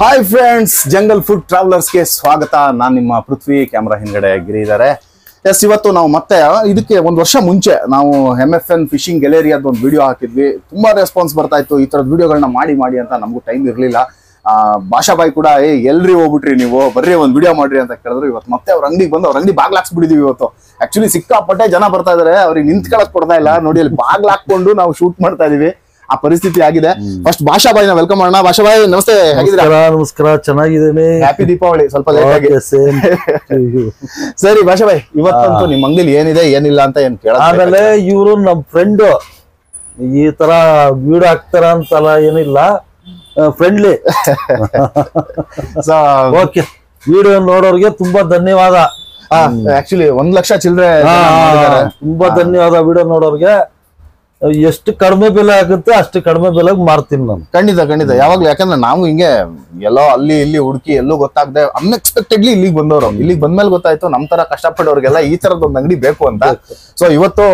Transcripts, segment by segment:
Hi friends, jungle food ಟ್ರಾವೆಲರ್ಸ್ಗೆ ಸ್ವಾಗತ. ನಾನು ನಿಮ್ಮ ಪೃಥ್ವಿ, ಕ್ಯಾಮ್ರಾ ಹಿಂದ್ಗಡೆ ಗಿರಿ ಇದ್ದಾರೆ. ಎಸ್, ಇವತ್ತು ನಾವು ಮತ್ತೆ ಇದಕ್ಕೆ ಒಂದು ವರ್ಷ ಮುಂಚೆ ನಾವು MFN ಫಿಶಿಂಗ್ ಗ್ಯಾಲರಿಯಾದ ಒಂದು ವಿಡಿಯೋ ಹಾಕಿದ್ವಿ. ತುಂಬಾ ರೆಸ್ಪಾನ್ಸ್ ಬರ್ತಾ ಇತ್ತು. ಈ ತರದ ವಿಡಿಯೋಗಳನ್ನ ಮಾಡಿ ಅಂತ ನಮಗೂ ಟೈಮ್ ಇರಲಿಲ್ಲ. ಭಾಷಾಬಾಯಿ ಕೂಡ ಎಲ್ರಿ ಹೋಗ್ಬಿಟ್ರಿ ನೀವು, ಬರ್ರಿ ಒಂದು ವಿಡಿಯೋ ಮಾಡ್ರಿ ಅಂತ ಕೇಳಿದ್ರು. ಇವತ್ತು ಮತ್ತೆ ಅವ್ರ ಅಂಗಡಿಗೆ ಬಂದು ಅವ್ರ ಅಂಗಡಿ ಬಾಗ್ಲಾಕ್ಸ್ಬಿಟ್ಟಿದೀವಿ. ಇವತ್ತು ಆಕ್ಚುಲಿ ಸಿಕ್ಕಾಪಟ್ಟೆ ಜನ ಬರ್ತಾ ಇದಾರೆ, ಅವ್ರಿಗೆ ನಿಂತ್ಕೊಳಕ್ ಕೊಡ್ತಾ ಇಲ್ಲ. ನೋಡಿ, ಅಲ್ಲಿ ಬಾಗ್ಲಾಕೊಂಡು ನಾವು ಶೂಟ್ ಮಾಡ್ತಾ ಇದೀವಿ. ಆ ಪರಿಸ್ಥಿತಿ ಆಗಿದೆ. ಫಸ್ಟ್ ಭಾಷಾಬಾಯಿನ ವೆಲ್ಕಮ್ ಮಾಡೋಣ. ಭಾಷಾಬಾಯಿ ನಮಸ್ತೆ, ಹೇಗಿದ್ದೀರಾ? ನಮಸ್ಕಾರ, ಚೆನ್ನಾಗಿದ್ದೇನೆ. ಹ್ಯಾಪಿ ದೀಪಾವಳಿ. ಸ್ವಲ್ಪ ಲೇಟ್ ಆಗಿ. ಸರಿ ಭಾಷಾಬಾಯಿ, ಇವತ್ತಂತೂ ನಿಮ್ ಅಂಗಡಿಲಿ ಏನಿದೆ ಏನಿಲ್ಲ ಅಂತ ಏನ್ ಕೇಳ. ಆಮೇಲೆ ಇವರು ನಮ್ ಫ್ರೆಂಡ್ ಈ ತರ ವಿಡಿಯೋ ಹಾಕ್ತಾರ ಅಂತಲ್ಲ, ಏನಿಲ್ಲ, ಫ್ರೆಂಡ್ಲಿ. ಓಕೆ, ವಿಡಿಯೋ ನೋಡೋರ್ಗೆ ತುಂಬಾ ಧನ್ಯವಾದ. ಆಕ್ಚುಲಿ 1 ಲಕ್ಷ ಚಿಲ್ಲರೆ ತುಂಬಾ ಧನ್ಯವಾದ. ವಿಡಿಯೋ ನೋಡೋರ್ಗೆ ಎಷ್ಟು ಕಡಿಮೆ ಬೆಲೆ ಆಗುತ್ತೆ ಅಷ್ಟು ಕಡಿಮೆ ಬೆಲೆಗೆ ಮಾರ್ತೀನಿ ನಾನು. ಖಂಡಿತ ಯಾವಾಗ್ಲೂ. ಯಾಕಂದ್ರೆ ನಾವು ಹಿಂಗೆ ಎಲ್ಲೋ ಅಲ್ಲಿ ಇಲ್ಲಿ ಹುಡುಕಿ ಎಲ್ಲೂ ಗೊತ್ತಾಗದೆ ಅನ್ಎಕ್ಸ್ಪೆಕ್ಟೆಡ್ಲಿ ಇಲ್ಲಿಗೆ ಬಂದವರು. ಇಲ್ಲಿಗೆ ಬಂದ್ಮೇಲೆ ಗೊತ್ತಾಯ್ತು ನಮ್ ತರ ಕಷ್ಟಪಡೋರ್ಗೆಲ್ಲ ಈ ತರದ ಒಂದು ಅಂಗಡಿ ಬೇಕು ಅಂತ. ಸೊ ಇವತ್ತು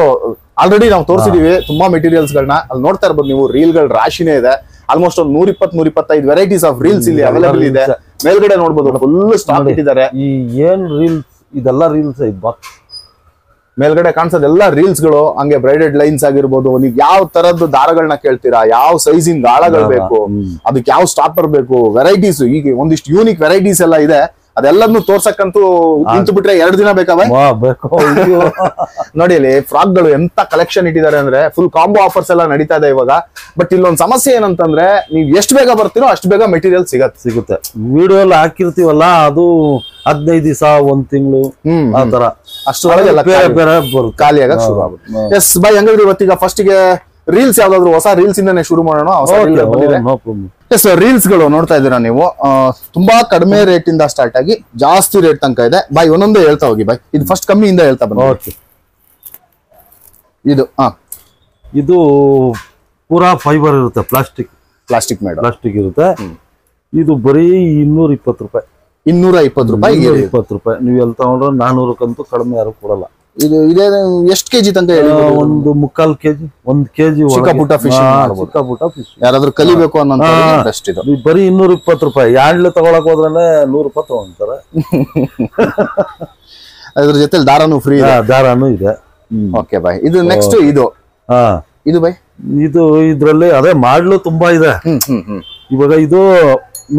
ಆಲ್ರೆಡಿ ನಾವು ತೋರಿಸಿದೀವಿ ತುಂಬಾ ಮೆಟೀರಿಯಲ್ಸ್ ಗಳನ್ನ. ಅಲ್ಲಿ ನೋಡ್ತಾ ಇರ್ಬೋದು ನೀವು, ರೀಲ್ ಗಳ ರಾಶಿನೇ ಇದೆ. ಆಲ್ಮೋಸ್ಟ್ ಒಂದು 120-125 ವೆರೈಟೀಸ್ ಆಫ್ ರೀಲ್ಸ್ ಇಲ್ಲಿ ಅವೈಲೇಬಲ್ ಇದೆ. ಮೇಲ್ಗಡೆ ನೋಡ್ಬೋದು, ಫುಲ್ ಸ್ಟಾಕ್ ಇಟ್ಟಿದ್ದಾರೆ. ಈ ಏನ್ ರೀಲ್ಸ್, ಇದೆಲ್ಲ ರೀಲ್ಸ್ ಮೇಲ್ಗಡೆ ಕಾಣಿಸೋದೆಲ್ಲ ರೀಲ್ಸ್ ಗಳು. ಹಂಗೆ ಬ್ರೈಡೆಡ್ ಲೈನ್ಸ್ ಆಗಿರ್ಬೋದು. ನೀವು ಯಾವ ತರದ್ದು ದಾರಗಳನ್ನ ಕೇಳ್ತೀರಾ, ಯಾವ ಸೈಜಿನ ಗಾಳಗಳು ಬೇಕು, ಅದಕ್ಕೆ ಯಾವ ಸ್ಟಾಪರ್ ಬೇಕು, ವೆರೈಟೀಸ್ ಈಗ ಒಂದಿಷ್ಟು ಯೂನಿಕ್ ವೆರೈಟೀಸ್ ಎಲ್ಲ ಇದೆ. ಅದೆಲ್ಲನ್ನು ತೋರ್ಸಕ್ಕಂತೂ ನಿಂತು ಬಿಟ್ರೆ 2 ದಿನ ಬೇಕಾ? ನೋಡಿ, ಅಲ್ಲಿ ಫ್ರಾಕ್ ಗಳು ಎಂತ ಕಲೆಕ್ಷನ್ ಇಟ್ಟಿದ್ದಾರೆ ಅಂದ್ರೆ ಫುಲ್ ಕಾಂಬೋ ಆಫರ್ಸ್ ಎಲ್ಲ ನಡೀತಾ ಇದೆ ಇವಾಗ. ಬಟ್ ಇಲ್ಲೊಂದು ಸಮಸ್ಯೆ ಏನಂತಂದ್ರೆ, ನೀವ್ ಎಷ್ಟು ಬೇಗ ಬರ್ತೀರೋ ಅಷ್ಟು ಬೇಗ ಮೆಟೀರಿಯಲ್ ಸಿಗುತ್ತೆ. ವಿಡಿಯೋ ಎಲ್ಲ ಹಾಕಿರ್ತೀವಲ್ಲ, ಅದು 15 ದಿವಸ 1 ತಿಂಗಳು ಆತರ ಅಷ್ಟರೊಳಗೆ ಖಾಲಿ ಆಗಕ್ ಶುರು ಆಗುತ್ತೆ. ಎಸ್ ಬೈ, ಹಂಗಾದ್ರೆ ಇವತ್ತೀಗ ಫಸ್ಟ್ ಗೆ ರೀಲ್ಸ್ ಯಾವ್ದಾದ್ರು ಹೊಸ ರೀಲ್ಸ್ ಇಂದಾನೆ ಶುರು ಮಾಡೋಣ. ಎಸ್, ರೀಲ್ಸ್ ಗಳು ನೋಡ್ತಾ ಇದ್ದೀರಾ ನೀವು. ತುಂಬಾ ಕಡಿಮೆ ರೇಟ್ ಇಂದ ಸ್ಟಾರ್ಟ್ ಆಗಿ ಜಾಸ್ತಿ ರೇಟ್ ತನಕ ಇದೆ. ಬಾಯ್ ಒಂದೊಂದೇ ಹೇಳ್ತಾ ಹೋಗಿ ಬಾಯ್. ಇದು ಫಸ್ಟ್ ಕಮ್ಮಿಯಿಂದ ಹೇಳ್ತಾ ಬನ್ನಿ. ಇದು ಪೂರಾ ಫೈಬರ್ ಇರುತ್ತೆ, ಪ್ಲಾಸ್ಟಿಕ್ ಇರುತ್ತೆ. ಇದು ಬರೀ 220 ರೂಪಾಯಿ. 220 ರೂಪಾಯಿ. 220 ರೂಪಾಯಿ. ನೀವು ಎಲ್ಲಿ ತಗೊಂಡ್ರೆ 400ಕ್ಕಂತೂ ಕಡಿಮೆ ಯಾರು ಕೊಡಲ್ಲ. ಇದು ಇದೇ ಎಷ್ಟು ಕೆಜಿ ತನಕ ಹೇಳಿ? ಒಂದು 3/4 ಕೆಜಿ, 1 ಕೆಜಿ. ಚಿಕ್ಕ ಪುಟ್ಟ ಫಿಶ್ ಯಾರಾದ್ರೂ ಕಲಿಬೇಕು ಅನ್ನೋ ಬೆಸ್ಟ್ ಇದು. ಬರೀ 220 ರೂಪಾಯಿ. ಯಾಂಡ್ಲೆ ತಗೊಳಕ್ ಹೋದ್ರೆ 100 ರೂಪಾಯಿ ತಗೊಂತಾರೆ. ಅದ್ರ ಜೊತೆ ದಾರಾನು ಫ್ರೀ, ದಾರಾನು ಇದೆ. Okay bye. ಇದು ನೆಕ್ಸ್ಟ್ ಇದು ಬಾಯ್, ಇದು ಇದ್ರಲ್ಲಿ ಅದೇ ಮಾಡ್ಲು ತುಂಬಾ ಇದೆ. ಇವಾಗ ಇದು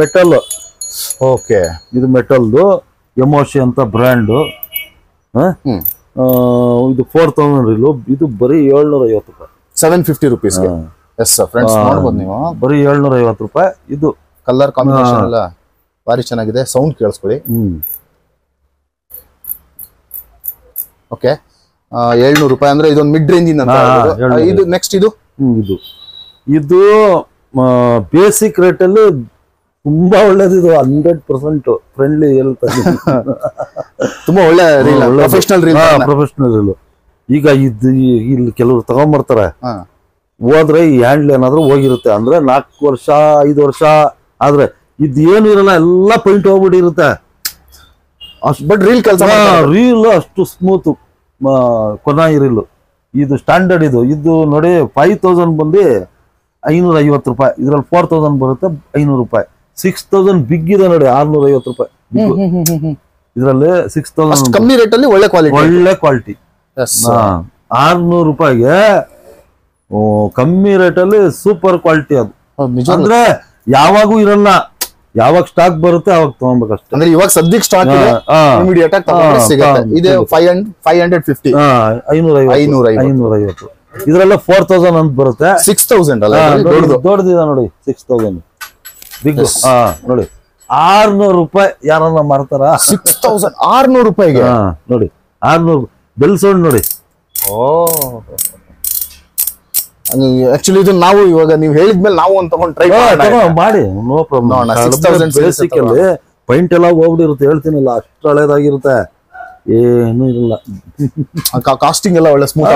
ಮೆಟಲ್. ಓಕೆ, ಇದು ಮೆಟಲ್ದು ಎಮೋಷಿ ಅಂತ ಬ್ರ್ಯಾಂಡ್. ಇದು 4000 ರೀಲು. ಇದು ಬರೀ 750 ರೂಪಾಯಿ. 750 rupees. ಎಸ್ ಫ್ರೆಂಡ್ಸ್, ನೋಡ್ಬೋದು ನೀವು, ಬರೀ 750 ರೂಪಾಯಿ. ಇದು ಕಲರ್ ಕಾಂಬಿನೇಷನ್ ಎಲ್ಲ ಭಾರಿ ಚೆನ್ನಾಗಿದೆ. ಸೌಂಡ್ ಕೇಳಿಸ್ಕೊಳ್ಳಿ. ಓಕೆ, 700 ರೂಪಾಯಿ ಅಂದ್ರೆ ಇದೊಂದು ಮಿಡ್ ರೇಂಜ್ ಇಂದ. ಇದು ನೆಕ್ಸ್ಟ್ ಇದು ಬೇಸಿಕ್ ರೇಟ್ ಅಲ್ಲಿ ತುಂಬಾ ಒಳ್ಳೇದಿದು. 100% ಫ್ರೆಂಡ್ಲಿ ಹೇಳ್ತಾರೆ. ತುಂಬಾ ಒಳ್ಳೆ ಪ್ರೊಫೆಷನಲ್ ರೀಲ್. ಈಗ ಇಲ್ಲಿ ಕೆಲವರು ತಗೊಂಡ್ಬರ್ತಾರೆ, ಹೋದ್ರೆ ಈ ಹ್ಯಾಂಡ್ಲ್ ಏನಾದ್ರು ಹೋಗಿರುತ್ತೆ ಅಂದ್ರೆ 4 ವರ್ಷ 5 ವರ್ಷ ಆದ್ರೆ ಇದು ಏನು ಇರಲ್ಲ, ಎಲ್ಲ ಪೈಂಟ್ ಹೋಗ್ಬಿಟ್ಟಿರುತ್ತೆ. ಬಟ್ ರೀಲ್ ಅಷ್ಟು ಸ್ಮೂತ್ ಕೊನಾಯಿ ರೀಲ್. ಇದು ಸ್ಟ್ಯಾಂಡರ್ಡ್. ಇದು ನೋಡಿ 5000 ಬಂದು 550 ರೂಪಾಯಿ. ಇದ್ರಲ್ಲಿ 4000 ಬರುತ್ತೆ 500 ರೂಪಾಯಿ. 6000 ಬಿಗ್ ಇದೆ ನೋಡಿ, 650 ರೂಪಾಯಿ. ಇದ್ರಲ್ಲಿ 6000 ಕಮ್ಮಿ ರೇಟ್ ಅಲ್ಲಿ ಒಳ್ಳೆ ಕ್ವಾಲಿಟಿ. 600 ರೂಪಾಯಿಗೆ ಕಮ್ಮಿ ರೇಟ್ ಅಲ್ಲಿ ಸೂಪರ್ ಕ್ವಾಲಿಟಿ. ಅದು ಅಂದ್ರೆ ಯಾವಾಗೂ ಇರಲ್ಲ, ಯಾವಾಗ ಸ್ಟಾಕ್ ಬರುತ್ತೆ ಅವಾಗ ತಗೊಬೇಕಷ್ಟೇ. ಅಂದ್ರೆ ಇವಾಗ ಸದ್ಯಕ್ಕೆ ಸ್ಟಾಕ್ ಇದೆ, ಇಮಿಡಿಯೇಟ್ ಆಗಿ ತಗೊಂಡ್ರೆ ಸಿಗುತ್ತೆ. ಇದೆ 550, 550. ಇದ್ರಲ್ಲ 4000 ಅಂತ ಬರುತ್ತೆ. 6000 ಅಲ್ಲ, ದೊಡ್ಡದಿದೆ ನೋಡಿ, 6000 ಬಿಗ್. ನೋಡಿ 600 ರೂಪಾಯಿ ಯಾರನ್ನ ಮಾರ್ತಾರ? 600 ರೂಪಾಯಿಗೆ ನೋಡಿ, 600 ಬೆಲ್ ಸೌಂಡ್ ನೋಡಿ. ಆಕ್ಚುಲಿ ಇದು ನಾವು ಇವಾಗ ನೀವು ಹೇಳಿದ್ಮೇಲೆ ನಾವು ಒಂದು ತಗೊಂಡು ಟ್ರೈ ಮಾಡಿ, ನೋ ಪ್ರಾಬ್ಲಮ್. ಬೇಸಿಕ್ ಅಲ್ಲಿ ಪೈಂಟ್ ಎಲ್ಲ ಹೋಗ್ಬಿಟ್ಟಿರುತ್ತೆ, ಹೇಳ್ತೀನಲ್ಲ, ಅಷ್ಟು ಹಳೇದಾಗಿರುತ್ತೆ, ಏನು ಇರಲ್ಲ. ಕಾಸ್ಟಿಂಗ್ ಎಲ್ಲ ಒಳ್ಳೆ ಸ್ಮೂತ್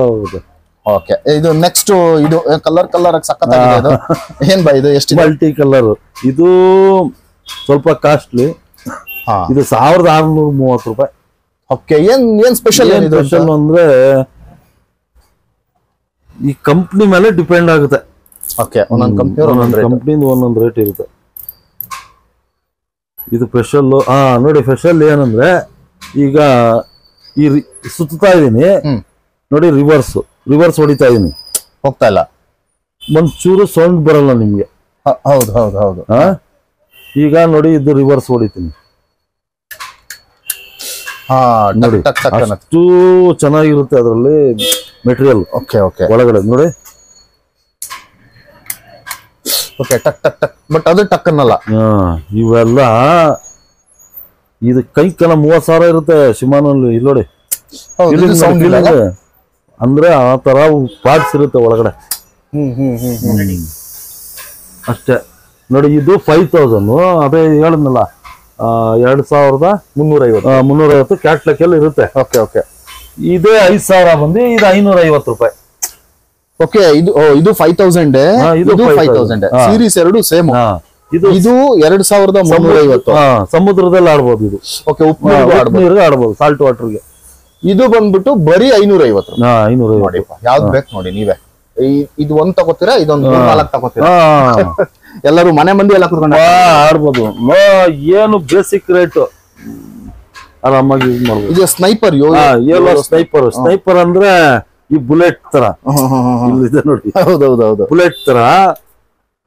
ಆಗುತ್ತೆ. ಓಕೆ, ಇದು ನೆಕ್ಸ್ಟ್ ಇದು ಕಲರ್ ಸಖತ್ತಾಗಿದೆ. ಇದು ಏನ್ ಬಾ, ಇದು ಎಷ್ಟು? Multi colour. ಇದು ಸ್ವಲ್ಪ ಕಾಸ್ಟ್ಲಿ. ಇದು 1630 ರೂಪಾಯಿ. ಓಕೆ, ಏನ್ ಸ್ಪೆಷಲ್ ಅಂದ್ರೆ ಈ ಕಂಪ್ನಿ ಮೇಲೆ ಡಿಪೆಂಡ್ ಆಗುತ್ತೆ. ಓಕೆ, ಒಂದೊಂದು ಕಂಪ್ನಿ ಒಂದೊಂದು ರೇಟ್ ಇರುತ್ತೆ. ಇದು ಸ್ಪೆಷಲ್. ನೋಡಿ ಸ್ಪೆಷಲ್ ಏನಂದ್ರೆ ಈಗ ಸುತ್ತಾ ಇದೀನಿ ನೋಡಿ, ರಿವರ್ಸ್ ಹೊಡಿತಾ ಇದೀನಿ, ಹೋಗ್ತಾ ಇಲ್ಲ, ಒಂಚೂರು ಸೌಂಡ್ ಬರಲ್ಲ ನಿಮ್ಗೆ. ಹೌದು ಹೌದು ಹೌದು. ಈಗ ನೋಡಿ ಇದು ರಿವರ್ಸ್ ಹೊಡಿತೀನಿ ನೋಡಿ, ಅಷ್ಟು ಚೆನ್ನಾಗಿರುತ್ತೆ ಅದರಲ್ಲಿ ಮೆಟೀರಿಯಲ್. ಓಕೆ ಓಕೆ, ಒಳಗಡೆ ನೋಡಿ. ಓಕೆ, ಟಕ್ ಟಕ್ ಟಕ್, ಬಟ್ ಅದು ಟಕ್ ಅನ್ನಲ್ಲ. ಇವೆಲ್ಲ ಇದು ಕೈಕೆಲ್ಲ 30,000 ಇರುತ್ತೆ ಶಿಮಾನಲ್ಲಿ. ಇಲ್ಲಿ ನೋಡಿ, ಅಂದ್ರೆ ಆ ತರ ಪಾರ್ಟ್ಸ್ ಇರುತ್ತೆ ಒಳಗಡೆ ಅಷ್ಟೇ. ನೋಡಿ ಇದು 5,000, ಅದೇ ಹೇಳಿದ್ನಲ್ಲ 2,350 ಕ್ಯಾಟ್ಲಾಕ್ ಅಲ್ಲಿ ಇರುತ್ತೆ. ಓಕೆ ಓಕೆ, ಇದೇ 5,000 ಬಂದು ಇದು 550 ರೂಪಾಯಿ. ಓಕೆ, ಇದು 5,000, ಇದು 5,000. ಸೀರೀಸ್ ಎರಡು ಸೇಮ್. ಇದು 2,350. ಸಮುದ್ರದಲ್ಲಿ ಆಡ್ಬೋದು ಇದು. ಓಕೆ, ಉಪ್ಪು ನೀರಿಗೆ ಆಡ್ಬೋದು, ಸಾಲ್ಟ್ ವಾಟರ್ಗೆ. ಇದು ಬಂದ್ಬಿಟ್ಟು ಬರೀ 550. 550. ಯಾವ್ದು ಬೇಕು ನೋಡಿ ನೀವೇ. ಇದು ಒಂದ್ ತಗೋತೀರಾ, ಇದೊಂದು 4 ತಗೋತೀರಾ? ಎಲ್ಲರೂ ಮನೆ ಮಂದಿ ಎಲ್ಲ ಕುತ್ಕೊಂಡು ಆಡ್ಬೋದು. ಏನು ಬೇಸಿಕ್ ರೇಟ್, ಆರಾಮಾಗಿ ಯೂಸ್ ಮಾಡ್ಬೋದು. ಇದು ಸ್ನೈಪರ್, ಸ್ನೈಪರ್ ಅಂದ್ರೆ ಈ ಬುಲೆಟ್ ತರ ಇದೆ ನೋಡಿ. ಹೌದೌದೌದು, ಬುಲೆಟ್ ತರ.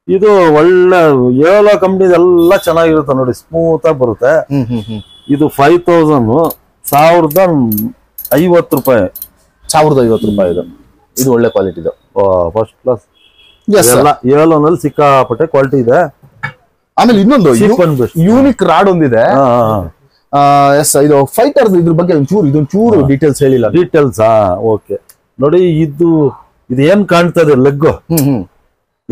ಇದು ಒಳ್ಳೆ ಏಲೋ ಕಂಪ್ನಿ ಎಲ್ಲ ಚೆನ್ನಾಗಿರುತ್ತೆ ನೋಡಿ, ಸ್ಮೂತ್ ಆಗಿ ಬರುತ್ತೆ. ಇದು 5,000, 1,050 ರೂಪಾಯಿ. 1,050 ರೂಪಾಯಿ. ಇದು ಒಳ್ಳೆ ಕ್ವಾಲಿಟಿ, ಇದು ಫಸ್ಟ್ ಕ್ಲಾಸ್. ಏಲೋನಲ್ಲಿ ಸಿಕ್ಕಾಪಟ್ಟೆ ಕ್ವಾಲಿಟಿ ಇದೆ. ಆಮೇಲೆ ಇನ್ನೊಂದು ಯೂನಿಕ್ ರಾಡ್ ಒಂದಿದೆ. ಎಸ್, ಇದು ಫೈಟರ್. ಇದ್ರ ಬಗ್ಗೆ ಇದೊಂಚೂರು ಡೀಟೇಲ್ಸ್ ಹೇಳಿಲ್ಲ. ಡೀಟೇಲ್ಸ್ ಓಕೆ ನೋಡಿ. ಇದು ಏನ್ ಕಾಣ್ತದೆ ಲೆಗ್,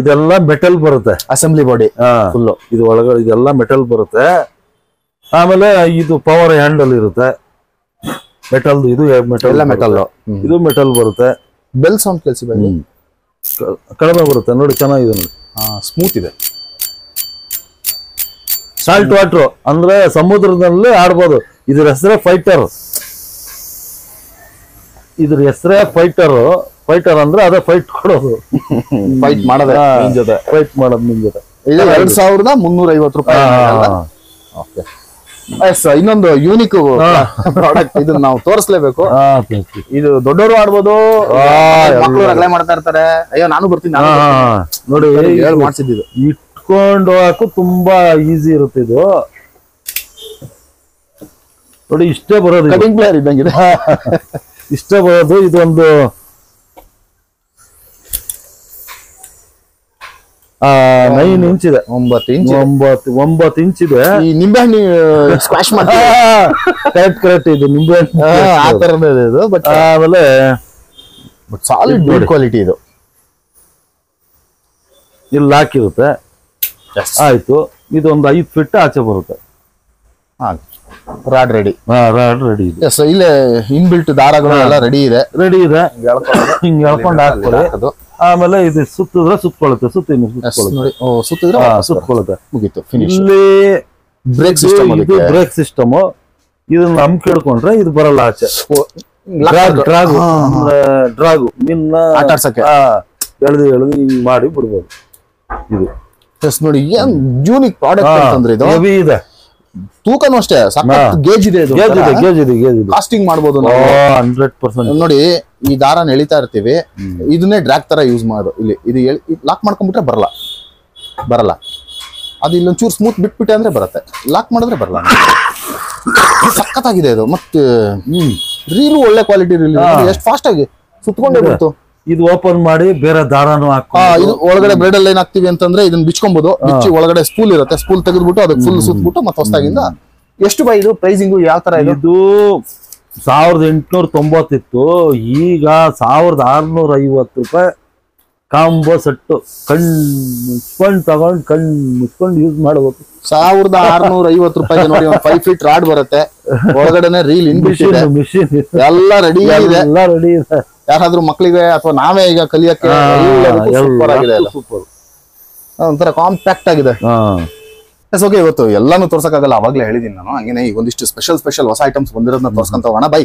ಇದೆಲ್ಲ ಮೆಟಲ್ ಬರುತ್ತೆ. ಅಸೆಂಬ್ಲಿ ಬಾಡಿ ಫುಲ್ ಇದು ಒಳಗಡೆ ಇದೆಲ್ಲ ಮೆಟಲ್ ಬರುತ್ತೆ. ಆಮೇಲೆ ಇದು ಪವರ್ ಹ್ಯಾಂಡಲ್ ಇರುತ್ತೆ, ಮೆಟಲ್. ಇದು ಮೆಟಲ್, ಇದು ಮೆಟಲ್ ಬರುತ್ತೆ. ಬೆಲ್ ಸೌಂಡ್ ಕೇಳಿಸಿ ಕಡಿಮೆ ಬರುತ್ತೆ ನೋಡಿ, ಚೆನ್ನಾಗಿದೆ ನೋಡಿ, ಸ್ಮೂತ್ ಇದೆ. ಸಾಲ್ಟ್ ವಾಟರ್ ಅಂದ್ರೆ ಸಮುದ್ರದಲ್ಲಿ ಆಡ್ಬೋದು. ಇದ್ರ ಹೆಸರೇ ಫೈಟರ್. ಇದ್ರ ಹೆಸರೇ ಫೈಟರ್ ಅಂದ್ರೆ ಅದೇ ಫೈಟ್ ಕೊಡೋದು, ಫೈಟ್ ಮಾಡೋದು ನಿನ್ ಜೊತೆ. 2,350 ರೂಪಾಯಿ. ಇನ್ನೊಂದು ಯೂನಿಕ್ ಪ್ರಾಡಕ್ಟ್, ಇದನ್ನ ನಾವು ತೋರಿಸ್ಲೇಬೇಕು. ಇದು ದೊಡ್ಡವರು ಆಡ್ಬೋದು, ಮಕ್ಕಳು ರಗಳೆ ಮಾಡ್ತಾ ಇರ್ತಾರೆ. ಅಯ್ಯೋ ನಾನು ಬರ್ತೀನಿ ನೋಡಿ, ಮಾಡ್ಸಿದ್ದು. ಇಟ್ಕೊಂಡು ಹೋಗಕ್ಕೂ ತುಂಬಾ ಈಸಿ ಇರುತ್ತೆ ಇದು ನೋಡಿ. ಇಷ್ಟೇ ಬರೋದು, ಕಟಿಂಗ್ ಪ್ಲೇಯರ್ ಇದ್ದಂಗಿದೆ. ಇಷ್ಟೇ ಬರೋದು. ಇದೊಂದು 9 ಇಂಚ್ ಇದೆ. 9 ಇಂಚ್ ಇದೆ. ಈ ನಿಂಬೆಹಣ್ಣು ಸ್ಕ್ವಾಶ್ ಮಾಡಿ ಕರೆಕ್ಟ್ ಇದು ನಿಂಬೆಹಣ್ಣು ಆ ತರನೇ ಇದೆ ಇದು. ಬಟ್ ಆಮೇಲೆ ಸಾಲಿಡ್ ಬಿಲ್ಡ್ ಕ್ವಾಲಿಟಿ ಇದು. ಇಲ್ಲಿ ಲಾಕ್ ಇರುತ್ತೆ. ಆಯ್ತು, ಇದೊಂದು 5 ಫೀಟ್ ಆಚೆ ಬರುತ್ತೆ. Rod ready. ರಾಡ್ ರೆಡಿ ಇದೆ. ಇಲ್ಲೇ ಇನ್ಬಿಲ್ಟ್ ದಾರಗಳು ಎಲ್ಲ ರೆಡಿ ಇದೆ. ಹಿಂಗ್ ಎಳ್ಕೊಂಡು ಹಾಕ್ಕೊಳ್ಳಿ. ಆಮೇಲೆ ಇದು ಸುತ್ಕೊಳ್ಳುತ್ತೆ. ಸುತ್ಕೊಳ್ಳುತ್ತೆ. ಮುಗೀತು, ಫಿನಿಶ್. ಇಲ್ಲಿ ಬ್ರೇಕ್ ಸಿಸ್ಟಮ್. ಇದು ಬ್ರೇಕ್ ಸಿಸ್ಟಮ್. ಇದನ್ನ ನಂಬಿಕೆ ಹಿಡ್ಕೊಂಡ್ರೆ ಇದು ಬರಲ್ಲ ಆಚೆ. ಡ್ರಾಗು ನಿನ್ನ ಆಟಾಡ್ಸಕ್ಕೆ ಎಳ್ದು ಹಿಂಗ್ ಮಾಡಿ ಬಿಡ್ಬೋದು. ಇದು ನೋಡಿ, ಏನ್ ಯೂನಿಕ್ ಪ್ರಾಡಕ್ಟ್ ಅಂತಂದ್ರೆ ಇದು. ಹೆವಿ ಇದೆ, ತೂಕನೂ ಅಷ್ಟೇ ಸಾಕಷ್ಟು ಗೇಜ್ ಇದೆ. ಗೇಜ್ ಇದೆ. ಕಾಸ್ಟಿಂಗ್ ಮಾಡ್ಬೋದು 100%. ನೋಡಿ, ಈ ದಾರನ ಎಳಿತಾ ಇರ್ತೀವಿ, ಇದನ್ನೇ ಡ್ರ್ಯಾಗ್ ತರ ಯೂಸ್ ಮಾಡು. ಇಲ್ಲಿ ಇದು ಲಾಕ್ ಮಾಡ್ಕೊಂಡ್ಬಿಟ್ರೆ ಬರಲ್ಲ. ಅದು ಇಲ್ಲೊಂಚೂರು ಸ್ಮೂತ್ ಬಿಟ್ಬಿಟ್ಟೆ ಅಂದ್ರೆ ಬರುತ್ತೆ, ಲಾಕ್ ಮಾಡಿದ್ರೆ ಬರಲ್ಲ. ಸಖತ್ತಾಗಿದೆ ಇದು. ಮತ್ತೆ ರೀಲು ಒಳ್ಳೆ ಕ್ವಾಲಿಟಿ ರೀಲ್. ಎಷ್ಟು ಫಾಸ್ಟ್ ಆಗಿ ಸುತ್ಕೊಂಡೇ ಬಿಡ್ತು. ಇದು ಓಪನ್ ಮಾಡಿ ಬೇರೆ ದಾರನು ಇದು ಒಳಗಡೆ ಬ್ರೇಡಲ್ಲಿ ಏನ್ ಹಾಕ್ತಿವಿ ಅಂತಂದ್ರೆ ಇದನ್ನ ಬಿಚ್ಕೊಬಹುದು. ಬಿಚ್ಚಿ ಒಳಗಡೆ ಸ್ಪೂಲ್ ಇರುತ್ತೆ, ಸ್ಪೂಲ್ ತೆಗೆದ್ಬಿಟ್ಟು ಅದಕ್ಕೆ ಫುಲ್ ಸುತ್ಬಿಟ್ಟು ಮತ್ತೆ ಹೊಸದಾಗಿಂದ. ಎಷ್ಟು ಬೈ ಇದು ಪ್ರೈಸಿಂಗು ಯಾವ ತರ? ಇದು 1,890 ಇತ್ತು, ಈಗ 1,650 ರೂಪಾಯಿ. ಕಾಂಬೋ ಸೆಟ್ಟು ಮುಚ್ಕೊಂಡು ತಗೊಂಡು ಮುಚ್ಕೊಂಡು ಯೂಸ್ ಮಾಡಬೇಕು. 1,650 ರೂಪಾಯಿಗೆ ನೋಡಿ, ಒಂದು 5 ಫೀಟ್ ರಾಡ್ ಬರುತ್ತೆ, ಒಳಗಡೆನೆ ರೀಲ್ ಇನ್ಬಿಟ್ಟಿದೆ, ಎಲ್ಲ ರೆಡಿ ಇದೆ. ಯಾರಾದ್ರೂ ಮಕ್ಕಳಿಗೆ ಅಥವಾ ನಾವೇ ಈಗ ಕಲಿಯಕ್ಕೆ ಸೂಪರ್ ಆಗಿದೆ. ಒಂಥರ ಕಾಂಪ್ಯಾಕ್ಟ್ ಆಗಿದೆ. ಓಕೆ, ಇವತ್ತು ಎಲ್ಲಾನು ತೋರ್ಸಕ್ಕಾಗಲ್ಲ, ಅವಾಗ್ಲೇ ಹೇಳಿದೀನಿ ನಾನು. ಹಂಗೇನೆ ಈಗ ಒಂದಿಷ್ಟು ಸ್ಪೆಷಲ್ ಹೊಸ ಐಟಮ್ಸ್ ಬಂದಿರೋದನ್ನ ತೋರ್ಸ್ಕೊಂತ ಹೋಗೋಣ. ಬೈ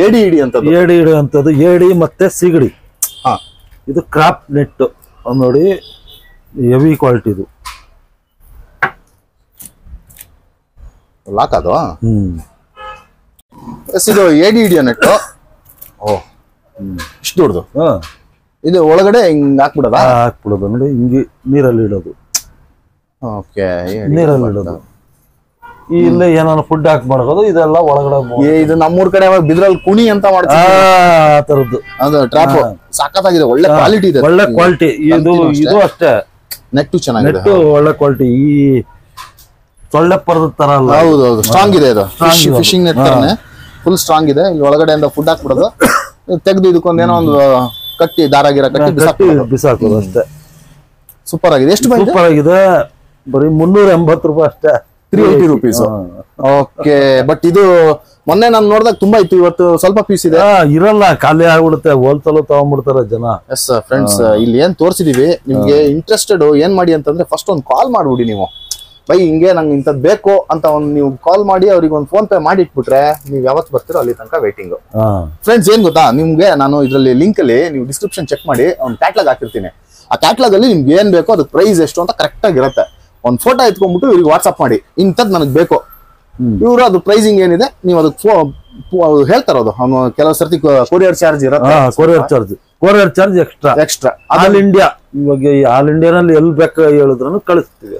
ಏಡಿ ಅಂತದ್ದು ಏಡಿ ಮತ್ತೆ ಸಿಗಡಿ. ಇದು ಕ್ರಾಪ್ ನೆಟ್ ನೋಡಿ, ಹೆವಿ ಕ್ವಾಲಿಟಿ. ಇದು ಲಾಕ್ ಅದು. ಹ್ಮ್ ಎಸ್ ಇದು ಏಡಿ ಹಿಡಿಯೋ ನೆಟ್ಟು. ಓ ಇಷ್ಟು ದೊಡ್ಡದು. ಇದು ಒಳಗಡೆ ಹಿಂಗ್ ಹಾಕ್ಬಿಡದ? ಹಾಕ್ಬಿಡೋದು ನೋಡಿ, ಹಿಂಗೆ ನೀರಲ್ಲಿ ಇಡೋದು. ಓಕೆ, ನೀರಲ್ಲಿ ಇಡೋದು. ಇಲ್ಲೇ ಏನಾದ್ರು ಫುಡ್ ಹಾಕಿ ಮಾಡ್ಬೋದು. ಇದೆಲ್ಲ ಒಳಗಡೆ ಇದು ನಮ್ಮೂರ್ ಕಡೆ ಬಿದ್ರಲ್ಲಿ ಕುಣಿ ಅಂತ ಮಾಡ್ತಾರೆ ಆ ತರದ್ದು. ಅದು ಟ್ರಾಪ್ ಸಾಕತ್ತಾಗಿದೆ, ಒಳ್ಳೆ ಕ್ವಾಲಿಟಿ ಇದೆ. ಒಳ್ಳೆ ಕ್ವಾಲಿಟಿ ಇದು. ಇದು ಅಷ್ಟೇ, ನೆಟ್ಟು ಚೆನ್ನಾಗಿದೆ, ನೆಟ್ಟು ಒಳ್ಳೆ ಕ್ವಾಲಿಟಿ. ಈ ಸೊಳ್ಳೆ ಪರದ ತರ ಅಲ್ಲ. ಹೌದೌದು, ಸ್ಟ್ರಾಂಗ್ ಇದೆ ಇದು. ಫಿಶಿಂಗ್ ನೆಟ್ ತರನೇ ಫುಲ್ ಸ್ಟ್ರಾಂಗ್ ಇದೆ. ಇಲ್ಲಿ ಒಳಗಡೆಯಿಂದ ಫುಡ್ ಹಾಕ್ಬಿಡೋದು, ತೆಗೆದು ಇದಕ್ಕೊಂದು ಏನೋ ಒಂದು ಕಟ್ಟಿ ದಾರ ಗಿರ ಕಟ್ಟಿ ಬಿಸಾಕೋದು ಅಷ್ಟೇ. ಸೂಪರ್ ಆಗಿದೆ. ಎಷ್ಟು ಸೂಪರ್ ಆಗಿದೆ. ಬರೀ 380 ರೂಪಾಯಿ ಅಷ್ಟೇ, 380 rupees. ಓಕೆ, ಬಟ್ ಇದು ಮೊನ್ನೆ ನಾನು ನೋಡಿದಾಗ ತುಂಬಾ ಇತ್ತು, ಇವತ್ತು ಸ್ವಲ್ಪ ಪೀಸ್ ಇದೆ. ಇರಲ್ಲ, ಖಾಲಿ ಆಗ್ಬಿಡುತ್ತೆ. ಹೋಲ್ಸೇಲ್ ತಗೊಂಡ್ಬಿಡ್ತಾರೆ ಜನ. ಎಸ್ ಫ್ರೆಂಡ್ಸ್, ಇಲ್ಲಿ ಏನ್ ತೋರಿಸಿದೀವಿ ನಿಮ್ಗೆ ಇಂಟ್ರೆಸ್ಟೆಡ್ ಏನ್ ಮಾಡಿ ಅಂತಂದ್ರೆ ಫಸ್ಟ್ ಒಂದು ಕಾಲ್ ಮಾಡ್ಬಿಡಿ ನೀವು. ಬೈ ಹಿಂಗೆ ನಂಗೆ ಇಂಥದ್ದು ಬೇಕು ಅಂತ ಒಂದು ನೀವು ಕಾಲ್ ಮಾಡಿ ಅವ್ರಿಗೆ ಒಂದು ಫೋನ್ ಪೇ ಮಾಡಿ ಇಟ್ಬಿಟ್ರೆ ನೀವು ಯಾವತ್ತು ಬರ್ತೀರೋ ಅಲ್ಲಿ ತನಕ ವೇಟಿಂಗ್. ಫ್ರೆಂಡ್ಸ್ ಏನ್ ಗೊತ್ತಾ, ನಿಮ್ಗೆ ನಾನು ಇದರಲ್ಲಿ ಲಿಂಕ್ ಅಲ್ಲಿ ನೀವು ಡಿಸ್ಕ್ರಿಪ್ಷನ್ ಚೆಕ್ ಮಾಡಿ ಒಂದು ಕ್ಯಾಟ್ಲಾಗ್ ಹಾಕಿರ್ತೀನಿ. ಆ ಕ್ಯಾಟ್ಲಾಗ್ ಅಲ್ಲಿ ನಿಮ್ಗೆ ಏನ್ ಬೇಕೋ ಅದಕ್ಕೆ ಪ್ರೈಸ್ ಎಷ್ಟು ಅಂತ ಕರೆಕ್ಟ್ ಆಗಿರುತ್ತೆ. ಒಂದು ಫೋಟೋ ಎತ್ಕೊಂಡ್ಬಿಟ್ಟು ಇವ್ರಿಗೆ ವಾಟ್ಸ್ಆಪ್ ಮಾಡಿ, ಇಂಥದ್ದು ನನಗೆ ಬೇಕು. ಇವರು ಅದು ಪ್ರೈಸಿಂಗ್ ಏನಿದೆ ನೀವು ಅದಕ್ಕೆ ಹೇಳ್ತಾರ. ಅದು ಕೆಲವು ಸರ್ತಿ ಕೊರಿಯರ್ ಚಾರ್ಜ್ ಇರುತ್ತೆ. Courier charge extra. All India, ಇವಾಗ ಆಲ್ ಇಂಡಿಯಾನಲ್ಲಿ ಎಲ್ಲಿ ಬೇಕು ಹೇಳಿದ್ರು ಕಳಿಸ್ತೀವಿ.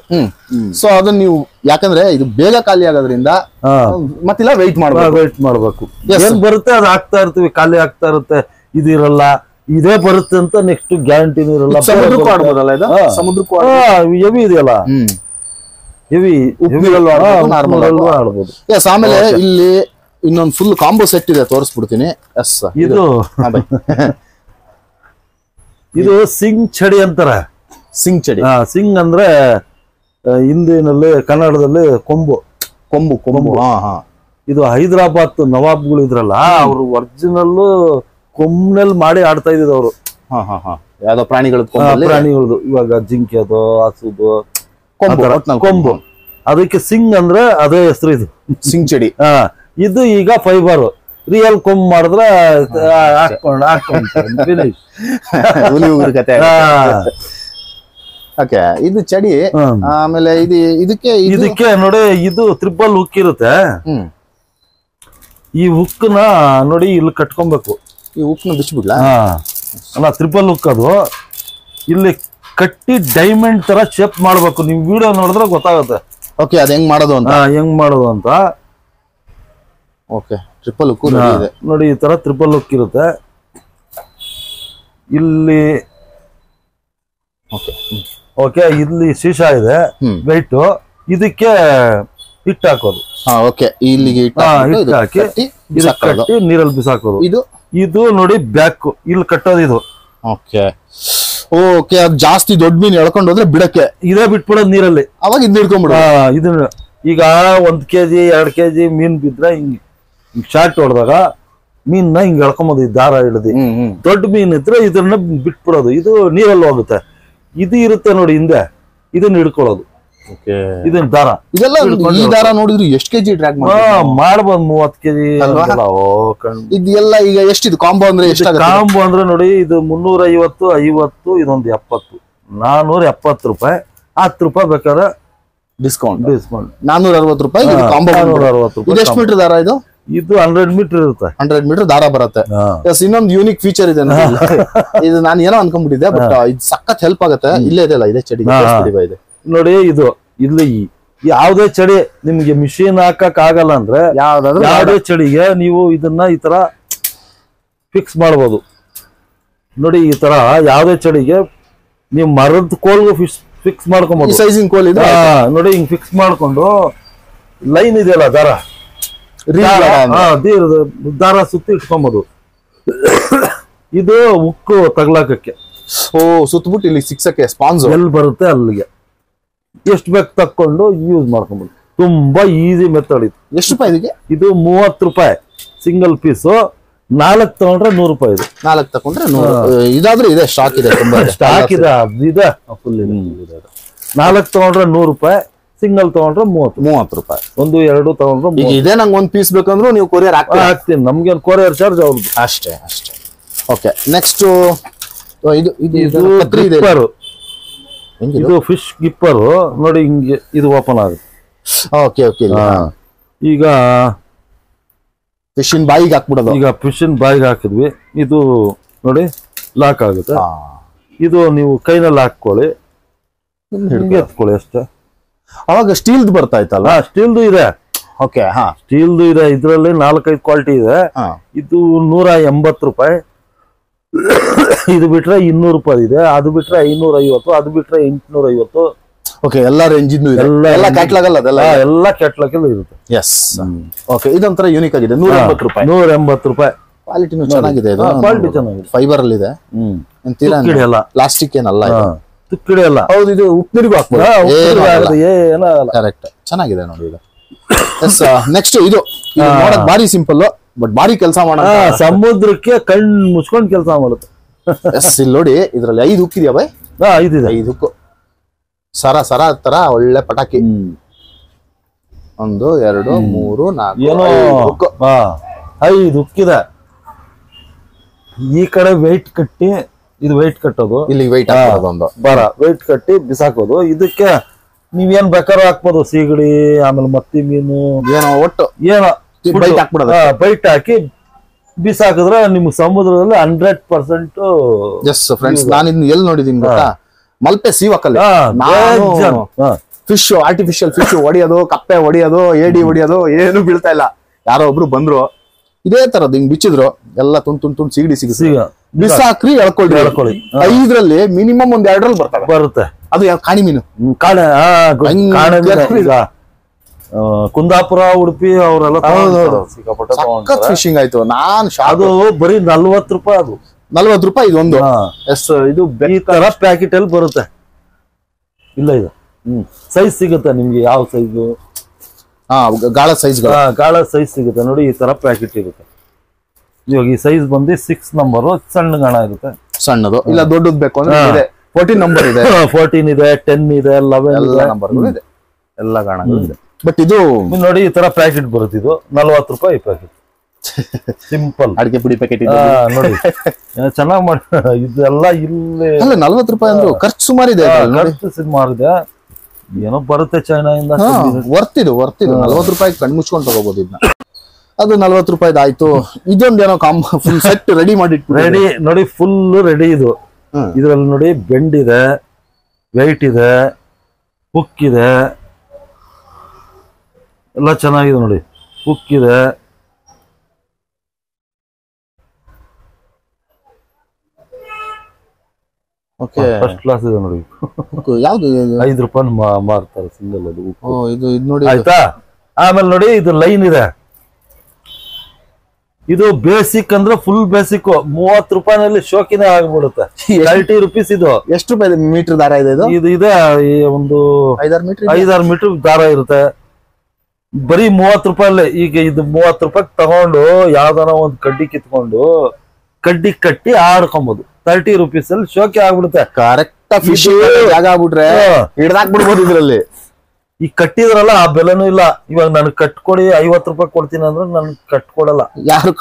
ಸೊ ಅದನ್ನ ನೀವು, ಯಾಕಂದ್ರೆ ಇದು ಬೇಗ ಖಾಲಿ ಆಗೋದ್ರಿಂದ ಮತ್ತಿಲ್ಲ ವೆಯ್ಟ್ ಮಾಡ್ಬೇಕು. ಏನ್ ಬರುತ್ತೆ ಅದು ಹಾಕ್ತಾ ಇರ್ತೀವಿ, ಖಾಲಿ ಆಗ್ತಾ ಇರುತ್ತೆ. ಇದಿರಲ್ಲ, ಇದೇ ಬರುತ್ತೆ ಅಂತ ನೆಕ್ಸ್ಟ್ ಗ್ಯಾರಂಟಿನೂ ಇರಲ್ಲ. ಸಮುದ್ರಕ್ಕೂ ಆಡ್ಬೋದಲ್ಲ ಇದು? ಸಮುದ್ರಕ್ಕೂ ಹೆವಿ ಇದೆಯಲ್ಲ, ಹೆವಿ ಆಡ್ಬೋದು. ಎಸ್, ಆಮೇಲೆ ಇಲ್ಲಿ ಇನ್ನೊಂದು ಫುಲ್ ಕಾಂಬೋ ಸೆಟ್ ಇದೆ, ತೋರಿಸ್ಬಿಡ್ತೀನಿ. ಎಸ್, ಇದು ಇದು ಸಿಂಗ್ ಚಡಿ ಅಂತಾರೆ. ಸಿಂಗ್ ಚಡಿ. ಸಿಂಗ್ ಅಂದ್ರೆ ಹಿಂದಿನಲ್ಲಿ ಕನ್ನಡದಲ್ಲಿ ಕೊಂಬು. ಕೊಂಬು ಕೊಂಬು. ಇದು ಹೈದರಾಬಾದ್ ನವಾಬ್ಗಳು ಇದ್ರಲ್ಲ, ಅವರು ಒರಿಜಿನಲ್ ಕೊಂಬ್ನಲ್ಲಿ ಮಾಡಿ ಆಡ್ತಾ ಇದ್ದಿದ್ದು ಅವರು. ಯಾವ್ದೋ ಪ್ರಾಣಿಗಳದ್ದು. ಇವಾಗ ಜಿಂಕೆದು, ಹಸುದು ಕೊಂಬು. ಅದಕ್ಕೆ ಸಿಂಗ್ ಅಂದ್ರೆ ಅದೇ ಹೆಸರು. ಇದು ಸಿಂಗ್ ಚಡಿ. ಇದು ಈಗ ಫೈಬರ್. ರಿಯಲ್ ಕೊಂಬ್ ಮಾಡಿದ್ರೆ ಹಾಕೊಂಡು ಫಿನಿಶ್. ಓಕೆ, ಇದು ಚಡಿ. ಆಮೇಲೆ ಇದಕ್ಕೆ ನೋಡಿ, ಇದು ತ್ರಿಬಲ್ ಹುಕ್ ಇರುತ್ತೆ. ಈ ಹುಕ್ನ ನೋಡಿ ಇಲ್ಲಿ ಕಟ್ಕೊಬೇಕು. ಈ ಹುಕ್ನ ಬಿಚ್ಬಿಡ್ಲಾ? ಅಲ್ಲ, ತ್ರಿಬಲ್ ಹುಕ್ ಅದು. ಇಲ್ಲಿ ಕಟ್ಟಿ ಡೈಮಂಡ್ ತರ ಶೇಪ್ ಮಾಡ್ಬೇಕು. ನೀವು ವಿಡಿಯೋ ನೋಡಿದ್ರೆ ಗೊತ್ತಾಗುತ್ತೆ. ಓಕೆ, ಅದ್ ಹೆಂಗ್ ಮಾಡೋದು ಅಂತ. ಓಕೆ, ಟ್ರಿಪಲ್ ಹುಕ್ ನೋಡಿ, ಈ ತರ ಟ್ರಿಪಲ್ ಹುಕ್ ಇರುತ್ತೆ ಇಲ್ಲಿ. ಓಕೆ, ಇಲ್ಲಿ ಶೀಶಾ ಇದೆ, ವೆಯ್ಟ್. ಇದಕ್ಕೆ ಹಿಟ್ಟು ಹಾಕೋದು. ಓಕೆ, ಇಲ್ಲಿಗೆ ಹಿಟ್ಟು ಹಾಕಿ ಕಟ್ಟಿ ನೀರಲ್ಲಿ ಬಿಸಾಕೋದು. ಇದು ನೋಡಿ ಬ್ಯಾಕ್ ಇಲ್ಲಿ ಕಟ್ಟೋದು. ಇದು ಓಕೆ ಓಕೆ, ಅದು ಜಾಸ್ತಿ ದೊಡ್ಡ ಮೀನ್ ಎಳ್ಕೊಂಡು ಹೋದ್ರೆ ಬಿಡಕ್ಕೆ ಇದೇ ಬಿಟ್ಬಿಡೋದು ನೀರಲ್ಲಿ. ಅವಾಗ ಇದ್ ಹಿಡ್ಕೊಂಡ್ಬಿಡ. ಇದನ್ನ ಈಗ 1 kg 2 kg ಮೀನ್ ಬಿದ್ರೆ ಹಿಂಗ್ ಶಾರ್ಟ್ ಹೊಡೆದಾಗ ಮೀನ್ನ ಹಿಂಗ್ ಎಳ್ಕೊಂಬೋದು, ದಾರ ಹಿಡ್ದು. ದೊಡ್ಡ ಮೀನ್ ಇದ್ರೆ ಇದನ್ನ ಬಿಟ್ಬಿಡೋದು. ಇದು ನೀರಲ್ಲಿ ಹೋಗುತ್ತೆ. ಇದು ಇರುತ್ತೆ ನೋಡಿ ಹಿಂದೆ, ಇದನ್ನ ಹಿಡ್ಕೊಳ್ಳೋದು. ಇದನ್ನ ದಾರ, ಇದೆಲ್ಲ ಈ ದಾರ ನೋಡಿದ್ರು ಎಷ್ಟು ಕೆಜಿ ಟ್ರ್ಯಾಕ್ ಮಾಡ್ಬೋದು? 30 kg. ಇದೆಲ್ಲ ಈಗ ಎಷ್ಟಿದು ಕಾಂಬೋ ಅಂದ್ರೆ? ಕಾಂಬೋ ಅಂದ್ರೆ ನೋಡಿ, ಇದು 350, 50, ಇದೊಂದು 70, 470 ರೂಪಾಯಿ. 10 ರೂಪಾಯಿ ಬೇಕಾದ್ರೆ ಡಿಸ್ಕೌಂಟ್. 460 ರೂಪಾಯಿ ಕಾಂಬೋ. 460 ರೂಪಾಯಿ. ಎಷ್ಟು ಮೀಟರ್ ದಾರ ಇದು? ಇದು 100 ಮೀಟರ್ ಇರುತ್ತೆ. 100 ಮೀಟರ್ ದಾರ ಬರುತ್ತೆ. ಇನ್ನೊಂದು ಯೂನಿಕ್ ಫೀಚರ್ ಇದೆ. ಇದು ನಾನು ಏನೋ ಅನ್ಕೊಂಡ್ಬಿಟ್ಟಿದ್ದೆ, ಬಟ್ ಇದು ಸಖತ್ ಹೆಲ್ಪ್ ಆಗುತ್ತೆ. ಇಲ್ಲೇ ಇದೆಲ್ಲ, ಇದೇ ಚಡಿ ಇದೆ ನೋಡಿ. ಇದು ಇಲ್ಲಿ ಯಾವ್ದೇ ಚಡಿ ನಿಮ್ಗೆ ಮಿಷಿನ್ ಹಾಕಕ್ ಆಗಲ್ಲ ಅಂದ್ರೆ ಯಾವ್ದೇ ಚಡಿಗೆ ನೀವು ಇದನ್ನ ಈ ತರ ಫಿಕ್ಸ್ ಮಾಡ್ಬೋದು. ನೋಡಿ, ಈ ತರ ಯಾವ್ದೇ ಚಡಿಗೆ ನೀವು ಮರದ ಕೋಲ್ಗೂ ಫಿಕ್ಸ್ ಮಾಡ್ಕೊಬಹುದು. ಸೈಜಿಂಗ್ ಕೋಲ್ ಇದೆ ನೋಡಿ, ಹಿಂಗ್ ಫಿಕ್ಸ್ ಮಾಡ್ಕೊಂಡು ಲೈನ್ ಇದೆಯಲ್ಲ ದಾರ, ದಾರ ಸುತ್ತಿ ಇಟ್ಕೊಬಹುದು. ಇದು ಉಕ್ಕು ತಗ್ಲಾಕಕ್ಕೆ. ಸುತ್ತಬಿಟ್ಟು ಇಲ್ಲಿ ಸಿಕ್ಸಕ್ಕೆ ಸ್ಪಾನ್ಸ್ ಎಲ್ಲಿ ಬರುತ್ತೆ ಅಲ್ಲಿಗೆ ಎಷ್ಟು ಬೇಕು ತಕ್ಕೊಂಡು ಯೂಸ್ ಮಾಡ್ಕೊಬಹುದು. ತುಂಬಾ ಈಸಿ ಮೆಥಡ್ ಇದು. ಎಷ್ಟು ರೂಪಾಯಿ ಇದಕ್ಕೆ? ಇದು 30 ರೂಪಾಯಿ ಸಿಂಗಲ್ ಪೀಸು. 4 ತಗೊಂಡ್ರೆ 100 ರೂಪಾಯಿ. ಇದು 4 ತಗೊಂಡ್ರೆ 100. ಇದಾದ್ರೂ ಇದೆ, ಸ್ಟಾಕ್ ಇದೆ, ತುಂಬಾ ಸ್ಟಾಕ್ ಇದೆ. ಇದೆ ಫುಲ್ ಇದೆ. 4 ತಗೊಂಡ್ರೆ 100 ರೂಪಾಯಿ, ಸಿಂಗಲ್ ತಗೊಂಡ್ರೆ 30 ರೂಪಾಯಿ. 1 2 ತಗೊಂಡ್ರೆ ಇದೇ ನಂಗೆ ಒಂದ್ ಪೀಸ್ ಬೇಕಂದ್ರು ನೀವು ಕೊರಿಯರ್ ಹಾಕ್ತೀನಿ. ನಮ್ಗೆ ಕೊರಿಯರ್ ಚಾರ್ಜ್ ಅವ್ರದ್ದು ಅಷ್ಟೇ. ಓಕೆ, ನೆಕ್ಸ್ಟ್ ಇದು ಫಿಶ್ ಗಿಪ್ಪರ್ ನೋಡಿ, ಹಿಂಗೆ ಇದು ಓಪನ್ ಆಗುತ್ತೆ. ಓಕೆ ಓಕೆ, ಈಗ ಫಿಶಿನ್ ಬಾಯಿಗೆ ಹಾಕ್ಬಿಡೋದು. ಈಗ ಫಿಶಿನ್ ಬಾಯಿಗೆ ಹಾಕಿದ್ವಿ, ಇದು ನೋಡಿ ಲಾಕ್ ಆಗುತ್ತೆ. ಇದು ನೀವು ಕೈನಲ್ಲಿ ಹಾಕೊಳ್ಳಿ, ಹಿಂಗೆ ಎತ್ಕೊಳ್ಳಿ ಅಷ್ಟೇ. ಅವಾಗ ಸ್ಟೀಲ್ದು ಬರ್ತಾ ಇತ್ತಲ್ಲ? ಸ್ಟೀಲ್ದು ಇದೆ. ಓಕೆ, ಹಾ, ಸ್ಟೀಲ್ದು ಇದೆ. ಇದ್ರಲ್ಲಿ 4-5 ಕ್ವಾಲಿಟಿ ಇದೆ. ಇದು 180 ರೂಪಾಯಿ. ಇದು ಬಿಟ್ರೆ 200 ರೂಪಾಯಿ ಇದೆ. ಅದು ಬಿಟ್ರೆ 550, ಅದು ಬಿಟ್ರೆ 850. ಓಕೆ, ಎಲ್ಲ ರೇಂಜ್ ಎಲ್ಲ ಕ್ಯಾಟ್ಲಾಗ್ ಅಲ್ಲ ಅದೆಲ್ಲ? ಎಲ್ಲ ಕ್ಯಾಟ್ಲಾಗ್ ಇರುತ್ತೆ. ಎಸ್. ಓಕೆ, ಇದೊಂಥರ ಯೂನಿಕ್ ಆಗಿದೆ. 180 ರೂಪಾಯಿ. 180 ರೂಪಾಯಿ. ಕ್ವಾಲಿಟಿನೂ ಚೆನ್ನಾಗಿದೆ. ಇದು ಕ್ವಾಲಿಟಿ ಚೆನ್ನಾಗಿದೆ. ಫೈಬರ್ ಅಲ್ಲಿ ಇದೆ. ಪ್ಲಾಸ್ಟಿಕ್ ಏನಲ್ಲ, ತುಕ್ಕಿಡಿ ಅಲ್ಲ. ಹೌದು, ಇದು ಉಪ್ಪಿನಿಗೂ ಹಾಕ್ಬೋದು. ಕರೆಕ್ಟ್, ಚೆನ್ನಾಗಿದೆ ನೋಡಿ ಇದು. ಎಸ್, ನೆಕ್ಸ್ಟ್ ಇದು ನೋಡಕ್ ಬಾರಿ ಸಿಂಪಲ್ ಬಟ್ ಬಾರಿ ಕೆಲಸ ಮಾಡೋಣ. ಸಮುದ್ರಕ್ಕೆ ಕಣ್ ಮುಚ್ಕೊಂಡ್ ಕೆಲಸ ಮಾಡುತ್ತೆ. ಎಸ್, ಇಲ್ಲಿ ನೋಡಿ, ಇದ್ರಲ್ಲಿ 5 ಹುಕ್ ಇದೆಯಾ ಬೈ? 5 ಇದೆ. 5 ಹುಕ್ ಸರ ತರ ಒಳ್ಳೆ ಪಟಾಕಿ. 1 2 3 4 ಏನೋ 5 ಹುಕ್ಕಿದೆ. ಈ ಕಡೆ ವೆಯ್ಟ್ ಕಟ್ಟಿ, ಇದು ವೆಯ್ಟ್ ಕಟ್ಟೋದು, ಇಲ್ಲಿ ವೆಯ್ಟ್ ವೆಯ್ಟ್ ಕಟ್ಟಿ ಬಿಸಾಕೋದು. ಇದಕ್ಕೆ ನೀವೇನ್ ಬೇಕಾದ್ರೂ ಹಾಕ್ಬೋದು, ಸೀಗಡಿ, ಆಮೇಲೆ ಮತ್ತಿ ಮೀನು, ಏನೋ ಒಟ್ಟು ಏನೋ ಬೈಟ್ ಹಾಕಿ ಬಿಸಾಕಿದ್ರೆ ನಿಮ್ಗೆ ಸಮುದ್ರದಲ್ಲಿ 100%. ಎಸ್ ಫ್ರೆಂಡ್ಸ್, ನಾನು ಇದನ್ನ ಎಲ್ಲಿ ನೋಡಿದೀನಿ ಗೊತ್ತಾ? ಮಲ್ಪೆ ಸೀವಕಲ್ಲಿ ಫಿಶ್, ಆರ್ಟಿಫಿಷಿಯಲ್ ಫಿಶ್ ಹೊಡಿಯೋದು, ಕಪ್ಪೆ ಹೊಡಿಯೋದು, ಏಡಿ ಹೊಡಿಯೋದು ಏನು ಬೀಳ್ತಾ ಇಲ್ಲ. ಯಾರೋ ಒಬ್ರು ಬಂದ್ರು, ಇದೇ ತರದ್ ಹಿಂಗ್ ಬಿಚ್ಚಿದ್ರು, ಎಲ್ಲ ತುಂಡ್ ಸೀಗಡಿ ಬಿಸಾಕ್ರಿ, ಎಳ್ಕೊಳ್ಳಿ. 5ರಲ್ಲಿ ಮಿನಿಮಮ್ 1-2ರಲ್ಲಿ ಬರುತ್ತೆ. ಅದು ಯಾವ ಕಾಣಿ ಮೀನು? ಕುಂದಾಪುರ, ಉಡುಪಿ ಅವರೆಲ್ಲ ಫಿಶಿಂಗ್ ಆಯ್ತು. ಅದು ಬರೀ 40 ರೂಪಾಯಿ. ಅದು 40 ರೂಪಾಯಿ ಇದೊಂದು. ಎಸ್, ಇದು ಈ ತರ ಪ್ಯಾಕೆಟ್ ಅಲ್ಲಿ ಬರುತ್ತೆ. ಇಲ್ಲ, ಇದು ಸೈಜ್ ಸಿಗುತ್ತೆ ನಿಮ್ಗೆ. ಯಾವ ಸೈಜು? ಗಾಳ ಸೈಜ್ ಸಿಗುತ್ತೆ ನೋಡಿ. ಈ ತರ ಪ್ಯಾಕೆಟ್ ಇರುತ್ತೆ. ಇವಾಗ ಈ ಸೈಜ್ ಬಂದು 6 ನಂಬರ್. ಸಣ್ಣ ಗಾಣ ಇರುತ್ತೆ. ಸಣ್ಣದು ಇಲ್ಲ ದೊಡ್ಡದು ಬೇಕು ಅಂದ್ರೆ 14 ನಂಬರ್ ಇದೆ. 14 ಇದೆ, 10 ಇದೆ, 11 ನಂಬರ್ಗಳು ಇದೆ. ಎಲ್ಲ ಗಾಣಗಳು ಇದೆ. ಬಟ್ ಇದು ನೋಡಿ, ಈ ತರ ಪ್ಯಾಕೆಟ್ ಬರುತ್ತೆ. ಇದು 40 ರೂಪಾಯಿ ಪ್ಯಾಕೆಟ್. ಸಿಂಪಲ್ ಅಡಿಕೆ ಪುಡಿ ಪ್ಯಾಕೆಟ್ ಇದೆ ನೋಡಿ. ಚೆನ್ನಾಗಿ ಮಾಡಿ. ಇದೆಲ್ಲ ಇಲ್ಲಿ 40 ರೂಪಾಯಿ ಅಂದ್ರೆ ಖರ್ಚು ಸುಮಾರಿದೆ. ಸುಮಾರಿದೆ. ಏನೋ ಬರುತ್ತೆ ಚೈನಾದಿಂದ. ವರ್ತಿದು 40 ರೂಪಾಯಿ ಕಣ್ ಮುಚ್ಕೊಂಡು ತಗೋಬಹುದು ಇದನ್ನ. ಅದು 40 ರೂಪಾಯಿ ಆಯ್ತು. ಇದೊಂದೇನೋ ಫುಲ್ ಸೆಟ್ ರೆಡಿ ಮಾಡಿ ರೆಡಿ ನೋಡಿ, ಫುಲ್ ರೆಡಿ. ಇದು ಇದ್ರಲ್ಲಿ ನೋಡಿ ಬೆಂಡ್ ಇದೆ, ವೆಯ್ಟ್ ಇದೆ, ಹುಕ್ ಇದೆ, ಎಲ್ಲ ಚೆನ್ನಾಗಿದೆ ನೋಡಿ. ಹುಕ್ ಇದೆ, ಫಸ್ಟ್ ಕ್ಲಾಸ್ ಇದೆ ನೋಡಿ. ಯಾವ್ದು? 5 ರೂಪಾಯಿ ಮಾರ್ತಾರೆ ಸಿಂಗಲ್. ಅದು ಇದು ನೋಡಿ, ಆಯ್ತಾ? ಆಮೇಲೆ ನೋಡಿ, ಇದು ಲೈನ್ ಇದೆ. ಇದು ಬೇಸಿಕ್ ಅಂದ್ರೆ ಫುಲ್ ಬೇಸಿಕ್. 30 ರೂಪಾಯಿನಲ್ಲಿ ಶೋಕಿನೇ ಆಗ್ಬಿಡುತ್ತೆ. 30 ರೂಪೀಸ್. ಇದು ಎಷ್ಟು ರೂಪಾಯಿ ಮೀಟರ್ ದಾರ ಇದೆ? ಇದು ಇದೆ ಒಂದು 5-6 ಮೀಟರ್ ದಾರ ಇರುತ್ತೆ. ಬರೀ 30 ರೂಪಾಯಿ. ಈಗ ಇದು 30 ರೂಪಾಯಿ ತಗೊಂಡು ಯಾವ್ದಾನ ಒಂದು ಕಡ್ಡಿ ಕಿತ್ಕೊಂಡು ಕಡ್ಡಿ ಕಟ್ಟಿ ಆಡ್ಕೊಬಹುದು. 30 ರೂಪೀಸ್ ಅಲ್ಲಿ ಶೋಕಿ ಆಗ್ಬಿಡುತ್ತೆ. ಕರೆಕ್ಟ್ ಫಿಶ್ ಜಾಗ ಆಗ್ಬಿಟ್ರೆ ಹಿಡ್ದಾಕ್ಬಿಡ್ಬೋದು ಇದ್ರಲ್ಲಿ. ಈ ಕಟ್ಟಿದ್ರಲ್ಲ ಆ ಬೆಲೆನೂ ಇಲ್ಲ. ಇವಾಗ ನನ್ಗೆ ಕಟ್ಕೊಡಿ 50 ರೂಪಾಯಿ ಕೊಡ್ತೀನಿ ಅಂದ್ರೆ ನನ್ ಕಟ್ಕೊಡಲ್ಲ ಯಾರು.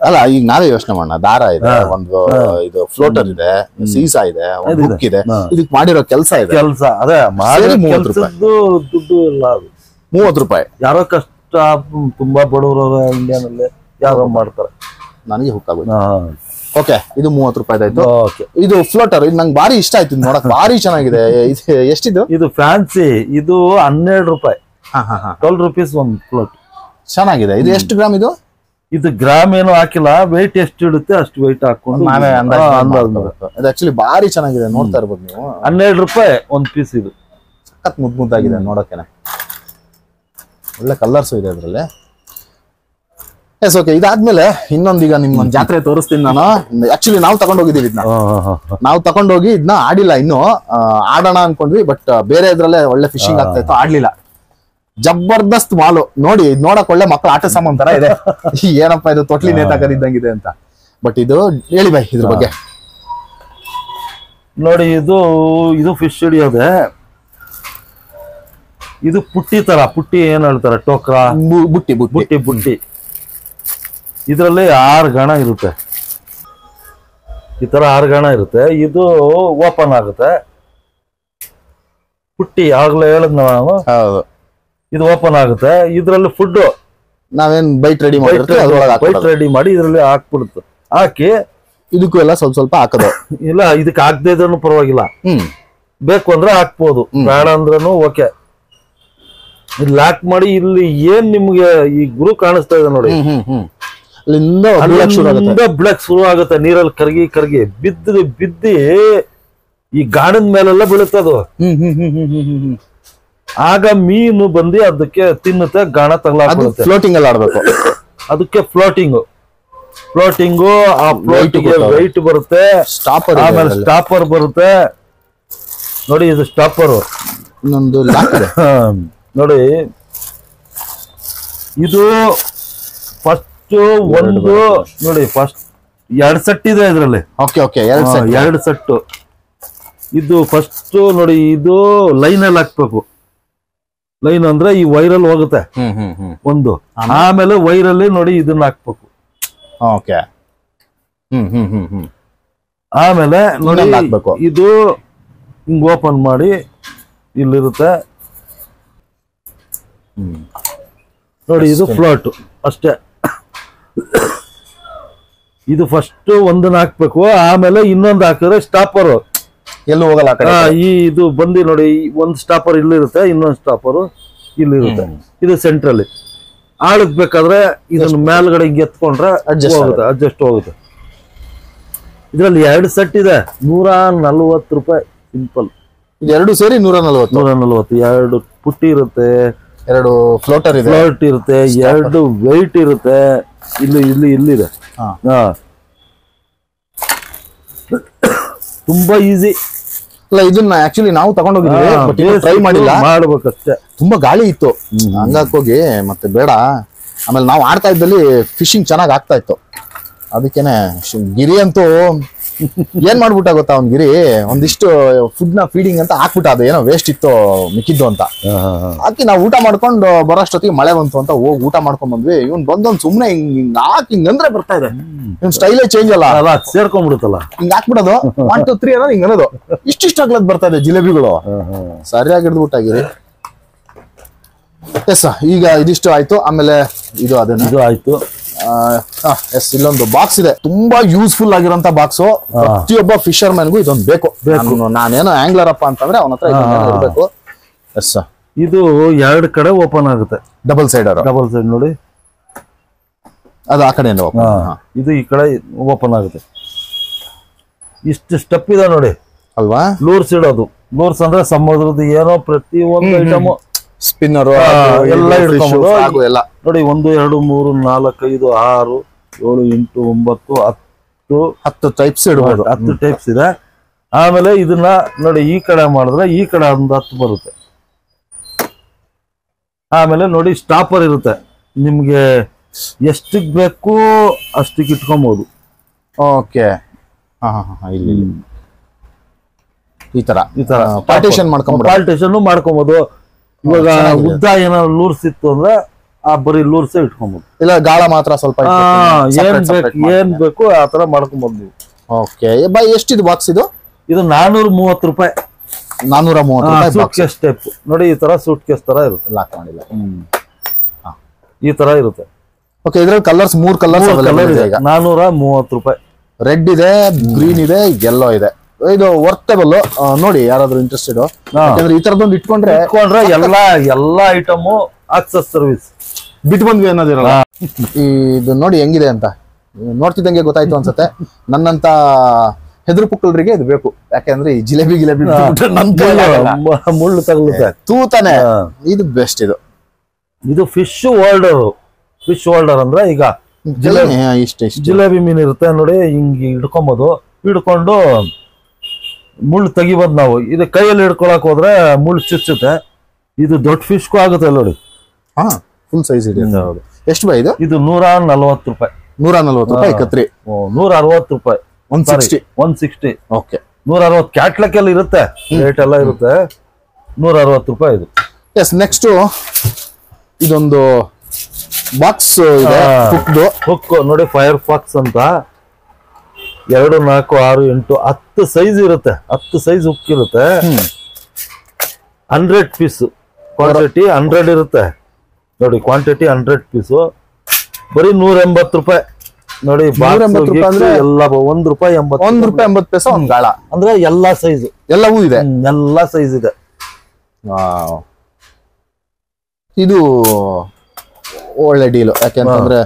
ಅಲ್ಲ, ಈಗ ನಾವೇ ಯೋಚನೆ ಮಾಡೋಣ. ದಾರ ಇದೆ, ಒಂದು ಇದು ಫ್ಲೋಟರ್ ಇದೆ, ಸೀಸಾ ಇದೆ, ಹುಕ್ ಇದೆ, ಇದಕ್ ಮಾಡಿರೋ ಕೆಲಸ ಇದೆ. ಅದೇ ಮಾಡಿ 30 ರೂಪಾಯಿ ದುಡ್ಡು ಇಲ್ಲ. ಅದು 30 ರೂಪಾಯಿ. ಯಾರೋ ಕಷ್ಟ, ತುಂಬಾ ಬಡವರು ಇಂಡಿಯಾನ್ ಅಲ್ಲಿ ಯಾರೋ ಮಾಡ್ತಾರೆ. ನನಗೆ ಹುಕ್ ಆಗುತ್ತೆ. ಓಕೆ, ಇದು 30 ರೂಪಾಯಿ ಆಯ್ತು. ಇದು ಫ್ಲೋಟರ್. ಇದು ನಂಗೆ ಬಾರಿ ಇಷ್ಟ ಆಯ್ತು, ನೋಡಕ್ ಬಾರಿ ಚೆನ್ನಾಗಿದೆ. ಎಷ್ಟಿದು? ಇದು ಫ್ಯಾನ್ಸಿ. ಇದು 12 ರೂಪಾಯಿ. 12 ರೂಪೀಸ್ ಒಂದು ಫ್ಲೋಟ್. ಚೆನ್ನಾಗಿದೆ. ಇದು ಎಷ್ಟು ಗ್ರಾಮ್? ಇದು ಗ್ರಾಮ್ ಏನು ಹಾಕಿಲ್ಲ. ವೆಯ್ಟ್ ಎಷ್ಟು ಇಡುತ್ತೆ ಅಷ್ಟು ವೆಯ್ಟ್ ಹಾಕೊಂಡು ನಾವೇ ಅದು ಆಕ್ಚುಲಿ ಬಾರಿ ಚೆನ್ನಾಗಿದೆ. ನೋಡ್ತಾ ಇರ್ಬೋದು ನೀವು. 12 ರೂಪಾಯಿ ಒಂದು ಪೀಸ್. ಇದು ಸಖತ್ ಮುದ್ದಾಗಿದೆ ನೋಡೋಕೆನೆ. ಒಳ್ಳೆ ಕಲರ್ಸ್ ಇದೆ ಅದ್ರಲ್ಲಿ. Yes, okay. ಇದಾದ್ಮೇಲೆ ಇನ್ನೊಂದೀಗ ನಿಮ್ಗೊಂದು ಜಾತ್ರೆ ತೋರಿಸ್ತೀನಿ ನಾನು. ಆಕ್ಚುಲಿ ನಾವು ತಗೊಂಡೋಗಿದ್ದೀವಿ ಇದನ್ನ. ನಾವು ತಗೊಂಡೋಗಿ ಇದನ್ನ ಆಡಿಲ್ಲ ಇನ್ನು. ಆಡೋಣ ಅನ್ಕೊಂಡ್ವಿ, ಬಟ್ ಬೇರೆ ಇದ್ರಲ್ಲೇ ಒಳ್ಳೆ ಫಿಶಿಂಗ್ ಆಗ್ತಾ ಇತ್ತು, ಆಡ್ಲಿಲ್ಲ. ಜಬರ್ದಸ್ತ್ ಮಾಲು ನೋಡಿ. ಇದ್ ನೋಡಕ್ ಒಳ್ಳೆ ಮಕ್ಕಳು ಆಟ ಸಾಮಾನ್ ತರ ಇದೆ. ಏನಪ್ಪಾ ಇದು ತೊಟ್ಲಿ ನೇತಾಕರಿದ್ದಂಗಿದೆ ಅಂತ. ಬಟ್ ಇದು ಹೇಳಿ ಬೈ ಇದ್ರ ಬಗ್ಗೆ. ನೋಡಿ, ಇದು ಫಿಶ್ ಹಿಡಿಯೋದೆ. ಇದು ಪುಟ್ಟಿ ತರ. ಪುಟ್ಟಿ ಏನ್ ಹೇಳ್ತಾರೆ? ಟೋಕ್ರಾ, ಬುಟ್ಟಿ. ಇದರಲ್ಲಿ 6 ಗಾಣ ಇರುತ್ತೆ. ಈ ತರ 6 ಗಾಣ ಇರುತ್ತೆ. ಇದು ಓಪನ್ ಆಗುತ್ತೆ. ಪುಟ್ಟಿ ಆಗ್ಲೇ ಹೇಳದ್ ನಾವು. ಇದು ಓಪನ್ ಆಗುತ್ತೆ. ಇದ್ರಲ್ಲಿ ಫುಡ್ ನಾವೇನ್ ಬೈಟ್ ರೆಡಿ ಮಾಡಿರ್ತೀವಿ ಬೈಟ್ ರೆಡಿ ಮಾಡಿ ಇದ್ರಲ್ಲಿ ಹಾಕ್ಬಿಡುತ್ತೆ. ಹಾಕಿ ಇದಕ್ಕೂ ಎಲ್ಲ ಸ್ವಲ್ಪ ಸ್ವಲ್ಪ ಹಾಕೋದು. ಇಲ್ಲ ಇದಕ್ಕೆ ಹಾಕದೇ ಇದ್ರೂ ಪರವಾಗಿಲ್ಲ, ಬೇಕು ಅಂದ್ರೆ ಹಾಕ್ಬೋದು, ಬೇಡ ಅಂದ್ರೂ ಓಕೆ. ಇಲ್ಲಿ ಲಾಕ್ ಮಾಡಿ ಇಲ್ಲಿ ಏನ್ ನಿಮ್ಗೆ ಈ ಗುರು ಕಾಣಿಸ್ತಾ ಇದೆ ನೋಡಿ, ಬ್ಲಕ್ ಶುರು ಆಗುತ್ತೆ. ನೀರಲ್ಲಿ ಕರ್ಗಿ ಬಿದ್ದಿ ಈ ಗಾಣದ ಮೇಲೆಲ್ಲ ಬೀಳುತ್ತದು. ಆಗ ಮೀನು ಬಂದು ಅದಕ್ಕೆ ತಿನ್ನುತ್ತೆ, ಗಾಣ ತಗಲಾಗುತ್ತೆ. ಫ್ಲೋಟಿಂಗ್ ಅಲ್ಲಿ ಆಡ್ಬೇಕು ಅದಕ್ಕೆ ಫ್ಲೋಟಿಂಗು ಆ ಫ್ಲೋಟಿಗೆ ವೈಟ್ ಬರುತ್ತೆ. ಆಮೇಲೆ ಸ್ಟಾಪರ್ ಬರುತ್ತೆ ನೋಡಿ, ಇದು ಸ್ಟಾಪರ್. ಇನ್ನೊಂದು ನೋಡಿ ಇದು ಫಸ್ಟ್ ಒಂದು ನೋಡಿ, ಫಸ್ಟ್ 2 ಸೆಟ್ ಇದೆ ಇದ್ರಲ್ಲಿ. ಎರಡು ಸೆಟ್. ಇದು ಫಸ್ಟ್ ನೋಡಿ, ಇದು ಲೈನ್ ಅಲ್ಲಿ ಹಾಕ್ಬೇಕು. ಲೈನ್ ಅಂದ್ರೆ ಈ ವೈರಲ್ಲಿ ಹೋಗುತ್ತೆ ಒಂದು, ಆಮೇಲೆ ವೈರಲ್ಲಿ ನೋಡಿ ಇದನ್ನ ಹಾಕ್ಬೇಕು. ಆಮೇಲೆ ನೋಡಿ ಇದು ಹಿಂಗ್ ಓಪನ್ ಮಾಡಿ ಇಲ್ಲಿರುತ್ತೆ ನೋಡಿ, ಇದು ಫ್ಲೋಟ್ ಅಷ್ಟೇ. ಇದು ಫಸ್ಟ್ ಒಂದನ್ನ ಹಾಕ್ಬೇಕು, ಆಮೇಲೆ ಇನ್ನೊಂದು ಹಾಕಿದ್ರೆ ಸ್ಟಾಪರ್ ಎಲ್ಲೂ ಹೋಗಲ್ಲ. ಇದು ಬಂದು ನೋಡಿ, ಒಂದು ಸ್ಟಾಪರ್ ಇಲ್ಲಿರುತ್ತೆ, ಇನ್ನೊಂದು ಸ್ಟಾಪರ್ ಇಲ್ಲಿರುತ್ತೆ. ಇದು ಸೆಂಟ್ರಲ್ಲಿ ಆಳಕ್ಬೇಕಾದ್ರೆ ಇದನ್ನ ಮೇಲ್ಗಡೆ ಹಿಂಗೆ ಎತ್ಕೊಂಡ್ರೆ ಅಡ್ಜಸ್ಟ್ ಹೋಗುತ್ತೆ. ಇದ್ರಲ್ಲಿ 2 ಸೆಟ್ ಇದೆ, 140 ರೂಪಾಯಿ ಸಿಂಪಲ್. ಎರಡು ಸೇರಿ 140. 2 ಪುಟ್ಟಿ ಇರುತ್ತೆ, 2 ಫ್ಲೋಟ್ ಇರುತ್ತೆ, 2 ವೆಯ್ಟ್ ಇರುತ್ತೆ. ಇಲ್ಲಿದೆ. ತುಂಬಾ ಈಸಿ. ಅಲ್ಲ, ಇದನ್ನ ಆಕ್ಚುಲಿ ನಾವು ತಗೊಂಡೋಗಿದ್ವಿ, ಟ್ರೈ ಮಾಡಿಲ್ಲ, ಮಾಡ್ಬೇಕಷ್ಟೇ. ತುಂಬಾ ಗಾಳಿ ಇತ್ತು, ಹಂಗಾಕೋಗಿ ಮತ್ತೆ ಬೇಡ. ಆಮೇಲೆ ನಾವು ಆಡ್ತಾ ಇದ್ದಲ್ಲಿ ಫಿಶಿಂಗ್ ಚೆನ್ನಾಗ್ ಆಗ್ತಾ ಇತ್ತು, ಅದಕ್ಕೇನೆ. ಗಿರಿ ಅಂತೂ ಏನ್ ಮಾಡ್ಬಿಟ್ಟ ಗೊತ್ತಾ, ಅವ್ನ್ ಗಿರಿ ಒಂದಿಷ್ಟು ಫುಡ್ ನ ಫೀಡಿಂಗ್ ಅಂತ ಹಾಕ್ಬಿಟ್ಟ. ಅದು ಏನೋ ವೇಸ್ಟ್ ಇತ್ತು ಮಿಕ್ಕಿದ್ದು ಅಂತ ಹಾಕಿ ನಾವು ಊಟ ಮಾಡ್ಕೊಂಡು ಬರೋಷ್ಟೊತ್ತಿಗೆ ಮಳೆ ಬಂತು ಅಂತ ಹೋಗಿ ಊಟ ಮಾಡ್ಕೊಂಡ್ ಬಂದ್ವಿ. ಇವ್ನ್ ಬಂದೊಂದ್ ಸುಮ್ನೆ ಹಿಂಗ್ ಹಾಕಿ ಹಿಂಗಂದ್ರೆ ಬರ್ತಾ ಇದೆ. ಇವ್ನ್ ಸ್ಟೈಲೇ ಚೇಂಜ್ ಅಲ್ಲ, ಸೇರ್ಕೊಂಡ್ಬಿಡುತ್ತಲ್ಲ, ಹಿಂಗ್ ಹಾಕ್ಬಿಡೋದು 1 2 3 ಅನ್ನೋದು ಹಿಂಗ್ ಅನ್ನೋದು. ಇಷ್ಟಿಷ್ಟ ಆಗ್ಲದ್ ಬರ್ತಾ ಇದೆ ಜಿಲೇಬಿಗಳು. ಸರಿಯಾಗಿ ಹಿಡಿದ್ಬಿಟ್ಟ ಗಿರಿ. ಎಸ್, ಈಗ ಇದಿಷ್ಟು ಆಯ್ತು. ಆಮೇಲೆ ಇದು ಆಯ್ತು. ಇಲ್ಲೊಂದು ಬಾಕ್ಸ್ ಇದೆ, ತುಂಬಾ ಯೂಸ್ಫುಲ್ ಆಗಿರೋಂತ ಬಾಕ್ಸ್. ಪ್ರತಿಯೊಬ್ಬ ಫಿಶರ್ ಮ್ಯಾನ್ಗೂ ಇದೊಂದು ಬೇಕು. ನಾನೇನೋ ಆಂಗ್ಲರ್ ಅಪ್ಪ ಅಂತಂದ್ರೆ ಅವನ ಹತ್ರ ಇರಬೇಕು. ಎಸ್, ಇದು 2 ಕಡೆ ಓಪನ್ ಆಗುತ್ತೆ, ಡಬಲ್ ಸೈಡ್ ನೋಡಿ. ಅದು ಆ ಕಡೆಯಿಂದ ಇದು ಈ ಕಡೆ ಓಪನ್ ಆಗುತ್ತೆ. ಇಷ್ಟು ಸ್ಟೆಪ್ ಇದೆ ನೋಡಿ ಅಲ್ವಾ. ಲೂರ್ಸ್ ಇಡೋದು, ಲೂರ್ಸ್ ಅಂದ್ರೆ ಸಮುದ್ರದ ಏನೋ ಪ್ರತಿಯೊಂದು ಐಟಮ್, ಸ್ಪಿನ್ನರ್ ಎಲ್ಲ ಇಟ್ಕೊಂಡ್ಬೋದು ನೋಡಿ. 1 2 3 4 5 6 7 8 9 10 ಟೈಪ್ಸ್ ಇಡಬಹುದು. 10 ಟೈಪ್ಸ್ ಇದೆ. ಆಮೇಲೆ ಇದನ್ನ ನೋಡಿ, ಈ ಕಡೆ ಮಾಡಿದ್ರೆ ಈ ಕಡೆ ಒಂದು 10 ಬರುತ್ತೆ. ಆಮೇಲೆ ನೋಡಿ ಸ್ಟಾಪರ್ ಇರುತ್ತೆ, ನಿಮ್ಗೆ ಎಷ್ಟಕ್ ಬೇಕು ಅಷ್ಟಕ್ಕೆ ಇಟ್ಕೊಬಹುದು. ಓಕೆ, ಈ ತರ ಪಾರ್ಟಿಷನ್ ಮಾಡ್ಕೊಬಹುದು. ಇವಾಗ ಉದ್ದ ಏನಾದ್ರು ಲೂರ್ಸ್ ಇತ್ತು ಅಂದ್ರೆ ಆ ಬರೀ ಲೂರ್ಸೇ ಇಟ್ಕೊಬಹುದು. ಇಲ್ಲ, ಗಾಳ ಮಾತ್ರ ಸ್ವಲ್ಪ ಏನ್ ಬೇಕು ಆ ತರ ಮಾಡ್ಕೊಬಹುದು ನೀವು. ಓಕೆ, ಎಷ್ಟಿದು ಬಾಕ್ಸ್? ಇದು 430 ರೂಪಾಯಿ. 430 ಸೂಟ್ ಕೇಸ್ ಟೈಪ್ ನೋಡಿ, ಈ ತರ ಸೂಟ್ ಕೇಸ್ ತರ ಇರುತ್ತೆ. ಲಾಕ್ ಮಾಡಿಲ್ಲ, ಈ ತರ ಇರುತ್ತೆ. ಓಕೆ, ಇದ್ರಲ್ಲಿ ಕಲರ್ಸ್ 3 ಕಲರ್ಸ್ ಇದೆ. 430 ರೂಪಾಯಿ. ರೆಡ್ ಇದೆ, ಗ್ರೀನ್ ಇದೆ, ಯೆಲ್ಲೋ ಇದೆ. ಇದು ವರ್ತಬಲ್ ನೋಡಿ, ಯಾರಾದ್ರೂ ಇಂಟ್ರೆಸ್ಟೆಡ್. ಯಾಕಂದ್ರೆ ಈ ತರದೊಂದು ಇಟ್ಕೊಂಡ್ರೆ ಎಲ್ಲಾ ಐಟಮ್ ಆಕ್ಸೆಸ್ ಸರ್ವಿಸ್ ಬಿಟ್ಟು ಬಂದ್ವಿ ಅನ್ನೋದಿರಲ್ಲ. ಇದು ನೋಡಿ ಹೆಂಗಿದೆ ಅಂತ ನೋಡ್ತಿದ್ದಂಗೆ ಗೊತ್ತಾಯ್ತು ಅನ್ಸುತ್ತೆ. ನನ್ನಂತ ಹೆದ್ರು ಪುಕ್ಕಲ್ರಿಗೆ ಇದು ಬೇಕು, ಯಾಕಂದ್ರೆ ಈ ಜಿಲೇಬಿ ಮುಳ್ಳು ತಗಲುತ್ತೆ, ತೂತಾನೆ. ಇದು ಬೆಸ್ಟ್. ಇದು ಫಿಶ್ ಹೋಲ್ಡರ್ ಅಂದ್ರೆ ಈಗ ಜಿಲೇಬಿ ಮೀನ್ ಇರುತ್ತೆ ನೋಡಿ, ಹಿಂಗ್ ಹಿಡ್ಕೊಬೋದು. ಹಿಡ್ಕೊಂಡು ಮುಳ್ಳು ತೆಗಿಬೋದು ನಾವು. ಇದು ಕೈಯಲ್ಲಿ ಹಿಡ್ಕೊಳಕ್ ಹೋದ್ರೆ ಮುಳ್ಳು ಚುಚ್ಚುತ್ತೆ. ಇದು ದೊಡ್ಡ ಫಿಶ್ಗೂ ಆಗುತ್ತೆ ನೋಡಿ. ಫುಲ್ ಸೈಜ್ ಇದೆ. ಎಷ್ಟು ಬೈ ಇದು? ಇದು 140 ರೂಪಾಯಿ. 140 ರೂಪಾಯಿ ಕತ್ರಿ. 160 ರೂಪಾಯಿ. 160. ಓಕೆ, 160 ಕ್ಯಾಟ್ಲಕ್ ಎಲ್ಲ ಇರುತ್ತೆ, ರೇಟ್ ಎಲ್ಲ ಇರುತ್ತೆ. 160 ರೂಪಾಯಿ ಇದು. ಎಸ್, ನೆಕ್ಸ್ಟ್ ಇದೊಂದು ಬಾಕ್ಸ್ ಇದೆ, ಹುಕ್ ನೋಡಿ, ಫೈರ್ ಫಾಕ್ಸ್ ಅಂತ. 2 4 6 8 10 ಸೈಜ್ ಇರುತ್ತೆ. 10 ಸೈಜ್ ಹುಕ್ ಇರುತ್ತೆ. 100 ಪೀಸ್ ಕ್ವಾಂಟಿಟಿ 100 ಇರುತ್ತೆ ನೋಡಿ, ಕ್ವಾಂಟಿಟಿ 100 ಪೀಸು ಬರೀ 180 ರೂಪಾಯಿ ನೋಡಿ. 180 ರೂಪಾಯಿ ಅಂದ್ರೆ ಎಲ್ಲ ₹1 ₹1 ಪೈಸೆ ಒಂದ್ ಗಾಳ, ಅಂದ್ರೆ ಎಲ್ಲಾ ಸೈಜ್ ಎಲ್ಲವೂ ಇದೆ, ಎಲ್ಲಾ ಸೈಜ್ ಇದೆ. ಇದು ಒಳ್ಳೆ ಡೀಲ್. ಯಾಕೆಂತಂದ್ರೆ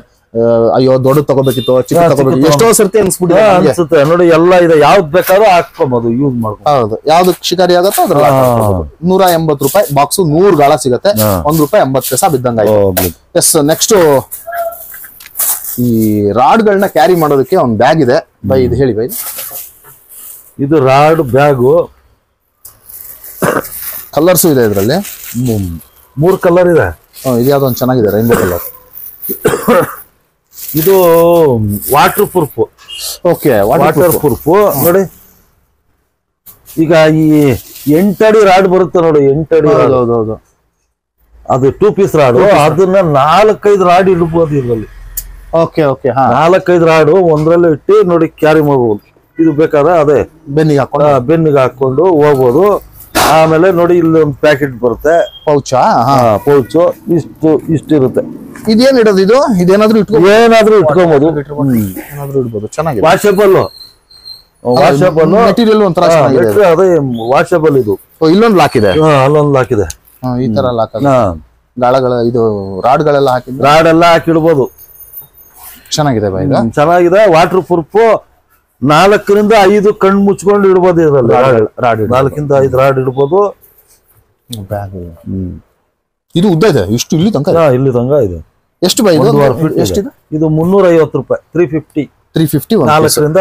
ಅಯ್ಯೋ ದೊಡ್ಡ ತಗೋಬೇಕಿತ್ತು, ಚಿಕ್ಕ ತಗೋಬೇಕಿತ್ತು, ಎಷ್ಟೋ ಸರ್ತಿ ಅನ್ಸುತ್ತೆ ನೋಡಿ. ಎಲ್ಲ ಇದೆ, ಯಾವ್ದು ಬೇಕಾದ್ರೂ ಹಾಕ್ಕೊಬಹುದು, ಯೂಸ್ ಮಾಡ್ಕೊಂಡು. ಹೌದು, ಯಾವ್ದು ಶಿಕಾರಿ ಆಗತ್ತೋ ಅದ್ರಲ್ಲಿ 180 ರೂಪಾಯಿ ಬಾಕ್ಸ್, 100 ಗಾಳ ಸಿಗತ್ತೆ, ₹1.80 ಬಿದ್ದಂಗ. ಎಸ್, ನೆಕ್ಸ್ಟ್ ಈ ರಾಡ್ಗಳನ್ನ ಕ್ಯಾರಿ ಮಾಡೋದಕ್ಕೆ ಒಂದ್ ಬ್ಯಾಗ್ ಇದೆ ಬೈ, ಇದು ಹೇಳಿ ಬೈ. ಇದು ರಾಡ್ ಬ್ಯಾಗು, ಕಲರ್ಸ್ ಇದೆ ಇದರಲ್ಲಿ, 3 ಕಲರ್ ಇದೆ. ಇದು ಯಾವ್ದೋ ಒಂದು ಚೆನ್ನಾಗಿದೆ, ರೈನ್ಬೋ ಕಲರ್. ಇದು water proof. Okay, water proof ನೋಡಿ. ಈಗ ಈ 8 ಅಡಿ ರಾಡ್ ಬರುತ್ತೆ ನೋಡಿ, 8 ಅಡಿ. ಹೌದೌದು, ಅದು 2 ಪೀಸ್ ರಾಡು, ಅದನ್ನ 4-5 ರಾಡ್ ಇಡ್ಬೋದು ಇದರಲ್ಲಿ. ಓಕೆ ಓಕೆ, 4-5 ರಾಡು ಒಂದ್ರಲ್ಲಿ ಇಟ್ಟು ನೋಡಿ ಕ್ಯಾರಿ ಮಾಡ್ಬೋದು. ಇದು ಬೇಕಾದ್ರೆ ಅದೇ ಬೆನ್ನಿಗೆ ಹಾಕೊಂಡು ಹೋಗ್ಬೋದು. ಆಮೇಲೆ ನೋಡಿ ಇಲ್ಲಿ ಒಂದು ಪ್ಯಾಕೆಟ್ ಬರುತ್ತೆ, ಪೌಚು, ಇಷ್ಟಿರುತ್ತೆ. ಇದೇನ್ ಇಡೋದು? ಇದೇನಾದ್ರೂ ಏನಾದ್ರೂ ಇಟ್ಕೊಬಹುದು, ಇಡ್ಬೋದು. ಚೆನ್ನಾಗಿದೆ, ವಾಷಬಲ್ ಮೆಟೀರಿಯಲ್ ಒಂಥರ ಚೆನ್ನಾಗಿದೆ. ಅದೇ ವಾಷಬಲ್. ಇದು ಇಲ್ಲೊಂದು ಲಾಕ್ ಇದೆ, ಅಲ್ಲೊಂದು ಲಾಕ್ ಇದೆ, ಈ ತರ ಲಾಕ್. ಗಾಳಗಳ ಇದು ರಾಡ್ಗಳೆಲ್ಲ ಹಾಕಿ ರಾಡ್ ಎಲ್ಲ ಹಾಕಿಡ್ಬೋದು. ಚೆನ್ನಾಗಿದೆ ಬೈ, ಚೆನ್ನಾಗಿದೆ. Water proof. 4ರಿಂದ 5 ಕಣ್ಣು ಮುಚ್ಕೊಂಡು ಇಡ್ಬೋದು ಇದರಲ್ಲಿ. ರಾಡ್ 4ರಿಂದ 5 ರಾಡ್ ಇಡ್ಬೋದು. ಇದು ಉದ್ದ ಇದೆ, ಇಷ್ಟು ಇಲ್ಲಿ ತನಕ, ಇಲ್ಲಿ ತನಕ ಇದೆ. ಎಷ್ಟು ಬೈ? ಎಷ್ಟಿದೆ ಇದು? ₹350. 350. 4ರಿಂದ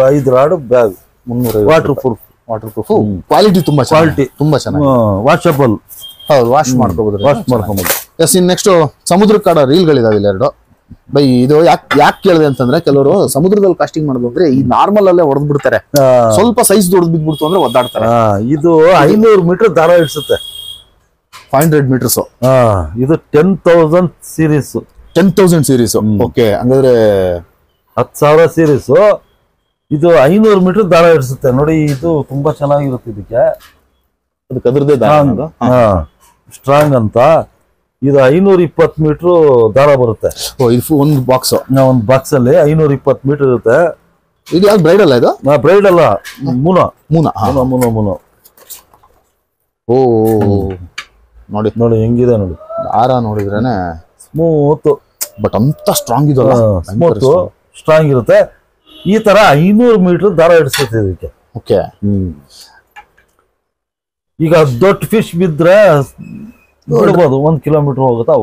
5 rod bag 350. Water proof. Quality ತುಂಬಾ ಚೆನ್ನಾಗಿ. ವಾಷಬಲ್. ಹೌದು, ವಾಶ್ ಮಾಡ್ಕೋಬಹುದು. ಎಸ್, ಇನ್ ನೆಕ್ಸ್ಟ್ ಸಮುದ್ರ ಕಾಡ ರೀಲ್ಗಳಿದಾವೆ ಇಲ್ಲಿ 2 ಬೈ. ಇದು ಯಾಕೆ ಕೇಳಿದೆ ಅಂತಂದ್ರೆ, ಕೆಲವರು ಸಮುದ್ರದಲ್ಲಿ ಕಾಸ್ಟಿಂಗ್ ಮಾಡೋದು ಅಂದ್ರೆ ಈ ನಾರ್ಮಲ್ ಅಲ್ಲೇ ಹೊಡೆದ್ ಬಿಡ್ತಾರೆ, ಸ್ವಲ್ಪ ಸೈಜ್ ದೊಡ್ಡ ಬಿದ್ಬಿಡ್ತು ಅಂದ್ರೆ ಒದ್ದಾಡ್ತಾರೆ. ಇದು 500 ಮೀಟರ್ ದಾರ ಇಡ್ಸುತ್ತೆ, 500 ಮೀಟರ್ಸ್. ಇದು 10,000 ಸೀರೀಸ್. 10,000 ಸೀರೀಸ್. ಓಕೆ, ಹಂಗಾದ್ರೆ 10,000 ಸೀರೀಸ್. ಇದು 500 ಮೀಟರ್ ದಾರ ಇಡ್ಸುತ್ತೆ ನೋಡಿ. ಇದು ತುಂಬಾ ಚೆನ್ನಾಗಿರುತ್ತೆ. ಇದಕ್ಕೆ ಸ್ಟ್ರಾಂಗ್ ಅಂತ. ಇದು 520 ಮೀಟರ್ ದಾರ ಬರುತ್ತೆ. ಒಂದು ಬಾಕ್ಸ್ ಅಲ್ಲಿ 520 ಮೀಟರ್ ಇರುತ್ತೆ. ಇದು ಯಾವ್ದು ಬ್ರೈಡ್ ಅಲ್ಲ? ಇದು ಬ್ರೈಡ್ ಅಲ್ಲ, ಮೂನ. ಓ ನೋಡಿ ನೋಡಿ ಹೆಂಗಿದೆ ನೋಡಿ, ದಾರ ನೋಡಿದ್ರೇನೆ ಸ್ಮೂತ್. ಬಟ್ ಅಂತ ಸ್ಟ್ರಾಂಗ್ ಇದಲ್ಲ, ಸ್ಮೂತ್ ಸ್ಟ್ರಾಂಗ್ ಇರುತ್ತೆ. ಈ ತರ 500 ಮೀಟರ್ ದಾರ ಇಡಿಸುತ್ತೆ ಇದಕ್ಕೆ. ಓಕೆ, ಈಗ ದೊಡ್ಡ ಫಿಶ್ ಬಿದ್ರೆ ಬಿಡ್ಬೋದು, 1 ಕಿಲೋಮೀಟರ್ ಹೋಗುತ್ತಾ,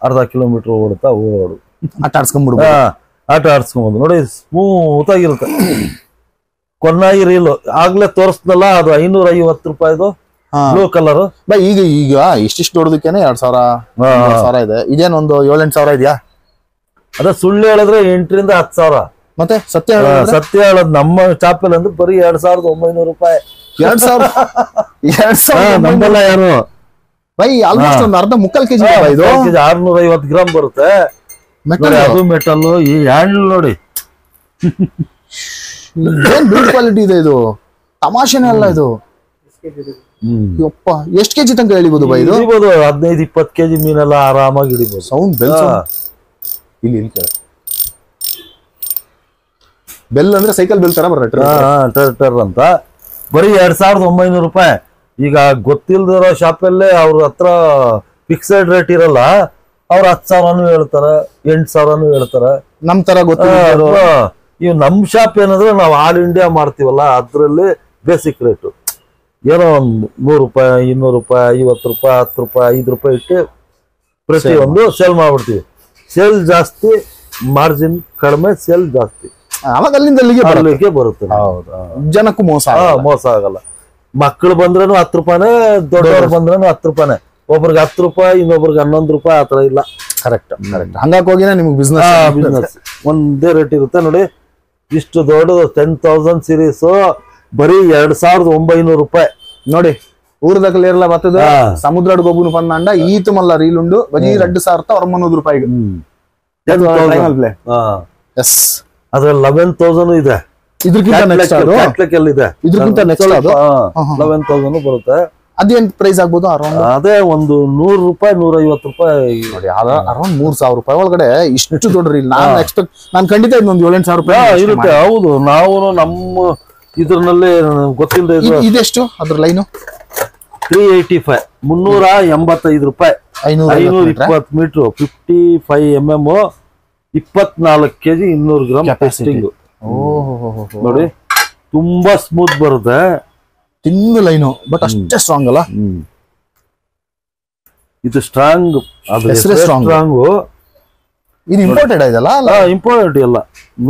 ಅರ್ಧ ಕಿಲೋಮೀಟರ್ ಓಡುತ್ತಾ, ಆಟ ಆಡ್ಸ್ಕೊಂಡ್ಬಿಡ್ಬೋದು. ಆಟ ಆಡ್ಸ್ಕೊಂಬೋದು ನೋಡಿ, ಸ್ಮೂತ್ ಆಗಿರುತ್ತೆ. ಕೊನ್ನಾಗಿ ರೀಲು ಆಗ್ಲೇ ತೋರಿಸ್ನಲ್ಲ, ಅದು ₹550 ಬ್ಲೂ ಕಲರ್. ಈಗ ಇಷ್ಟಿಷ್ಟು ದೊಡ್ಡದಕ್ಕೇನೆ 2,000 ಇದೆ. ಇದೇನೊಂದು 7-8 ಸಾವಿರ ಇದೆಯಾ? ಅದೇ ಸುಳ್ಳು ಹೇಳಿದ್ರೆ 8ರಿಂದ 10,000. ಮತ್ತೆ ಸತ್ಯ ಹೇಳೋದು ನಮ್ಮ ಚಾಪಲ್ ಅಂದ್ರೆ ಬರೀ ₹2,900. 2,000 ನಂಬಲ್ಲ ಯಾರು ಬೈ. ಆಲ್ಮೋಸ್ಟ್ ಒಂದು ಅರ್ಧ ಮುಕ್ಕಾಲ್ ಕೆಜಿ, 650 ಗ್ರಾಮ್ ಬರುತ್ತೆ. ಅದು ಮೆಟಲ್. ಈ ಹ್ಯಾಂಡಲ್ ನೋಡಿ, ಏನ್ ಬಿಲ್ಡ್ ಕ್ವಾಲಿಟಿ ಇದೆ. ಇದು ತಮಾಷೆನೇ ಅಲ್ಲ ಇದು. ಎಷ್ಟು ಕೆಜಿ ತನಕ ಇಳಿಬಹುದು ಬೈ? ಇದು 15-20 ಕೆಜಿ ಮೀನೆಲ್ಲ ಆರಾಮಾಗಿ ಹಿಡಿಬಹುದು. ಸೌಂಡ್ ಬೆಲ್, ಇಲ್ಲಿ ಬೆಲ್ ಅಂದ್ರೆ ಸೈಕಲ್ ಬೆಲ್ ತರ ಬರುತ್ತೆ, ಟರ್ ಅಂತ. ಬರೀ ₹2,900. ಈಗ ಗೊತ್ತಿಲ್ದಿರೋ ಶಾಪಲ್ಲೇ ಅವ್ರ ಹತ್ರ ಫಿಕ್ಸೆಡ್ ರೇಟ್ ಇರಲ್ಲ. ಅವ್ರು 10,000 ಹೇಳ್ತಾರೆ, 8,000 ಹೇಳ್ತಾರೆ. ನಮ್ ತರ ಗೊತ್ತಿಲ್ಲ. ಇವ್ ನಮ್ ಶಾಪ್ ಏನಂದ್ರೆ ನಾವು ಆಲ್ ಇಂಡಿಯಾ ಮಾಡ್ತೀವಲ್ಲ, ಅದ್ರಲ್ಲಿ ಬೇಸಿಕ್ ರೇಟ್ ಏನೋ ಒಂದು ₹100, ₹200, ₹50, ₹10, ₹5 ಇಟ್ಟು ಪ್ರತಿಯೊಂದು ಸೇಲ್ ಮಾಡ್ಬಿಡ್ತೀವಿ. ಸೇಲ್ ಜಾಸ್ತಿ, ಮಾರ್ಜಿನ್ ಕಡಿಮೆ, ಸೇಲ್ ಜಾಸ್ತಿ. ಅವಾಗ ಅಲ್ಲಿಂದ ಬರುತ್ತೆ. ಜನಕ್ಕೂ ಮೋಸ ಆಗಲ್ಲ. ಮಕ್ಕಳು ಬಂದ್ರೂ ₹10, ದೊಡ್ಡವ್ರು ಬಂದ್ರೂ ₹10. ಒಬ್ರಿಗೆ ₹10, ಇನ್ನೊಬ್ರಿಗೆ ₹11, ಆತರ ಇಲ್ಲ. ಕರೆಕ್ಟ್. ಹಂಗಾಗಿ ಹೋಗಿನ ನಿಮ್ಗೆ ಬಿಸ್ನೆಸ್ ಒಂದೇ ರೇಟ್ ಇರುತ್ತೆ ನೋಡಿ. ಇಷ್ಟು ದೊಡ್ಡದು 10,000 ಸೀರೀಸ್ ಬರೀ ₹2,900 ನೋಡಿ. ఊరదకలు ఏర్ల బతదు సముద్రాడు గొబ్బును పందండ ఈత మల్ల రీలుండు బజీ 2,900 ರೂಪಾಯಿಗೆ ಫೈನಲ್ ಪ್ಲೇ. ಎಸ್ ಅದ್ರಲ್ಲಿ 11,000 ಇದೆ. ಇದಕ್ಕಿಂತ ನೆಕ್ಸ್ಟ್ ಅದು ಕ್ಯಾಟ್ಲೆಕ್ ಅಲ್ಲಿ ಇದೆ. ಇದಕ್ಕಿಂತ ನೆಕ್ಸ್ಟ್ ಅದು 11,000 ಬರುತ್ತೆ. ಅದೇನ್ ಪ್ರೈಸ್ ಆಗ್ಬೋದು ಅರೌಂಡ್? ಅದೇ ಒಂದು 100 ರೂಪಾಯಿ 150 ರೂಪಾಯಿ ನೋಡಿ ಅರೌಂಡ್ 3,000 ರೂಪಾಯಿ ಒಳಗಡೆ ಇಷ್ಟು ದೊಡ್ಡ ರೀಲ್. ನಾನು ಖಂಡಿತ ಇನ್ನೊಂದು 7,000 ರೂಪಾಯಿ ಇರುತ್ತೆ. ಹೌದು, ನಾವು ನಮ್ಮ ಇದ್ರಲ್ಲಿ ಗೊತ್ತಿಲ್ಲದೆ ಇದೆಷ್ಟು ಅದ್ರ ಲೈನು? 385 385 ರೂಪಾಯಿ 520 metre 55 mm 24 kg 200 gram testing. ನೋಡಿ ತುಂಬಾ ಸ್ಮೂತ್ ಬರುತ್ತೆ. ತಿಂಗ್ ಲೈನು, ಬಟ್ ಅಷ್ಟೇ ಸ್ಟ್ರಾಂಗ್ ಅಲ್ಲ. ಇದು ಸ್ಟ್ರಾಂಗ್, ಸ್ಟ್ರಾಂಗ್. ಇದು ಇಂಪೋರ್ಟೆಡ್ ಇದಲ್ಲ? ಇಂಪೋರ್ಟೆಡ್ ಎಲ್ಲ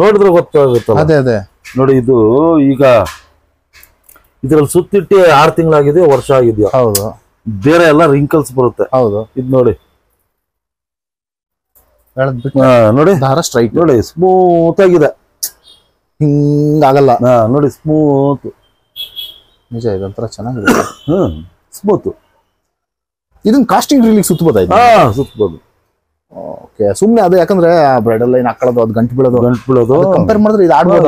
ನೋಡಿದ್ರೆ ಗೊತ್ತಾಗುತ್ತಲ್ಲ. ಅದೇ ನೋಡಿ, ಇದು ಈಗ ಇದ್ರಲ್ಲಿ ಸುತ್ತಿಟ್ಟು 6 ತಿಂಗಳಾಗಿದೆ, ವರ್ಷ ಆಗಿದೆಯಾ? ಹೌದು. ಬೇರೆ ಎಲ್ಲ ರಿಂಕಲ್ಸ್ ಬರುತ್ತೆ. ಹೌದು. ಇದು ನೋಡಿ, ನೋಡಿ ದಾರ ಸ್ಟ್ರೈಟ್, ನೋಡಿ ಸ್ಮೂತ್ ಆಗಿದೆ, ಹಿಂಗಾಗಲ್ಲ. ನೋಡಿ ಸ್ಮೂತ್, ನಿಜ ಇದೊಂಥರ ಚೆನ್ನಾಗಿದೆ. ಸ್ಮೂತ್. ಇದನ್ನ ಕಾಸ್ಟಿಂಗ್ ರೀಲಿಗೆ ಸುತ್ತಬೋದ? ಸುತ್ತಬಹುದು. ಓಕೆ, ಸುಮ್ನೆ ಅದು ಯಾಕಂದ್ರೆ ಬ್ರೈಡಲ್ ಲೈನ್ ಹಾಕೊಳ್ಳೋದು, ಅದು ಗಂಟು ಬೀಳೋದು ಕಂಪೇರ್ ಮಾಡಿದ್ರೆ ಇದು ಆಡ್ಬೋದು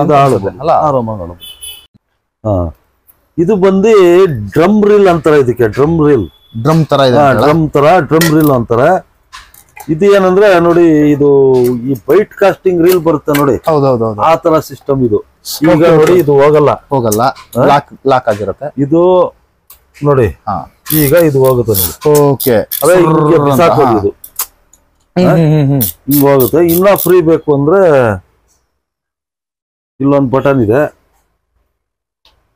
ಅಲ್ಲ, ಆರಾಮಾಗಿ ಆಡಬಹುದು. ಇದು ಬಂದು ಡ್ರಮ್ ರೀಲ್ ಅಂತಾರೆ. ಇದಕ್ಕೆ ಡ್ರಮ್ ರೀಲ್, ಡ್ರಮ್ ತರ ಇದೆ, ಡ್ರಮ್ ರೀಲ್ ಅಂತಾರೆ. ಇದು ಏನಂದ್ರೆ ನೋಡಿ, ಇದು ಈ ವೈಟ್ ಕಾಸ್ಟಿಂಗ್ ರೀಲ್ ಬರುತ್ತೆ ನೋಡಿ, ಆ ತರ ಸಿಸ್ಟಮ್ ಇದು. ಈಗ ನೋಡಿ ಇದು ಹೋಗಲ್ಲ, ಲಾಕ್ ಆಗಿರುತ್ತೆ ಇದು ನೋಡಿ. ಈಗ ಇದು ಹೋಗುತ್ತೆ ನೋಡಿ. ಓಕೆ, ಅದೇ ಇದು ಹಿಂಗ್ ಹೋಗುತ್ತೆ. ಇನ್ನ ಫ್ರೀ ಬೇಕು ಅಂದ್ರೆ ಇಲ್ಲೊಂದು ಬಟನ್ ಇದೆ,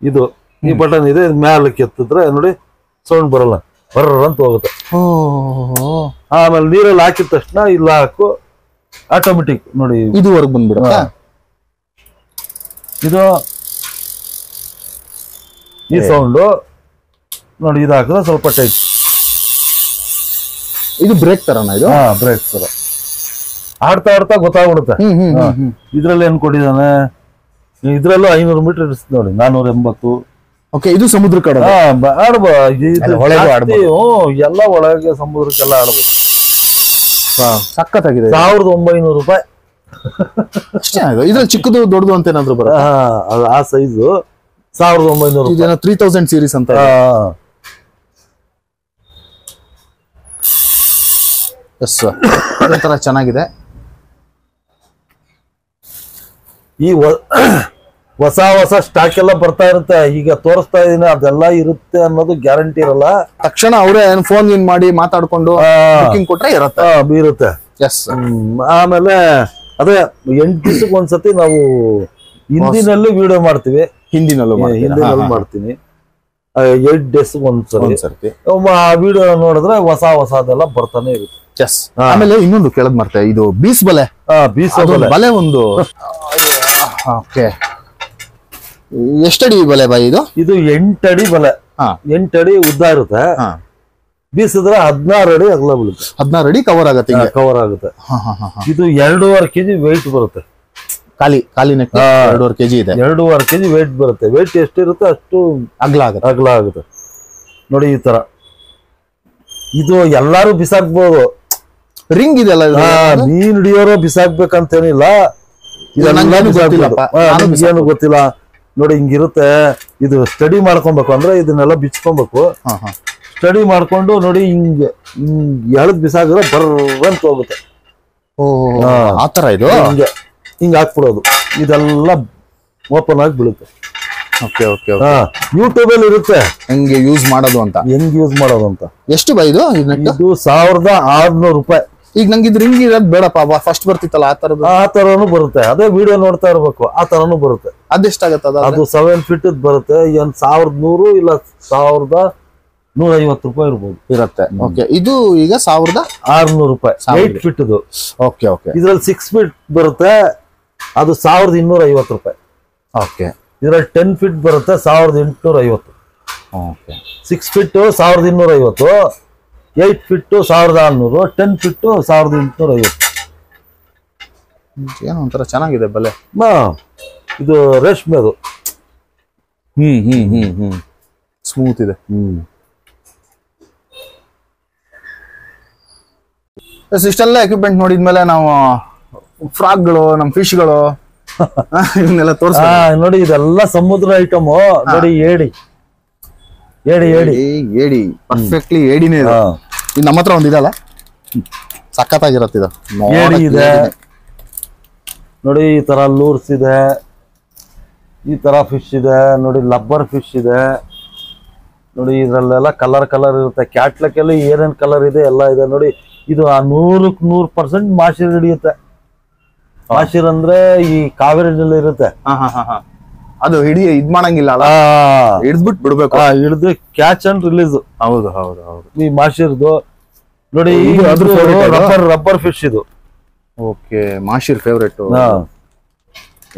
ಇದು ಈ ಬಟನ್ ಇದೆ, ಮ್ಯಾಲಕ್ಕೆ ಎತ್ತಿದ್ರೆ ನೋಡಿ ಸೌಂಡ್ ಬರಲ್ಲ, ಬರ್ರ ಅಂತ ಹೋಗುತ್ತೆ. ಆಮೇಲೆ ನೀರಲ್ಲಿ ಹಾಕಿದ ತಕ್ಷಣ ಇಲ್ಲ ಹಾಕು ಆಟೋಮೆಟಿಕ್ ನೋಡಿ ಇದುವರೆಗೆ ಬಂದ್ಬಿಡುತ್ತೆ. ಇದು ಈ ಸೌಂಡು ನೋಡಿ, ಇದು ಹಾಕಿದ್ರೆ ಸ್ವಲ್ಪ ಟೈಟ್. ಇದು ಬ್ರೇಕ್ ತರನ? ಇದು ಬ್ರೇಕ್ ತರ ಆಡ್ತಾ ಗೊತ್ತಾಗ್ಬಿಡುತ್ತೆ. ಇದ್ರಲ್ಲಿ ಏನ್ ಕೊಟ್ಟಿದ್ದಾನೆ, ಇದ್ರಲ್ಲೂ 500 ಮೀಟರ್ ಇರಿಸ್ತು ನೋಡಿ, 480. ಓಕೆ, ಇದು ಸಮುದ್ರ ಕಡೆ ಆಡ್ಬೋದು, ಎಲ್ಲ ಒಳಗೆ ಸಮುದ್ರಕ್ಕೆಲ್ಲ ಆಡ್ಬೋದು. ಸಖತ್ತಾಗಿದೆ. 1900 ರೂಪಾಯಿ ಅಷ್ಟೇ. ಇದ್ರಲ್ಲಿ ಚಿಕ್ಕದು ದೊಡ್ಡದು ಅಂತ ಏನಾದ್ರು ಬರುತ್ತೆ? ಆ ಸೈಜು 1900. 3000 ಸೀರೀಸ್ ಅಂತ. ಎಸ್, ಒಂಥರ ಚೆನ್ನಾಗಿದೆ. ಈ ಹೊಸ ಸ್ಟಾಕ್ ಎಲ್ಲ ಬರ್ತಾ ಇರುತ್ತೆ. ಈಗ ತೋರಿಸ್ತಾ ಇದೀನಿ, ಅದೆಲ್ಲ ಇರುತ್ತೆ ಅನ್ನೋದು ಗ್ಯಾರಂಟಿ ಇರಲ್ಲ. ತಕ್ಷಣ ಅವರೇ ಫೋನ್ ಇನ್ ಮಾಡಿ ಮಾತಾಡ್ಕೊಂಡು ಬುಕಿಂಗ್ ಕೊಟ್ರೆ ಇರುತ್ತೆ. ಎಸ್. ಆಮೇಲೆ ಅದೇ 8 ದಿವಸಕ್ಕೆ ಒಂದ್ಸತಿ ನಾವು ಹಿಂದಿನಲ್ಲಿ ವಿಡಿಯೋ ಮಾಡ್ತೀವಿ, ಹಿಂದಿನಲ್ಲೂ ಮಾಡ್ತೀನಿ. 8 ಡೇಸ್ ಒಂದ್ಸತಿ ಆ ವಿಡಿಯೋ ನೋಡಿದ್ರೆ ಹೊಸದೆಲ್ಲ ಬರ್ತಾನೆ ಇರುತ್ತೆ. ಎಸ್. ಆಮೇಲೆ ಇನ್ನೊಂದು ಕೇಳದ್ ಮಾಡ್ತೆ, ಇದು ಬೀಸ್ ಬಲೆ. ಬಲೆ ಒಂದು ಓಕೆ, ಎಷ್ಟಡಿ ಬಲೆ ಬಾಯಿ ಇದು? ಇದು 8 ಅಡಿ ಬಲೆ, 8 ಅಡಿ ಉದ್ದ ಇರುತ್ತೆ. ಬೀಸಿದ್ರೆ 16 ಅಡಿ ಅಗಲ ಬೀಳುತ್ತೆ. 16 ಅಡಿ ಕವರ್ ಆಗುತ್ತೆ. ಇದು 2.5 kg ವೆಯ್ಟ್ ಬರುತ್ತೆ. ಖಾಲಿ ನೆಕ್ 2.5 kg ಇದೆ. 2.5 kg ವೆಯ್ಟ್ ಬರುತ್ತೆ. ವೆಯ್ಟ್ ಎಷ್ಟಿರುತ್ತೆ ಅಷ್ಟು ಅಗಲ ಆಗುತ್ತೆ ನೋಡಿ. ಈ ತರ ಇದು ಎಲ್ಲಾರು ಬಿಸಾಕ್ಬೋದು. ರಿಂಗ್ ಇದೆಲ್ಲ, ಮೀನ್ ಹಿಡಿಯೋರು ಬಿಸಾಕ್ಬೇಕಂತೇನಿಲ್ಲ. ಏನು ಗೊತ್ತಿಲ್ಲ ನೋಡಿ, ಹಿಂಗಿರುತ್ತೆ. ಇದು ಸ್ಟಡಿ ಮಾಡ್ಕೊಬೇಕು ಅಂದ್ರೆ ಇದನ್ನೆಲ್ಲ ಬಿಚ್ಕೊಬೇಕು. ಸ್ಟಡಿ ಮಾಡ್ಕೊಂಡು ನೋಡಿ, ಹಿಂಗೆ ಎಳದ್ ಬಿಸಾಕಿದ್ರೆ ಬರ್ರಂತ ಹೋಗುತ್ತೆ. ಆತರ ಇದು ಹಿಂಗ್ ಹಾಕ್ಬಿಡೋದು, ಇದೆಲ್ಲ ಓಪನ್ ಆಗಿ ಬೀಳುತ್ತೆ. ಯೂಟ್ಯೂಬ್ ಅಲ್ಲಿ ಇರುತ್ತೆ ಹೆಂಗೆ ಯೂಸ್ ಮಾಡೋದು ಅಂತ. ಎಷ್ಟು ಬೈ ಇದು? 1600 ರೂಪಾಯಿ. ಈಗ ನಂಗೆ ಇದು ರಿಂಗ್ ಇರೋದು ಬೇಡಪ್ಪ, ಫಸ್ಟ್ ಬರ್ತಿತ್ತಲ್ಲ ಆ ತರನು ಬರುತ್ತೆ. ಅದೇ ವಿಡಿಯೋ ನೋಡ್ತಾ ಇರ್ಬೇಕು, ಆ ತರನು ಬರುತ್ತೆ. ಅದೆಷ್ಟಾಗತ್ತ? ಅದು 7 ಫೀಟ್ ಬರುತ್ತೆ. 1100 ಇಲ್ಲ 1150 ರೂಪಾಯಿ ಇರುತ್ತೆ. ಓಕೆ, ಇದು ಈಗ 1600 ರೂಪಾಯಿ 8 ಫೀಟ್. ಓಕೆ, ಇದ್ರಲ್ಲಿ 6 ಫೀಟ್ ಬರುತ್ತೆ, ಅದು 1250 ರೂಪಾಯಿ. ಓಕೆ, ಇದ್ರಲ್ಲಿ 10 ಫೀಟ್ ಬರುತ್ತೆ 1850. 6 ಫೀಟ್ 1250, 8 ಫೀಟ್ 1600, 10 ಫೀಟ್ 1850. ಏನೋ ಒಂಥರ ಚೆನ್ನಾಗಿದೆ ಬಲೆ. ಇದು ರೇಷ್ಮೆ, ಅದು ಸ್ಮೂತ್ ಇದೆ. ಇಷ್ಟೆಲ್ಲ ಎಕ್ವಿಪ್ಮೆಂಟ್ ನೋಡಿದ್ಮೇಲೆ ನಾವು ಫ್ರಾಕ್ಗಳು, ನಮ್ ಫಿಶ್ಗಳು ಇವನ್ನೆಲ್ಲ ತೋರಿಸ ನೋಡಿ. ಇದೆಲ್ಲ ಸಮುದ್ರ ಐಟಮ್ ನೋಡಿ. ಏಡಿ ಏಡಿ ಏಡಿ ಪರ್ಫೆಕ್ಟ್ಲಿ ಏಡಿನೇ ಇದೆ. ಇದು ನಮ್ಮ ಹತ್ರ ಒಂದಿದಲ್ಲ, ಸಖತ್ತಾಗಿರತ್ತೆ ಇದು. ಏಡಿ ಇದೆ ನೋಡಿ, ಈ ತರ ಲೂರ್ಸ್ ಇದೆ, ಈ ತರ ಫಿಶ್ ಇದೆ ನೋಡಿ, ಲಬ್ಬರ್ ಫಿಶ್ ಇದೆ ನೋಡಿ. ಇದ್ರಲ್ಲೆಲ್ಲ ಕಲರ್ ಇರುತ್ತೆ. ಕ್ಯಾಟ್ಲಕ್ಕೆಲ್ಲ ಏನೇನ್ ಕಲರ್ ಇದೆ ಎಲ್ಲ ಇದೆ ನೋಡಿ. ಇದು 100% ಮಾಶಿರ್ ಹಿಡಿಯುತ್ತೆ. ಮಾಶಿರ್ ಅಂದ್ರೆ ಈ ಕಾವೇರಿನಲ್ಲಿ ಇರುತ್ತೆ. ಅದು ಇದ್ ಮಾಡಂಗಿಲ್ಲ ಅಲ್ಲ, ಹಿಡಿದ್ಬಿಟ್ಟು ಬಿಡ್ಬೇಕು. ಹಿಡಿದು ಕ್ಯಾಚ್ ಅಂಡ್ ರಿಲೀಸ್. ಹೌದು ಹೌದು ಹೌದು. ಈ ಮಾಶಿರ್ದು ನೋಡಿ, ರಬ್ಬರ್ ಫಿಶ್ ಇದು. ಓಕೆ, ಮಾಶಿರ್ ಫೇವ್ರೇಟ್.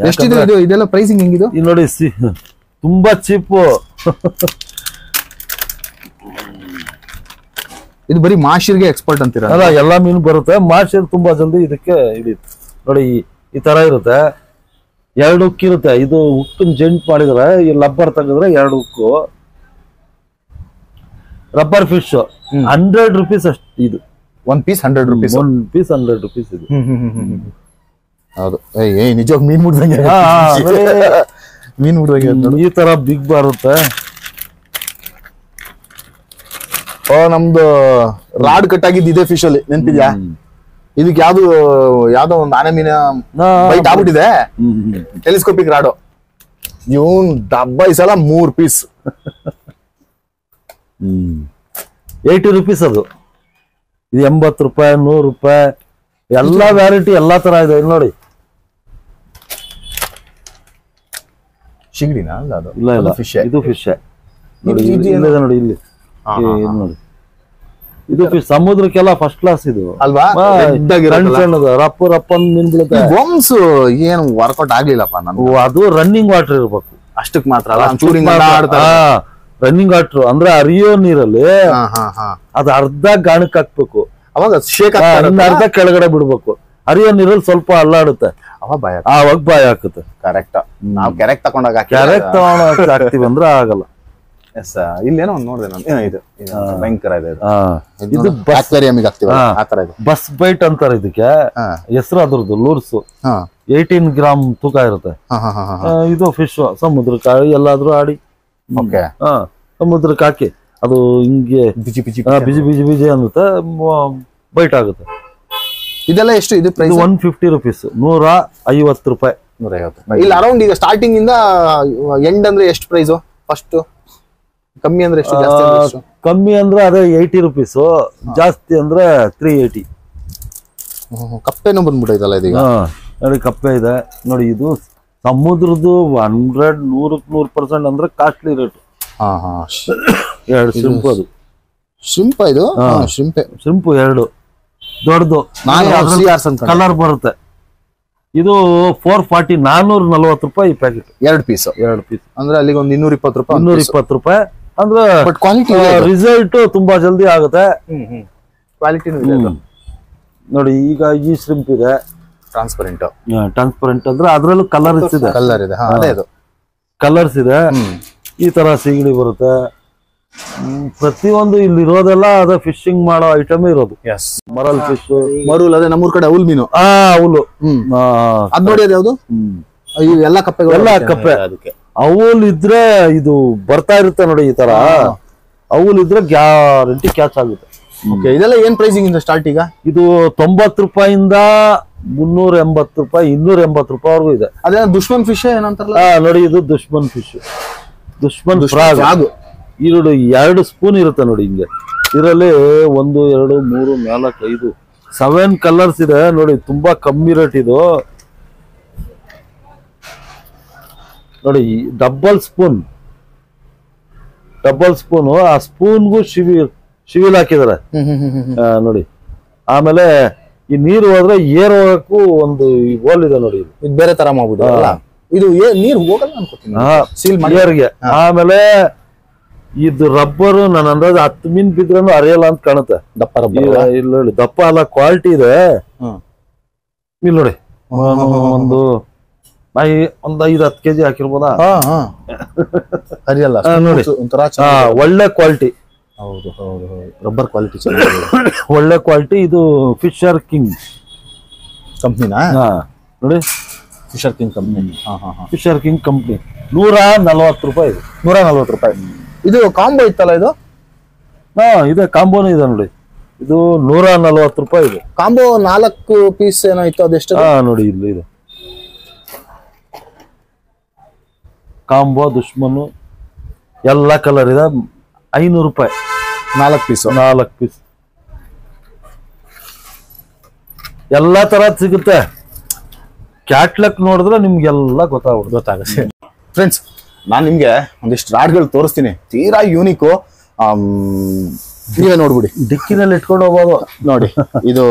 ಎಷ್ಟಿದೆ ಇದು? ಇದೆಲ್ಲ ಪ್ರೈಸಿಂಗ್ ಹೆಂಗಿದು? ಇದು ನೋಡಿ, ತುಂಬಾ ಚೀಪು. ಇದು ಬರೀ ಮಾಶಿರ್ಗೆ ಎಕ್ಸ್ಪರ್ಟ್ ಅಂತೀರ? ಅಲ್ಲ, ಎಲ್ಲಾ ಮೀನು ಬರುತ್ತೆ. ಮಾಶಿರ್ ತುಂಬಾ ಜಲ್ದಿ ಇದಕ್ಕೆ ಹಿಡಿಯುತ್ತೆ ನೋಡಿ. ಈ ತರ ಇರುತ್ತೆ, 2 ಉಕ್ಕು ಇರುತ್ತೆ. ಇದು ಉಕ್ಕನ್ ಜೆಂಟ್ ಮಾಡಿದ್ರೆ, ಈ ಲಬ್ಬರ್ ತೆಗೆದ್ರೆ 2 ಉಕ್ಕು. ರಬ್ಬರ್ ಫಿಶ್ 100 ರೂಪೀಸ್ ಅಷ್ಟು. ಇದು 1 ಪೀಸ್ 100 ರೂಪೀಸ್. 1 ಪೀಸ್ 100 ರೂಪೀಸ್ ಇದು. ಹೌದು. ನಿಜವಾಗ ಮೀನ್ ಮುಡ್ದಂಗೆ, ಮೀನ್ ಮುಡ್ದಂಗೆ. ಈ ತರ ಬಿಗ್ ಬರುತ್ತೆ. ನಮ್ದು ರಾಡ್ ಕಟ್ ಆಗಿದ್ದು ಇದೆ ಫಿಶ್ ಅಲ್ಲಿ, ನೆನ್ಪಿದ್ಯಾ? ಇದಕ್ಕೆ ಯಾವ್ದೋ ಒಂದು ಆನೆ ಮೀನ ಬೈಟ್ ಆಗ್ಬಿಟ್ಟಿದೆ. Telescopic rod. ಇವನ್ ಡಬ್ಬ ಈ ಸಲ 3 ಪೀಸ್ 80 ರೂಪೀಸ್ ಅದು. ಇದು 80 ರೂಪಾಯಿ, 100 ರೂಪಾಯಿ, ಎಲ್ಲಾ ವ್ಯಾರೈಟಿ ಎಲ್ಲಾ ತರ ಇದೆ ನೋಡಿ. ಶಿಂಗಡಿನಾ? ಅಲ್ಲ, ಅದು ಇಲ್ಲ ಇಲ್ಲ, ಫಿಶ್. ಇದು ಫಿಶ್ ನೋಡಿ. ನೋಡಿ ಇಲ್ಲಿ ನೋಡಿ, ಇದು ಫಿಶ್ ಸಮುದ್ರಕ್ಕೆಲ್ಲ ಫಸ್ಟ್ ಕ್ಲಾಸ್ ಇದು ಅಲ್ವಾ? ರಪ್ಪ ಮೀನ್ ಬೀಳುತ್ತೆ. ಬಾಂಬ್ಸ್ ಏನು ವರ್ಕೌಟ್ ಆಗ್ಲಿಲ್ಲಪ್ಪ ನಾನು. ಅದು ರನ್ನಿಂಗ್ ವಾಟರ್ ಇರ್ಬೇಕು, ಅಷ್ಟಕ್ ಮಾತ್ರ. ರನ್ನಿಂಗ್ ವಾಟರ್ ಅಂದ್ರೆ ಹರಿಯೋ ನೀರಲ್ಲಿ ಅದು ಅರ್ಧ ಗಾಣಕ್ ಹಾಕ್ಬೇಕು, ಅವಾಗ ಶೇಕ್ ಅರ್ಧ ಕೆಳಗಡೆ ಬಿಡ್ಬೇಕು. ಹರಿಯೋ ನೀರಲ್ಲಿ ಸ್ವಲ್ಪ ಅಲ್ಲಾಡುತ್ತೆ, ಅವಾಗ ಬಾಯ್ ಹಾಕುತ್ತೆ. ಕರೆಕ್ಟ್. ನಾವು ಕೆರೆಕ್ ತಗೊಂಡಾಗ ಕೆರೆಕ್ ತಗೊಂಡ್ ಹಾಕ್ತಿವಿ ಅಂದ್ರೆ ಆಗಲ್ಲ. ಇಲ್ಲೇನೋ ಒಂದ್ ನೋಡಿದೆ ನಾನು. ಇದು ಭಯಂಕರ ಇದೆ. ಇದು ಬಸ್ ಬೈಟ್ ಅಂತಾರೆ ಇದಕ್ಕೆ ಹೆಸರು. ಅದ್ರದ್ದು ಲೂರ್ಸ್ 18 ಗ್ರಾಮ್ ತೂಕ ಇರುತ್ತೆ. ಇದು ಫಿಶ್ ಸಮುದ್ರಕ್ಕೆ ಎಲ್ಲಾದ್ರೂ ಆಡಿ ಸಮುದ್ರಕ್ಕೆ ಹಾಕಿ ಅದು ಹಿಂಗೆ ಬಿಜಿ ಬಿಜಿ ಅನ್ನುತ್ತೆ, ಬೈಟ್ ಆಗುತ್ತೆ. ಇದೆಲ್ಲ ಎಷ್ಟು? ಇದು 150 ರೂಪೀಸ್, 150 ರೂಪಾಯಿ. 150. ಇಲ್ಲಿ ಅರೌಂಡ್ ಈಗ ಸ್ಟಾರ್ಟಿಂಗ್ ಇಂದ ಎಂಡ್ ಅಂದ್ರೆ ಎಷ್ಟು ಪ್ರೈಸ್? ಫಸ್ಟ್ ಕಮ್ಮಿ ಅಂದ್ರೆ ಎಷ್ಟು? ಕಮ್ಮಿ ಅಂದ್ರೆ ಅದೇ 80 ರೂಪೀಸ್, ಜಾಸ್ತಿ ಅಂದ್ರೆ 380. ಕಪ್ಪೆನೂ ಬಂದ್ಬಿಟ್ಟೈತಲ್ಲ ಇದೀಗ ನೋಡಿ. ಕಪ್ಪೆ ಇದೆ ನೋಡಿ. ಇದು ಸಮುದ್ರದ್ದು 100% ಅಂದ್ರೆ ಕಾಸ್ಟ್ಲಿ ರೇಟ್. 2 ಶಿಂಪ್. ಅದು ಶಿಂಪ. ಇದು ಶಿಂಪು 2 ದೊಡ್ಡದು ಕಲರ್ ಬರುತ್ತೆ. ಇದು 440, 440 ರೂಪಾಯಿ ಪ್ಯಾಕೆಟ್. 2 ಪೀಸ್ ಅಂದ್ರೆ ಅಲ್ಲಿಗೆ ಒಂದು 220 ರೂಪಾಯಿ. 220 ರೂಪಾಯಿ ಅಂದ್ರೆ ಕ್ವಾಲಿಟಿ ರಿಸಲ್ಟ್ ತುಂಬಾ ಜಲ್ದಿ ಆಗುತ್ತೆ. ಕ್ವಾಲಿಟಿ ನೋಡಿ. ಈಗ ಈ ಶ್ರಿಂಪ್ ಇದೆ, ಟ್ರಾನ್ಸ್ಪರೆಂಟ್ ಅಂದ್ರೆ ಅದ್ರಲ್ಲೂ ಕಲರ್ಸ್ ಇದೆ. ಕಲರ್ಸ್ ಇದೆ. ಈ ತರ ಸಿಗಡಿ ಬರುತ್ತೆ. ಪ್ರತಿಯೊಂದು ಇಲ್ಲಿ ಇರೋದೆಲ್ಲ ಅದ ಫಿಶಿಂಗ್ ಮಾಡೋ ಐಟಮ್ ಇರೋದು. Murrel fish, murrel. ಅದೇ ನಮ್ಮೂರ್ ಕಡೆ ಅವಲ್ ಮೀನು. ಅವಲು ಅದ್ ನೋಡಿ. ಅದ್ ಯಾವ್ದು? ಎಲ್ಲ ಕಪ್ಪೆ. ಎಲ್ಲ ಕಪ್ಪೆ. ಅವಲ್ ಇದ್ರೆ ಇದು ಬರ್ತಾ ಇರುತ್ತೆ ನೋಡಿ. ಈ ತರ ಅವಲ್ ಇದ್ರೆ ಗ್ಯಾರಂಟಿ ಕ್ಯಾಚ್ ಆಗುತ್ತೆ. ಇದೆಲ್ಲ ಏನ್ ಪ್ರೈಸಿಂಗ್ ಇಂದ ಸ್ಟಾರ್ಟ್? ಈಗ ಇದು 90 ರೂಪಾಯಿಂದ 380 ರೂಪಾಯಿ, 280 ರೂಪಾಯಿವರೆಗೂ ಇದೆ. ಅದೇ ದುಶ್ಮನ್ ಫಿಶ್ ಏನಂತಾರಲ್ಲ ನೋಡಿ. ಇದು ದುಶ್ಮನ್ ಫಿಶ್, ದುಶ್ಮನ್ ಫ್ರಾಗ್. 2 ಸ್ಪೂನ್ ಇರುತ್ತೆ ನೋಡಿ. ಹಿಂಗೆ ಇದರಲ್ಲಿ 1, 2, 3, 4, 5, 7 ಕಲರ್ಸ್ ಇದೆ ನೋಡಿ. ತುಂಬಾ ಕಮ್ಮಿ ರೇಟ್ ಇದು ನೋಡಿ. Double spoon. ಆ ಸ್ಪೂನ್ಗೂ ಶಿವಿಲ್ ಹಾಕಿದಾರೆ ನೋಡಿ. ಆಮೇಲೆ ಈ ನೀರು ಹೋದ್ರೆ ಏರ್ ಹೋಗಕ್ಕೂ ಒಂದು ಹೋಲ್ ಇದೆ ನೋಡಿ. ಇದು ಬೇರೆ ತರ ಮಾಡ್ಬಿಟ್ಟು ಇದು ನೀರು ಹೋಗಲ್ಲ ಅನ್ಕೋತೀನಿ. ಆಮೇಲೆ ಇದು ರಬ್ಬರ್ ನನ್ನ ಅಂದಾಜು 10 ಮೀನ್ ಬಿದ್ರೂ ಅರಿಯಲ್ಲ ಅಂತ ಕಾಣುತ್ತೆ. ದಪ್ಪ ರಬ್ಬರ್ ಇಲ್ಲ ನೋಡಿ. ದಪ್ಪ ಅಲ್ಲ, ಕ್ವಾಲಿಟಿ ಇದೆ. ಇಲ್ಲಿ ನೋಡಿ, ಒಂದು 5-10 ಕೆಜಿ ಹಾಕಿರ್ಬೋದಾ ಅರಿಯಲ್ಲ ನೋಡಿ. ಒಳ್ಳೆ ಕ್ವಾಲಿಟಿ. ಹೌದು ರಬ್ಬರ್ ಕ್ವಾಲಿಟಿ ಒಳ್ಳೆ ಕ್ವಾಲಿಟಿ. ಇದು ಫಿಶರ್ ಕಿಂಗ್ ಕಂಪ್ನಿನಾ ನೋಡಿ. Fisher king company. Fisher king company 140 ರೂಪಾಯಿ. 140 ರೂಪಾಯಿ. ಇದು ಕಾಂಬೋ ಇತ್ತಲ್ಲ ಇದು? ಹಾ ಇದೆ, ಕಾಂಬೋನು ಇದೆ ನೋಡಿ. ಇದು 140 ರೂಪಾಯಿ ಇದೆ. ಕಾಂಬೋ 4 ಪೀಸ್ ಏನೋ ಇತ್ತು, ಅದೆಷ್ಟು? ಹಾ ನೋಡಿ ಇಲ್ಲಿ ಇದೆ ಕಾಂಬೋ ದುಶ್ಮನು, ಎಲ್ಲ ಕಲರ್ ಇದೆ. 500 ರೂಪಾಯಿ 4 ಪೀಸ್. 4 ಪೀಸ್ ಎಲ್ಲಾ ತರದ್ ಸಿಗುತ್ತೆ. ಕ್ಯಾಟ್ಲಾಗ್ ನೋಡಿದ್ರೆ ನಿಮ್ಗೆಲ್ಲ ಗೊತ್ತಾಗುತ್ತೆ. ಫ್ರೆಂಡ್ಸ್, ನಾನ್ ನಿಮ್ಗೆ ಒಂದಿಷ್ಟು ರಾಡ್ಗಳು ತೋರಿಸ್ತೀನಿ, ತೀರಾ ಯೂನಿಕ್. ನೀವೇ ನೋಡ್ಬಿಡಿ, ಡಿಕ್ಕಿನಲ್ಲಿ ಇಟ್ಕೊಂಡು ಹೋಗ್ಬೋದು. ನೋಡಿ ಇದು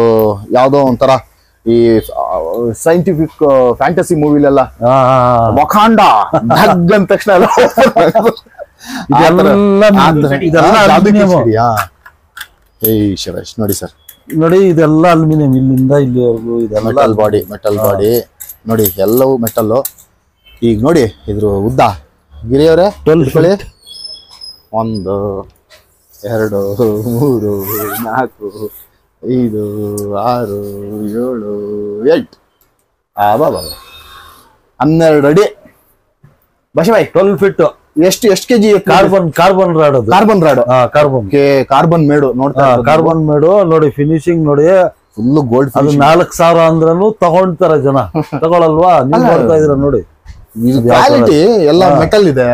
ಯಾವ್ದೋ ಒಂಥರ ಈ ಸೈಂಟಿಫಿಕ್ ಫ್ಯಾಂಟಸಿ ಮೂವಿಲೆಲ್ಲ ವಕಾಂಡ ಢಗ್ ಅಂದ ತಕ್ಷಣ ಶರೇಶ್ ನೋಡಿ ಸರ್, ನೋಡಿ ಇದೆಲ್ಲ ಅಲ್ಯೂಮಿನಿಯಂ, ಇಲ್ಲಿಂದ ಇಲ್ಲಿವರೆಗೂ ಇದೆಲ್ಲ ಮೆಟಲ್ ಬಾಡಿ ನೋಡಿ, ಎಲ್ಲವೂ ಮೆಟಲ್ಲು. ಈಗ ನೋಡಿ ಇದ್ರ ಉದ್ದ ಗಿರಿಯವರೇ 12 feet. 1 2 3 4 5 6 7 8 12 ಅಡಿ. ಬಶಬಾಯ್ 12 feet. ಎಷ್ಟು ಕೆಜಿ? ಕಾರ್ಬನ್ ರಾಡ್ ಅದು. Carbon rod. ಕಾರ್ಬನ್ ಮೇಡು ನೋಡ್ತಾ, ಕಾರ್ಬನ್ ಮೇಡು ನೋಡಿ. ಫಿನಿಶಿಂಗ್ ನೋಡಿ, ಫುಲ್ ಗೋಲ್ಡ್. ಅದು 4000 ಅಂದ್ರೂ ತಗೊಂಡ್ತಾರ ಜನ, ತಗೊಳಲ್ವಾ? ನೀವು ನೋಡ್ತಾ ಇದ್ರ ನೋಡಿ, ಕ್ವಾಲಿಟಿ ಎಲ್ಲ ಮೆಟಲ್ ಇದೆ,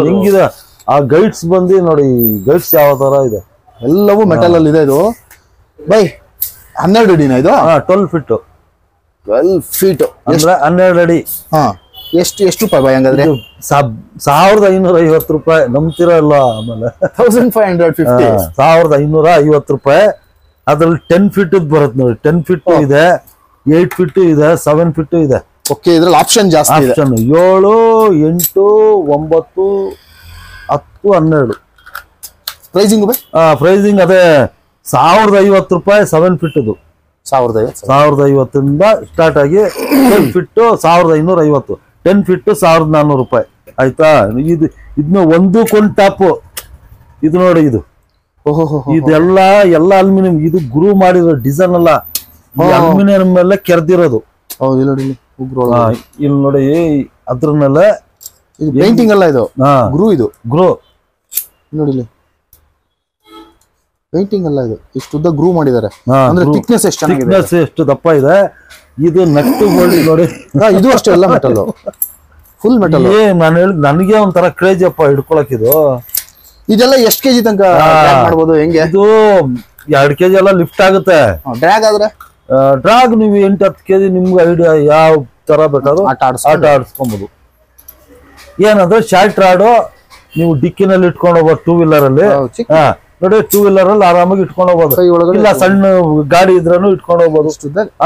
ಹೆಂಗಿದೆ. ಆ ಗೈಡ್ಸ್ ಬಂದು ನೋಡಿ, ಗೈಡ್ಸ್ ಯಾವ ತರ ಇದೆ, ಎಲ್ಲವೂ ಮೆಟಲ್ ಅಲ್ಲಿ ಇದೆ. ಇದು ಬೈ 12 ಅಡಿನ ಇದು? 12 feet. 12 feet ಅಂದ್ರೆ 12 ಅಡಿ. ಎಷ್ಟು ರೂಪಾಯಿ ಬೈ ಹಂಗಾದ್ರೆ? 1550 ರೂಪಾಯಿ. ನಂಬ್ತಿರೋ ಇಲ್ಲ? ಆಮೇಲೆ 1550. 1550 ರೂಪಾಯಿ. ಅದ್ರಲ್ಲಿ 10 feet ಬರುತ್ತೆ ನೋಡಿ. 10 feet ಇದೆ, 8 feet ಇದೆ, 7 feet ಇದೆ. ಓಕೆ, ಇದ್ರಲ್ಲಿ ಆಪ್ಷನ್ ಜಾಸ್ತಿ ಇದೆ. 7, 8, 9, 10, 12. Pricing by? ಪ್ರೈಸಿಂಗ್ ಅದೇ 1050 ರೂಪಾಯಿ 7 feet. 1050 ಸ್ಟಾರ್ಟ್ ಆಗಿ 10 feet 1550, 10 feet 1400 ರೂಪಾಯಿ. ಆಯ್ತಾ? ಇದನ್ನ ಒಂದಕ್ಕೊಂದು ಟಾಪ್. ಇದು ನೋಡಿ, ಇದು ಇದೆಲ್ಲ ಅಲ್ಯೂಮಿನಿಯಂ. ಇದು ಗುರು ಮಾಡಿರೋ ಡಿಸೈನ್ ಅಲ್ಲ, ಅಲ್ಯೂಮಿನಿಯಂ ಮೇಲೆ ಕೆರ್ದಿರೋದು. ಇಲ್ಲಿ ನೋಡಿ, ಅದ್ರ ಮೇಲೆ ಪೇಂಟಿಂಗ್ ಅಲ್ಲ ಇದು, ಗುರು. ಇದು ಗುರು ನೋಡಿ, ಪೇಂಟಿಂಗ್ ಅಲ್ಲ ಇದು. ಇಷ್ಟು ಉದ್ದ ಗ್ರೂ ಮಾಡಿದ್ದಾರೆ. ಅಂದ್ರೆ ಥಿಕ್ನೆಸ್ ಎಷ್ಟು ಚೆನ್ನಾಗಿದೆ, ಥಿಕ್ನೆಸ್ ಎಷ್ಟು ದಪ್ಪ ಇದೆ. ಇದು ನಟ್ಟು ಬೋಲ್ಟ್ ನೋಡಿ. ಇದು ಅಷ್ಟೇ ಎಲ್ಲ ಮೆಟಲ್, ಫುಲ್ ಮೆಟಲ್. ನಾನು ಹೇಳಿ, ನನಗೆ ಒಂಥರ ಕ್ರೇಜಿ ಅಪ್ಪ ಹಿಡ್ಕೊಳಕ್. ಇದೆಲ್ಲ ಎಷ್ಟು ಕೆಜಿ ತನಕ ಮಾಡ್ಬೋದು? ಹೆಂಗೆ ಇದು? 2 kg ಎಲ್ಲ ಲಿಫ್ಟ್ ಆಗುತ್ತೆ. ಡ್ರ್ಯಾಗ್ ಆದ್ರೆ? ಡ್ರಾಗ್ ನೀವು 8-10 kg, ನಿಮ್ಗೆ ಐಡಿಯಾ ಯಾವ ತರ ಬೇಕಾದ್ರೂ ಆಟ ಆಡಿಸ್ಕೊಬಹುದು. ಏನಂದ್ರೆ ಶಾರ್ಟ್ ರಾಡು ನೀವು ಡಿಕ್ಕಿನಲ್ಲಿ ಇಟ್ಕೊಂಡು ಹೋಗ್ಬೋದು, 2 wheeler ಅಲ್ಲಿ. ನೋಡಿ, 2 wheeler ಅಲ್ಲಿ ಆರಾಮಾಗಿ ಇಟ್ಕೊಂಡು ಹೋಗ್ಬೋದು. ಇಲ್ಲ ಸಣ್ಣ ಗಾಡಿ ಇದ್ರೂ ಇಟ್ಕೊಂಡು ಹೋಗ್ಬೋದು.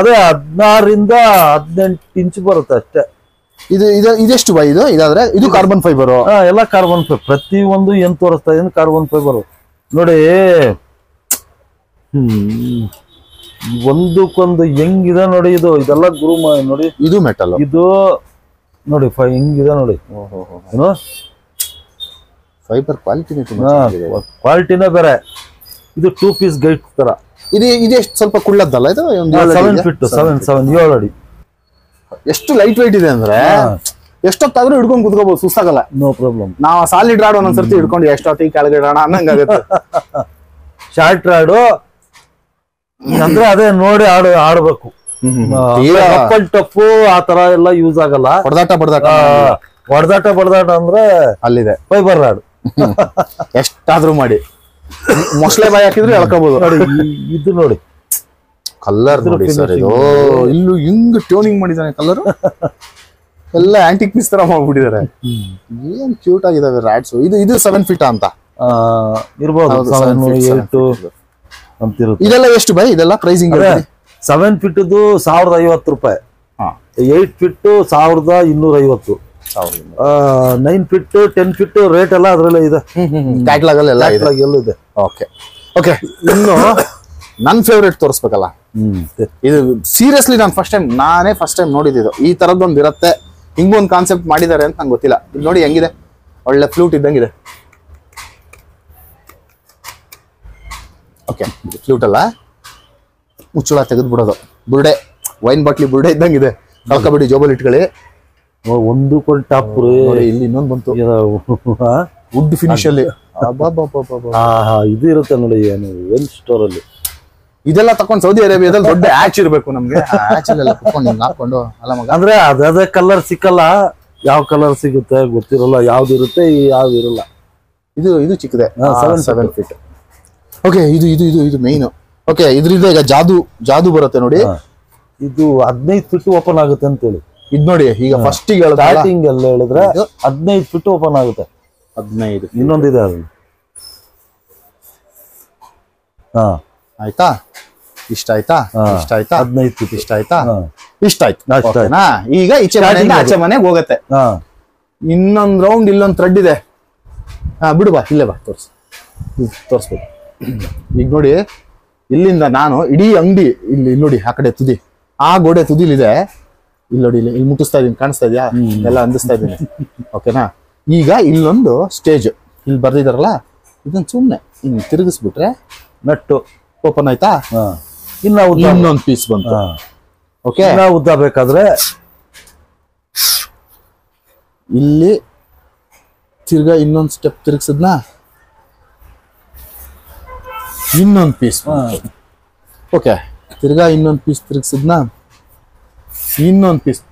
ಅದೇ 16 ಇಂದ 18 ಇಂಚ್ ಬರುತ್ತೆ ಅಷ್ಟೇ. ಇದೆಷ್ಟು ಬೈ ಇದು? ಇದಾದ್ರೆ ಇದು ಕಾರ್ಬನ್ ಫೈಬರ್? ಎಲ್ಲ ಕಾರ್ಬನ್ ಫೈಬರ್. ಪ್ರತಿ ಒಂದು ಏನ್ ತೋರಿಸ್ತಾ ಇದೀನಿ ಕಾರ್ಬನ್ ಫೈಬರ್ ನೋಡಿ. ಒಂದಕ್ಕೊಂದು ಹೆಂಗಿದೆ ನೋಡಿ. ಇದೆಲ್ಲ ಗುರು ನೋಡಿ. ಇದು ಮೆಟಲ್. ಇದು ನೋಡಿ ಹೆಂಗಿದೆ ನೋಡಿ. ಏನು ಫೈಬರ್ ಕ್ವಾಲಿಟಿನೇ ಬೇರೆ. ಇದು 2 piece ಗೈಡ್ ತರ. ಇದೆಷ್ಟು ಸ್ವಲ್ಪ ಕುಳ್ಳದ್ದಲ್ಲ ಇದು? 7 feet 7 ಅಡಿ. ಎಷ್ಟು ಲೈಟ್ ವೈಟ್ ಇದೆ ಅಂದ್ರೆ ಎಷ್ಟೊತ್ತಾದ್ರೂ ಹಿಡ್ಕೊಂಡು ಕುತ್ಕೋಬಹುದು, ಸುಸ್ತಾಗಲ್ಲ. No problem. ನಾವು ಸಾಲಿಡ್ ರಾಡ್ ಒಂದೊಂದ್ಸರ್ತಿ ಹಿಡ್ಕೊಂಡು ಎಷ್ಟೊತ್ತಿಗೆ ಕೆಳಗಡೆ ಇಡೋಣ ಅನ್ನಂಗಾಗುತ್ತೆ. ಶಾರ್ಟ್ ರಾಡು ಅಂದ್ರೆ ಅದೇ ನೋಡಿ ಆಡ್ಬೇಕು. ಟಪ್ಪು ಆ ತರ ಎಲ್ಲ ಯೂಸ್ ಆಗಲ್ಲ. ಹೊಡೆದಾಟ ಅಂದ್ರೆ ಅಲ್ಲಿದೆ ಫೈಬರ್ ರಾಡ್. ಎಷ್ಟಾದ್ರೂ ಮಾಡಿ ಮೊಸಳೆ ಬಾಯಿ ಹಾಕಿದ್ರೆ ಎಳ್ಕೋಬಹುದು. ಇದು ನೋಡಿ ಕಲರ್ ನೋಡಿ ಸರ್. ಇದು ಇಲ್ಲೂ ಹಿಂಗ್ ಟ್ಯೂನಿಂಗ್ ಮಾಡಿದಾನೆ ಕಲರ್. ಎಲ್ಲ ಆಂಟಿಕ್ ಪೀಸ್ ತರ ಮಾಡ್ಬಿಟ್ಟಿದ್ದಾರೆ. ಏನ್ ಕ್ಯೂಟ್ ಆಗಿದಾವೆ ರಾಡ್ಸ್. ಇದು 7 feet ಅಂತ ಇರ್ಬೋದು. 7, 8 ಅಂತಿರುತ್ತೆ. ಇದೆಲ್ಲ ಎಷ್ಟು ಬೈ? ಇದೆಲ್ಲ ಪ್ರೈಸಿಂಗ್ 7 feet 1050 ರೂಪಾಯಿ. 8 feet 1250. 9 feet 10 feet ರೇಟ್ ಎಲ್ಲ ಅದ್ರಲ್ಲೇ ಇದೆ. ಕ್ಯಾಟ್ಲಾಗ್ ಅಲ್ಲಿ ಎಲ್ಲ ಇದೆ. Okay okay. ಇನ್ನು ನನ್ ಫೇವ್ರೇಟ್ ತೋರಿಸ್ಬೇಕಲ್ಲ. ಇದು ಸೀರಿಯಸ್ಲಿ ನಾನೇ ಫಸ್ಟ್ ಟೈಮ್ ನೋಡಿದ್ದು. ಈ ತರದೊಂದು ಇರುತ್ತೆ, ಹಿಂಗೊಂದು ಕಾನ್ಸೆಪ್ಟ್ ಮಾಡಿದ್ದಾರೆ ಅಂತ ನಂಗೆ ಗೊತ್ತಿಲ್ಲ. ಇದು ನೋಡಿ ಹೆಂಗಿದೆ, ಒಳ್ಳೆ ಫ್ಲೂಟ್ ಇದ್ದಂಗಿದೆ. ಓಕೆ, ಫ್ಲೂಟ್ ಅಲ್ಲ, ಮುಚ್ಚಳ ತೆಗೆದು ಬಿಡೋದು. ಬುರ್ಡೆ, ವೈನ್ ಬಾಟ್ಲಿ ಬುರ್ಡೆ ಇದ್ದಂಗಿದೆ. ಕಳ್ಕೊಬೇಡಿ, ಜೋಬಲ್ ಇಟ್ಕೊಳ್ಳಿ. ಒಂದು ಟಾಪ್. ಇಲ್ಲಿ ಇನ್ನೊಂದು ಬಂತು. ವುಡ್ ಫಿನಿಶ್ ಅಲ್ಲಿ ಇದು ಇರುತ್ತೆ ನೋಡಿ ಏನು ವೆಲ್ ಸ್ಟೋರ್ ಅಲ್ಲಿ ಇದೆಲ್ಲ ತಕೊಂಡ್ ಸೌದಿ ಅರೇಬಿಯಾದಲ್ಲಿ ದೊಡ್ಡ ಆಚ್ ಇರ್ಬೇಕು ನಮ್ಗೆ. ಆಚ್ ಎಲ್ಲ ಕುತ್ಕೊಂಡು ಹಿಂಗ್ ಹಾಕೊಂಡು ಅಲ್ಲ ಮಗ. ಅಂದ್ರೆ ಅದೇ ಕಲರ್ ಸಿಕ್ಕಲ್ಲ, ಯಾವ ಕಲರ್ ಸಿಗುತ್ತೆ ಗೊತ್ತಿರಲ್ಲ, ಯಾವ್ದು ಇರುತ್ತೆ ಯಾವ್ದು ಇರಲ್ಲ. ಇದು ಚಿಕ್ಕದೆ 7 feet. ಓಕೆ, ಇದು ಮೇನ್. ಓಕೆ, ಇದರಿಂದ ಈಗ ಜಾದು ಬರುತ್ತೆ ನೋಡಿ. ಇದು 15 feet ಓಪನ್ ಆಗುತ್ತೆ ಅಂತೇಳಿ. ಇದ್ ನೋಡಿ, ಈಗ ಫಸ್ಟ್ ಸ್ಟಾರ್ಟಿಂಗ್ ಎಲ್ಲ ಹೇಳಿದ್ರೆ 15 feet ಓಪನ್ ಆಗುತ್ತೆ. 15 ಇನ್ನೊಂದಿದೆ ಅದು. ಆಯ್ತಾ? ಇಷ್ಟ ಆಯ್ತಾ? 15 feet ಇಷ್ಟ ಆಯ್ತಾ? ಇಷ್ಟ ಆಯ್ತು. ಈಗ ಈಚೆ ಮನೆಯಿಂದ ಆಚೆ ಮನೆಗೆ ಹೋಗತ್ತೆ. ಇನ್ನೊಂದ್ ರೌಂಡ್ ಇಲ್ಲೊಂದ್ ಥ್ರೆಡ್ ಇದೆ. ಬಿಡು ಬಾ, ಇಲ್ಲೇ ಬಾ, ತೋರಿಸ್ಬೇಕು. ಈಗ ನೋಡಿ, ಇಲ್ಲಿಂದ ನಾನು ಇಡೀ ಅಂಗಡಿ ಇಲ್ಲಿ ನೋಡಿ, ಆ ಕಡೆ ತುದಿ, ಆ ಗೋಡೆ ತುದಿಲಿದೆ. ಇಲ್ಲಿ ನೋಡಿ, ಇಲ್ಲಿ ಮುಟ್ಟಿಸ್ತಾ ಇದೀನಿ, ಕಾಣಿಸ್ತಾ ಇದೆಯಾ? ಎಲ್ಲ ಅಂದಿಸ್ತಾ ಇದ್ದೀನಿ. ಓಕೆನಾ? ಈಗ ಇಲ್ಲೊಂದು ಸ್ಟೇಜ್ ಇಲ್ಲಿ ಬರ್ದಿದಾರಲ್ಲ, ಇದನ್ನ ಸುಮ್ನೆ ಹಿಂಗ್ ತಿರುಗಿಸ್ಬಿಟ್ರೆ ನಟ್ಟು ಓಪನ್ ಆಯ್ತಾ? ಇನ್ನೊಂದು ಪೀಸ್ ಬಂತು. ಓಕೆ, ಉದ್ದ ಬೇಕಾದ್ರೆ ಇಲ್ಲಿ ತಿರ್ಗಾ ಇನ್ನೊಂದು ಸ್ಟೆಪ್ ತಿರುಗಿಸಿದ್ನಾ, ಇನ್ನೊಂದು ಪೀಸ್. ಓಕೆ, ತಿರ್ಗಾ ಇನ್ನೊಂದು ಪೀಸ್ ತಿರುಗಿಸಿದ್ನಾ, ಇನ್ನೊಂದು ಪೀಸ್.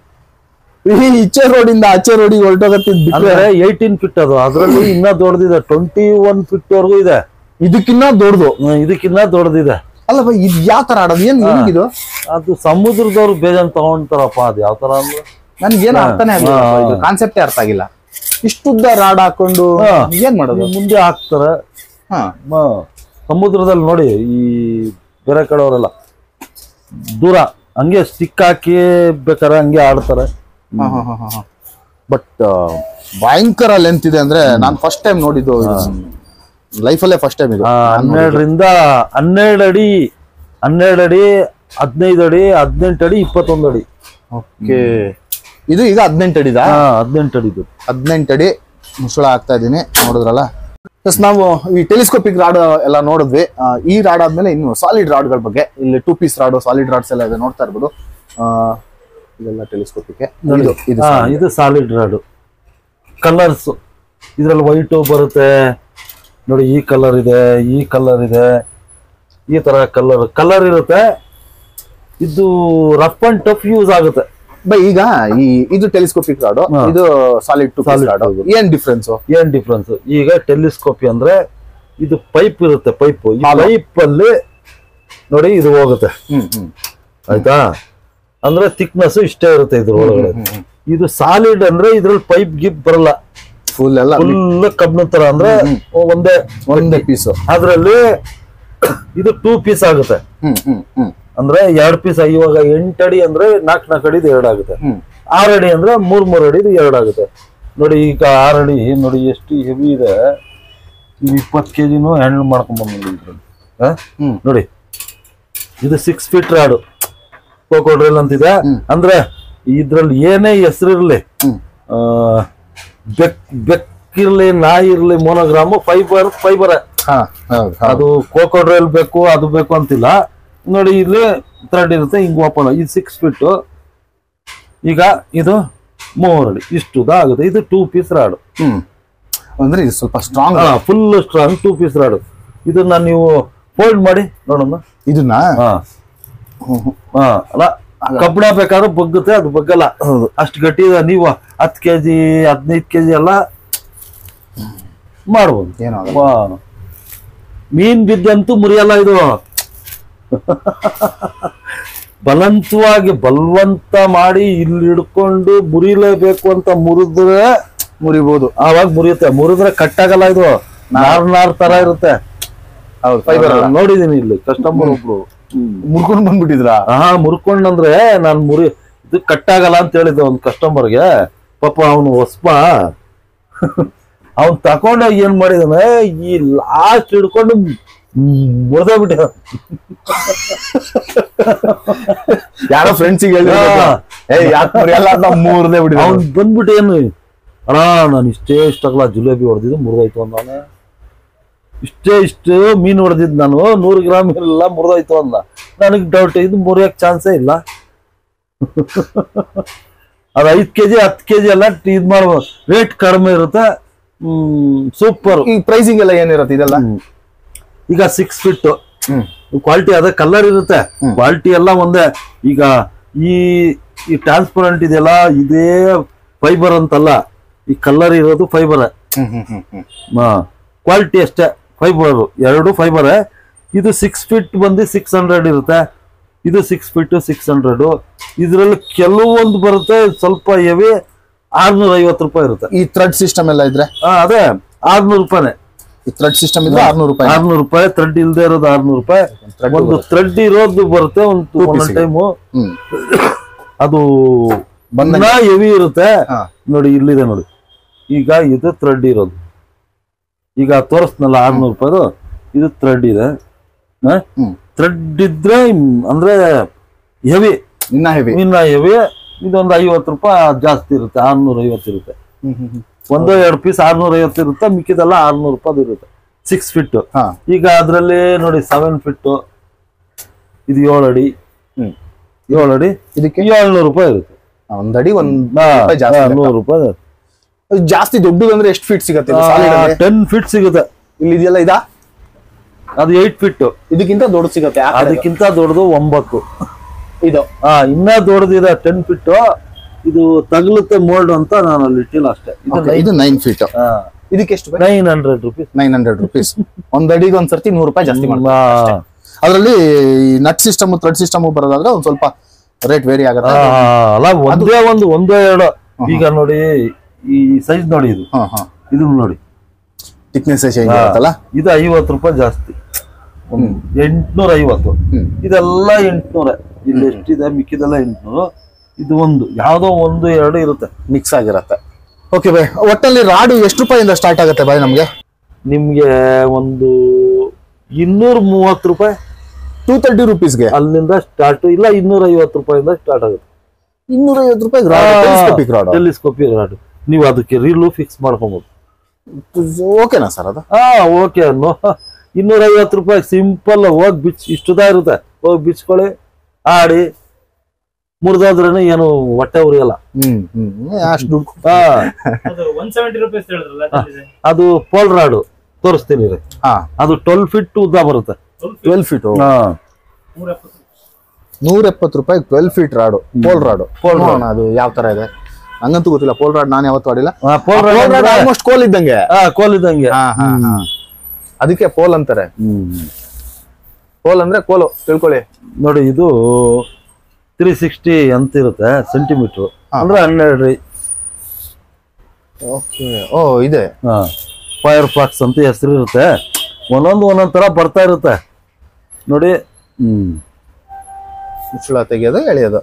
ಈಚೆ ರೋಡಿಂದ ಆಚೆ ರೋಡಿಗೆ ಹೊರಟೋಗತ್ತಿದ್ 18 feet ಅದು. ಅದ್ರಲ್ಲಿ ಇನ್ನ ದೊಡ್ಡದಿದೆ, 21 feet ವರ್ಗೂ ಇದೆ. ಇದಕ್ಕಿನ್ನ ದೊಡ್ಡದಿದೆ. ಅಲ್ಲ ಬೈ, ಇದು ಯಾವ ತರ ಆಡೋದು? ಏನಿದು? ಅದು ಸಮುದ್ರದವ್ರು ಬೇಜಾನ್ ತಗೊಂತಾರಪ್ಪ. ಅದು ಯಾವ ತರ ಅಂದ್ರೆ ನನ್ಗೇನು ಅರ್ಥನೇ ಆಗಿಲ್ಲ, ಕಾನ್ಸೆಪ್ಟೇ ಅರ್ಥ ಆಗಿಲ್ಲ. ಇಷ್ಟುದ್ದ ರಾಡ್ ಹಾಕೊಂಡು ಏನ್ ಮಾಡೋದು? ಮುಂದೆ ಹಾಕ್ತಾರೆ. ಸಮುದ್ರದಲ್ಲಿ ನೋಡಿ, ಈ ಬೇರೆ ಕಡೆಯವರೆಲ್ಲ ದೂರ ಹಂಗೆ ಸ್ಟಿಕ್ ಹಾಕಿ ಬೇಕಾರೆ ಹಂಗೆ ಆಡ್ತಾರೆ. ಬಟ್ ಭಯಂಕರ ಲೆಂತ್ ಇದೆ. ಅಂದ್ರೆ ನಾನು ಫಸ್ಟ್ ಟೈಮ್ ನೋಡಿದ್ದು, ಲೈಫಲ್ಲೇ ಫಸ್ಟ್ ಟೈಮ್ ಇದು. 12 ಅಡಿ 15 ಅಡಿ 18 ಅಡಿ 21 ಅಡಿ. ಓಕೆ, ಇದು ಈಗ 18 ಅಡಿದ? 18 ಅಡಿದು. 18 ಅಡಿ ಮುಸುಳ ಹಾಕ್ತಾ ಇದೀನಿ, ನೋಡಿದ್ರಲ್ಲ. ನಾವು ಈ ಟೆಲಿಸ್ಕೋಪಿಕ್ ರಾಡ್ ಎಲ್ಲ ನೋಡಿದ್ವಿ. ಈ ರಾಡ್ ಆದ್ಮೇಲೆ ಇನ್ನು ಸಾಲಿಡ್ ರಾಡ್ಗಳ ಬಗ್ಗೆ, ಇಲ್ಲಿ 2 ಪೀಸ್ ರಾಡ್, ಸಾಲಿಡ್ ರಾಡ್ಸ್ ಎಲ್ಲ ಇದೆ, ನೋಡ್ತಾ ಇರ್ಬೋದು. ಇದೆಲ್ಲ ಟೆಲಿಸ್ಕೋಪಿಕ್. ಇದು ಸಾಲಿಡ್ ರಾಡ್. ಕಲರ್ಸ್ ಇದ್ರಲ್ಲಿ ವೈಟ್ ಬರುತ್ತೆ ನೋಡಿ, ಈ ಕಲರ್ ಇದೆ, ಈ ಕಲರ್ ಇದೆ, ಈ ತರ ಕಲರ್ ಇರುತ್ತೆ. ಇದು ರಫ್ ಅಂಡ್ ಟಫ್ ಯೂಸ್ ಆಗುತ್ತೆ. ಬೈ, ಈಗ ಇದು ಟೆಲಿಸ್ಕೋಪಿಕ್ ರಾಡ್, ಇದು ಸಾಲಿಡ್ 2 ಪೀಸ್ ರಾಡ್. ಏನ್ ಡಿಫ್ರೆನ್ಸ್? ಈಗ ಟೆಲಿಸ್ಕೋಪಿ ಅಂದ್ರೆ ಇದು ಪೈಪ್ ಇರುತ್ತೆ. ಪೈಪ್ ಅಲ್ಲಿ ನೋಡಿ ಇದು ಹೋಗುತ್ತೆ. ಆಯ್ತಾ? ಅಂದ್ರೆ ಥಿಕ್ನೆಸ್ ಇಷ್ಟೇ ಇರುತ್ತೆ ಇದ್ರ ಒಳಗಡೆ. ಇದು ಸಾಲಿಡ್ ಅಂದ್ರೆ ಇದ್ರಲ್ಲಿ ಪೈಪ್ ಗಿಪ್ ಬರಲ್ಲ, ಫುಲ್ ಕಬ್ಬಿಣ ತರ. ಅಂದ್ರೆ ಒಂದೇ ಪೀಸ್. ಅದ್ರಲ್ಲಿ ಇದು 2 ಪೀಸ್ ಆಗುತ್ತೆ. ಅಂದ್ರೆ 2 ಪೀಸ್. ಇವಾಗ 8 ಅಡಿ ಅಂದ್ರೆ 4 ಅಡಿದು 2 ಆಗುತ್ತೆ. 6 ಅಡಿ ಅಂದ್ರೆ 3 ಅಡಿದು 2 ಆಗುತ್ತೆ. ನೋಡಿ, ಈಗ 6 ಅಡಿ ನೋಡಿ ಎಷ್ಟು ಹೆವಿ ಇದೆ. 20 kgನೂ ಹ್ಯಾಂಡಲ್ ಮಾಡ್ಕೊಂಡ್ ಬಂದ್ಬಿಡಿ. ನೋಡಿ, ಇದು 6 feet ರಾಡು, ಕೋಕೋಡ್ರಿಲ್ ಅಂತಿದೆ. ಅಂದ್ರೆ ಇದ್ರಲ್ಲಿ ಏನೇ ಹೆಸರಿರ್ಲಿ, ಬೆಕ್ಕಿರ್ಲಿ, ನಾಯಿ ಇರ್ಲಿ, ಮೊನೋಗ್ರಾಮ್ ಫೈಬರ್. ಅದು ಕೋಕೋಡ್ರಿಲ್ ಬೇಕು, ಅದು ಬೇಕು ಅಂತಿಲ್ಲ. ನೋಡಿ, ಇಲ್ಲಿ ಥ್ರೆಡ್ ಇರುತ್ತೆ, ಹಿಂಗ್ ಓಪನ್. ಇದು 6 feet. ಈಗ ಇದು 3 ಅಡಿ ಇಷ್ಟು ಆಗುತ್ತೆ. ಇದು 2 ಪೀಸ್ ರಾಡು. ಅಂದ್ರೆ ಇದು ಸ್ವಲ್ಪ strong, full strong 2 piece rod. ಇದನ್ನ ನೀವು ಫೋಲ್ಡ್ ಮಾಡಿ ನೋಡೋಣ. ಇದನ್ನ ಅಲ್ಲ, ಕಬ್ಬಣ ಬೇಕಾದ್ರೆ ಬಗ್ಗುತ್ತೆ, ಅದು ಬಗ್ಗಲ್ಲ. ಅಷ್ಟು ಗಟ್ಟಿ ಇದೆ. ನೀವು 10 kg 15 kg ಎಲ್ಲ ಮಾಡ್ಬೋದು. ಮೀನ್ ಬಿದ್ದಂತೂ ಮುರಿಯಲ್ಲ ಇದು. ಬಲವಂತ ಮಾಡಿ ಇಲ್ಲಿ ಹಿಡ್ಕೊಂಡು ಮುರಿಲೇಬೇಕು ಅಂತ ಮುರಿಬಹುದು. ಆವಾಗ ಮುರಿಯುತ್ತೆ. ಮುರಿದ್ರೆ ಕಟ್ಟಾಗಲ್ಲ. ಇದು ನಾರ್ ತರ ಇರುತ್ತೆ. ನೋಡಿದೀನಿ ಇಲ್ಲಿ ಕಸ್ಟಮರ್ ಒಬ್ರು ಮುರ್ಕೊಂಡ್ ಬಂದ್ಬಿಟ್ಟಿದ್ರ. ಮುರ್ಕೊಂಡ್ರೆ ನಾನ್ ಇದು ಕಟ್ಟಾಗಲ್ಲ ಅಂತ ಹೇಳಿದ್ದೆ ಒಂದ್ ಕಸ್ಟಮರ್ಗೆ. ಪಾಪ ಅವನು ಹೊಸ್ಪ, ಅವನ್ ತಕೊಂಡಾಗ ಏನ್ ಮಾಡಿದಾನೆ, ಈ ಲಾಸ್ಟ್ ಹಿಡ್ಕೊಂಡು ಮುರ್ದ ಬಿಟ್ಟ. ಯಾರೋ ಫ್ರೆಂಡ್ಸಿಗೆ ಮುರ್ದೇ ಬಿಡಿ. ಅವ್ನ್ ಬಂದ್ಬಿಟ್ಟು ಏನು, ಅಣ್ಣ ನಾನು ಇಷ್ಟಾಗಲ್ಲ ಜಿಲೇಬಿ ಹೊಡೆದಿದ್ದು ಮುರಿದೋಯ್ತು ಅಂದಾನೆ. ಇಷ್ಟು ಮೀನು ಹೊಡೆದಿದ್ದು ನಾನು 100 ಗ್ರಾಮ್ ಎಲ್ಲ ಮುರಿದೋಯ್ತು ಅಂದ. ನನಗೆ ಡೌಟ್, ಇದು ಮುರಿಯಕ್ ಚಾನ್ಸೇ ಇಲ್ಲ. ಅದು 5 kg 10 kg ಎಲ್ಲ ಇದ್ ಮಾಡ್ಬೋದು. ರೇಟ್ ಕಡಿಮೆ ಇರುತ್ತೆ, ಸೂಪರ್. ಈ ಪ್ರೈಸಿಂಗ್ ಎಲ್ಲ ಏನಿರುತ್ತೆ ಇದೆಲ್ಲ? ಈಗ 6 ಫೀಟ್ ಕ್ವಾಲಿಟಿ ಅದೇ ಕಲರ್ ಇರುತ್ತೆ, ಕ್ವಾಲಿಟಿ ಎಲ್ಲ ಒಂದೇ. ಈಗ ಈ ಟ್ರಾನ್ಸ್ಪರೆಂಟ್ ಇದೆಯಲ್ಲ ಇದೇ ಫೈಬರ್ ಅಂತಲ್ಲ, ಈ ಕಲರ್ ಇರೋದು ಫೈಬರ್, ಕ್ವಾಲಿಟಿ ಅಷ್ಟೇ ಫೈಬರ್, ಎರಡು ಫೈಬರ್. ಇದು 6 ಫೀಟ್ ಬಂದು 600 ಇರುತ್ತೆ, ಇದು 6 ಫೀಟ್ 600. ಇದ್ರಲ್ಲಿ ಕೆಲವೊಂದು ಬರುತ್ತೆ ಸ್ವಲ್ಪ ಹೆವಿ, 650 ರೂಪಾಯಿ ಇರುತ್ತೆ. ಈ ಥ್ರೆಡ್ ಸಿಸ್ಟಮ್ ಎಲ್ಲ ಇದ್ರೆ ಅದೇ 600 ರೂಪಾಯಿನೇ. ಈ ಥ್ರೆಡ್ ಸಿಸ್ಟಮ್ ಇದ್ರೆ 600 ರೂಪಾಯಿ. 600 ರೂಪಾಯಿ. ಥ್ರೆಡ್ ಇಲ್ದೇ ಇರೋದು 600 ರೂಪಾಯಿ. ಒಂದು ಥ್ರೆಡ್ ಇರೋದು ಬರುತ್ತೆ ಒಂದು ಟೈಮು, ಅದು ಬಂದ ಹೆವಿ ಇರುತ್ತೆ. ನೋಡಿ ಇಲ್ಲಿದೆ ನೋಡಿ, ಈಗ ಇದು ಥ್ರೆಡ್ ಇರೋದು, ಈಗ ತೋರಿಸ್ನಲ್ಲ 600 ರೂಪಾಯಿದು, ಇದು ಥ್ರೆಡ್ ಇದೆ. ಥ್ರೆಡ್ ಇದ್ರೆ ಅಂದ್ರೆ ಹೆವಿ, ಇನ್ನ ಹೆವಿ. ಇದೊಂದು 50 ರೂಪಾಯಿ ಜಾಸ್ತಿ ಇರುತ್ತೆ, 650 ಇರುತ್ತೆ. ಒಂದೋ 2 ಪೀಸ್ 650 ಇರುತ್ತೆ, ಮಿಕ್ಕಿದೆಲ್ಲ 600 ರೂಪಾಯಿ ಇರುತ್ತೆ. 6 ಫೀಟ್. ಈಗ ಅದ್ರಲ್ಲಿ ನೋಡಿ 7 ಫೀಟ್, ಇದು 7 ಅಡಿ, 7 ಅಡಿ, ಇದಕ್ಕೆ 700 ರೂಪಾಯಿ ಇರುತ್ತೆ. ಒಂದಡಿ 100 ರೂಪಾಯಿ ಜಾಸ್ತಿ. ದೊಡ್ಡದು ಅಂದ್ರೆ ಎಷ್ಟು ಫೀಟ್ ಸಿಗುತ್ತೆ? 10 ಫೀಟ್ ಸಿಗುತ್ತೆ. ಇಲ್ಲಿ ಇದೆಲ್ಲ ಇದಾ? ಅದು 8 ಫೀಟ್. ಇದಕ್ಕಿಂತ ದೊಡ್ಡದು ಸಿಗುತ್ತೆ? ಅದಕ್ಕಿಂತ ದೊಡ್ಡದು 9. ಇದು ಇನ್ನ ದೊಡ್ಡದಿದೆ 10 ಫೀಟ್. ಇದು ತಗಲುತ್ತೆ ಮೋಲ್ಡ್ ಅಂತ ನಾನು ಅಲ್ಲಿ ಇಟ್ಟಿಲ್ಲ ಅಷ್ಟೇ. ಇದು 9 ಫೀಟ್. ಇದಕ್ಕೆ ಎಷ್ಟು? 900 ರೂಪೀಸ್. 900 ರೂಪೀಸ್. ಒಂದ್ ಅಡಿಗೆ ಒಂದ್ಸರ್ತಿ 100 ರೂಪಾಯಿ ಜಾಸ್ತಿ ಮಾಡ್ತಾರೆ. ಅದರಲ್ಲಿ ನಟ್ ಸಿಸ್ಟಮ್ ಥ್ರೆಡ್ ಸಿಸ್ಟಮ್ ಬರೋದಾದ್ರೆ ಒಂದ್ ಸ್ವಲ್ಪ ರೇಟ್ ವೇರಿ ಆಗುತ್ತೆ ಅಲ್ಲ. ಒಂದೋ ಎರಡು. ಈಗ ನೋಡಿ ಈ ಸೈಜ್ ನೋಡಿ, ಇದು ನೋಡಿ ಥಿಕ್ನೆಸ್ ಚೇಂಜ್ ಆಗುತ್ತಲ್ಲ. ಇದು 50 ರೂಪಾಯಿ ಜಾಸ್ತಿ, 850. ಇದೆಲ್ಲ 800. ಇಲ್ಲಿ ಎಷ್ಟಿದೆ ಮಿಕ್ಕಿದೆಲ್ಲ 800. ಇದು ಯಾವ್ದೋ 1-2 ಇರುತ್ತೆ, ಮಿಕ್ಸ್ ಆಗಿರತ್ತೆ. ಓಕೆ ಬೈ, ಒಟ್ಟಲ್ಲಿ ರಾಡು ಎಷ್ಟು ರೂಪಾಯಿಂದ ಸ್ಟಾರ್ಟ್ ಆಗುತ್ತೆ ಬಾಯ್ ನಮ್ಗೆ? ನಿಮ್ಗೆ ಒಂದು 230 ರೂಪಾಯಿ, 230 ರೂಪೀಸ್ಗೆ ಅಲ್ಲಿಂದ ಸ್ಟಾರ್ಟ್. ಇಲ್ಲ 250 ರೂಪಾಯಿಂದ ಸ್ಟಾರ್ಟ್ ಆಗುತ್ತೆ. 250 ರೂಪಾಯಿ ಟೆಲಿಸ್ಕೋಪಿಕ್ ರಾಡ್. ನೀವು ಅದಕ್ಕೆ ರೀಲು ಫಿಕ್ಸ್ ಮಾಡ್ಕೊಬಹುದು. ಓಕೆನಾ ಸರ್ ಅದು? ಓಕೆ. 250 ರೂಪಾಯಿ ಸಿಂಪಲ್. ಹೋಗಿ ಇಷ್ಟುದ ಇರುತ್ತೆ, ಹೋಗಿ ಬಿಚ್ಕೊಳ್ಳಿ, ಆಡಿ ಮುರಿದಾದ್ರೇನೆ ಏನು ಹೊಟ್ಟೆ ಉರಿಯಲ್ಲ. ಅಷ್ಟು ದುಡ್ಡು. ಅದು ಪೋಲ್ ರಾಡು ತೋರಿಸ್ತೀನಿ ರೀ. ಅದು 12 ಫೀಟ್ ಉದ್ದ ಬರುತ್ತೆ. 12 ಫೀಟ್ 170 ರೂಪಾಯಿ 12 ಫೀಟ್ ರಾಡು, ಪೋಲ್ ರಾಡು. ಅದು ಯಾವ ತರ ಇದೆ ನಂಗಂತೂ ಗೊತ್ತಿಲ್ಲ. ಪೋಲ್ ರಾಡ್ ನಾನು ಯಾವತ್ತೂ ಆಡಿಲ್ಲ. ಪೋಲ್ ರಾಡ್ ಆಲ್ಮೋಸ್ಟ್ ಕೋಲ್ ಇದ್ದಂಗೆ. ಅದಕ್ಕೆ ಪೋಲ್ ಅಂತಾರೆ. ಪೋಲ್ ಅಂದ್ರೆ ಕೋಲು ತಿಳ್ಕೊಳ್ಳಿ. ನೋಡಿ ಇದು 360 ಅಂತ ಇರುತ್ತೆ ಸೆಂಟಿಮೀಟರ್, ಅಂದ್ರೆ 12 ಅಡಿ. ಓಕೆ. ಓ ಇದೆ. ಫೈರ್ ಫಾಕ್ಸ್ ಅಂತ ಹೆಸರು ಇರುತ್ತೆ. ಒಂದೊಂದ್ ತರ ಬರ್ತಾ ಇರುತ್ತೆ ನೋಡಿ. ಮುಚ್ಚಳ ತೆಗೆಯೋದು, ಎಳೆಯೋದು.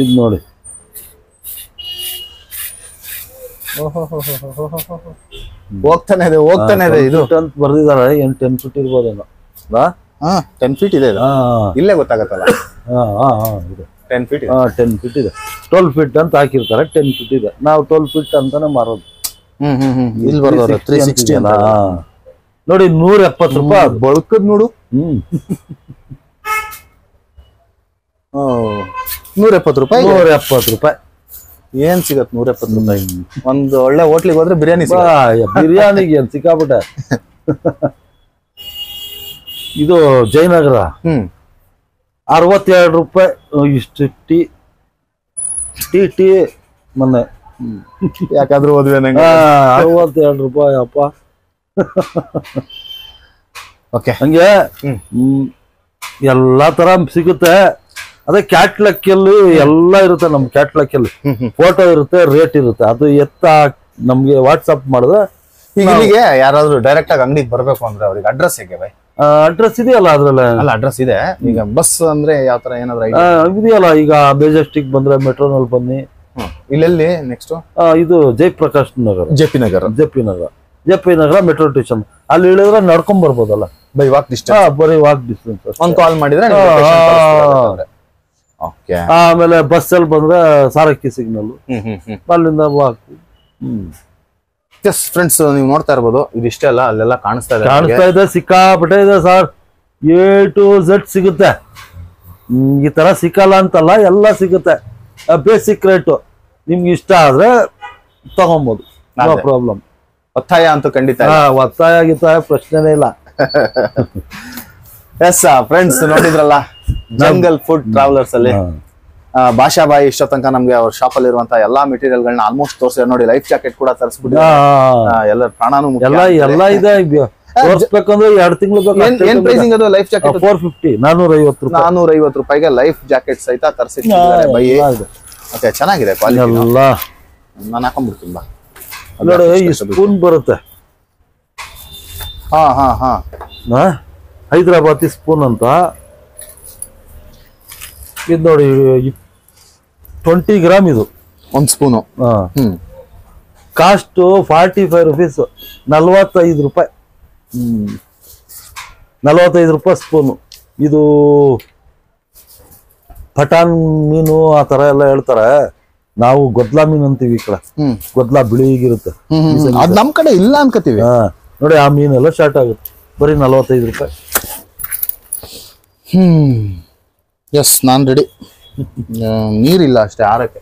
ಇದು ನೋಡಿ. ಹೋಗ್ತಾನೆ ಇದೆ ಇದು ಅಂತ ಬರ್ದಿದ್ದಾರೆ. 10 ಫೀಟ್ ಇರ್ಬೋದೇನೋ. 10 ಫೀಟ್ ಇದೆ. ಇಲ್ಲೇ ಗೊತ್ತಾಗತ್ತಲ್ಲ. 10 ಫೀಟ್ 10 ಫೀಟ್ ಇದೆ. 12 ಫೀಟ್ ಅಂತ ಹಾಕಿರ್ತಾರೆ, 10 ಫೀಟ್ ಇದೆ. ನಾವು 12 ಫೀಟ್ ಅಂತಾನೆ ಮಾರೋದು. ಇಲ್ಲಿ ಬರೋದು 360 ಅಲ್ಲ ನೋಡಿ. 170 ರೂಪಾಯಿ ಬಳಕದ್ ನೋಡು. 170 ರೂಪಾಯಿ. 170 ರೂಪಾಯಿ ಏನ್ ಸಿಗತ್? 170 ರೂಪಾಯಿ. ಒಂದು ಒಳ್ಳೆ ಹೋಟ್ಲಿಗೆ ಹೋದ್ರೆ ಬಿರಿಯಾನಿ ಬಿರಿಯಾನಿಗೆ ಏನ್ ಸಿಕ್ಕಾಬಿಟ್ಟೆ. ಇದು ಜಯನಗರ 62 ರೂಪಾಯಿ. ಇಷ್ಟು ಟೀ ಮೊನ್ನೆ ಯಾಕಾದ್ರೂ ಓದ್ವೆ ನಂಗೆ. 62 ರೂಪಾಯಿ ಅಪ್ಪ. ಓಕೆ. ಹಂಗೆ ಎಲ್ಲಾ ತರ ಸಿಗುತ್ತೆ. ಅದೇ ಕ್ಯಾಟ್ಲಾಕಲ್ಲಿ ಎಲ್ಲ ಇರುತ್ತೆ. ನಮ್ ಕ್ಯಾಟ್ಲಾಕಲ್ಲಿ ಫೋಟೋ ಇರುತ್ತೆ, ರೇಟ್ ಇರುತ್ತೆ. ಅದು ನಮ್ಗೆ ವಾಟ್ಸಪ್ ಮಾಡಿದ್ರೆ ಈಗ ಇಲ್ಲಿಗೆ ಯಾರಾದ್ರೂ ಡೈರೆಕ್ಟ್ ಆಗಿ ಅಂಗಡಿಗೆ ಬರ್ಬೇಕು ಅಂದ್ರೆ ಅವ್ರಿಗೆ ಅಡ್ರೆಸ್ ಹೇಗೆ ಬೈ? ಅಡ್ರೆಸ್ ಇದೆಯಲ್ಲ ಅದ್ರಲ್ಲ. ಅಲ್ಲ ಅಡ್ರೆಸ್ ಇದೆ. ಈಗ ಬಸ್ ಅಂದ್ರೆ ಯಾವ ತರ ಏನಾದ್ರು ಇದೆಯಲ್ಲ. ಈಗ ಮೆಜೆಸ್ಟಿಕ್ ಬಂದ್ರೆ ಮೆಟ್ರೋನಲ್ಲಿ ಬನ್ನಿ. ಇಲ್ಲೆಲ್ಲಿ ನೆಕ್ಸ್ಟ್? ಇದು ಜಯಪ್ರಕಾಶ್ ನಗರ, ಜೆ ಪಿ ನಗರ ಮೆಟ್ರೋ ಸ್ಟೇಷನ್. ಅಲ್ಲಿ ಇಳಿದ್ರೆ ನಡ್ಕೊಂಡ್ ಬರ್ಬೋದಲ್ಲ, ಬೈ ವಾಕ್ ಡಿಸ್ಟೆನ್ಸ್. ಬರೀ ವಾಕ್ ಡಿಸ್ಟೆನ್ಸ್. ಒಂದ್ ಕಾಲ್ ಮಾಡಿದ್ರೆ. ಆಮೇಲೆ ಬಸ್ ಅಲ್ಲಿ ಬಂದ್ರೆ ಸಾರಕ್ಕಿ ಸಿಗ್ನಲ್, ಅಲ್ಲಿಂದ ವಾಕ್. ಫ್ರೆಂಡ್ಸ್ ನೀವು ನೋಡ್ತಾ ಇರ್ಬೋದು, ಇದಿಷ್ಟೇ ಅಲ್ಲ, ಅಲ್ಲೆಲ್ಲ ಕಾಣಿಸ್ತಾ ಇದೆ. ಸಿಕ್ಕಾಪಟ್ಟೆ ಇದೆ ಸರ್. A to Z ಸಿಗುತ್ತೆ. ಈ ತರ ಸಿಕ್ಕಲ್ಲ ಅಂತಲ್ಲ, ಎಲ್ಲ ಸಿಗುತ್ತೆ. ಬೇಸಿಕ್ ರೇಟು ನಿಮ್ಗೆ ಇಷ್ಟ ಆದ್ರೆ ತಗೊಬೋದು, ನೋ ಪ್ರಾಬ್ಲಮ್. ಒತ್ತಾಯ ಅಂತೂ ಖಂಡಿತ ಇಲ್ಲ. ಒತ್ತಾಯ ಗಿತ್ತಾಯ ಪ್ರಶ್ನೆನೇ ಇಲ್ಲ. ಎಸ್ ಫ್ರೆಂಡ್ಸ್, ನೋಡಿದ್ರಲ್ಲ ಜಂಗಲ್ ಫುಡ್ ಟ್ರಾವೆಲರ್ಸ್ ಅಲ್ಲಿ ಭಾಷಾ ಬಾಯಿ ಇಷ್ಟ ತನಕ ನಮ್ಗೆ ಅವ್ರ ಶಾಪ್ ಅಲ್ಲಿ ಇರುವಂತ ಎಲ್ಲಾ ಮೆಟೀರಿಯಲ್ ಗಳನ್ನ ಆಲ್ಮೋಸ್ಟ್ ತೋರಿಸಿದ್ರೆ. ನೋಡಿ, ಲೈಫ್ ಜಾಕೆಟ್ ಕೂಡ ತರಿಸ್ಬಿಟ್ಟಿದ್ದಾರೆ. ಎಲ್ಲ ಪ್ರಾಣಾನು ಎಲ್ಲ ಇದೆ. ತೋರಿಸ್ಬೇಕಂದ್ರೆ 2 ತಿಂಗಳು ಏನ್ ಪ್ರೈಸಿಂಗ್ ಅದು ಲೈಫ್ ಜಾಕೆಟ್? 450, 450 ರೂಪಾಯಿ. 450 ರೂಪಾಯಿಗೆ ಲೈಫ್ ಜಾಕೆಟ್ ಸಹಿತ ತರಿಸಿದ್ದಾರೆ ಬೈ. ಓಕೆ, ಚೆನ್ನಾಗಿದೆ ಕ್ವಾಲಿಟಿ. ಎಲ್ಲ ನಾನು ಹಾಕೊಂಡ್ಬಿಡ್ತೀನಿ ಬಾ. ನೋಡಿ, ಈ ಸ್ಪೂನ್ ಬರುತ್ತೆ. ಹಾ ಹಾ ಹಾ, ಹೈದರಾಬಾದಿ ಸ್ಪೂನ್ ಅಂತ. ಇದು ನೋಡಿ, 20 ಗ್ರಾಮ್ ಇದು ಒಂದ್ ಸ್ಪೂನು. ಕಾಸ್ಟ್ 45 ರುಪೀಸ್, 45 ರೂಪಾಯಿ. 45 ರೂಪಾಯಿ ಸ್ಪೂನು. ಇದು ಪಟಾನ್ ಮೀನು ಆ ತರ ಎಲ್ಲ ಹೇಳ್ತಾರೆ. ನಾವು ಗೊದ್ಲಾ ಮೀನು ಅಂತೀವಿ ಈ ಕಡೆ. ಗೊದ್ಲಾ ಬಿಳಿಗಿರುತ್ತೆ. ಅದ್ ನಮ್ ಕಡೆ ಇಲ್ಲ ಅನ್ಕೋತೀವಿ. ನೋಡಿ, ಆ ಮೀನೆಲ್ಲ ಸ್ಟಾರ್ಟ್ ಆಗುತ್ತೆ. ಬರೀ 45 ರೂಪಾಯಿ. ಎಸ್, ನಾನ್ ರೆಡಿ. ನೀರಿಲ್ಲ ಅಷ್ಟೇ ಆರಕ್ಕೆ.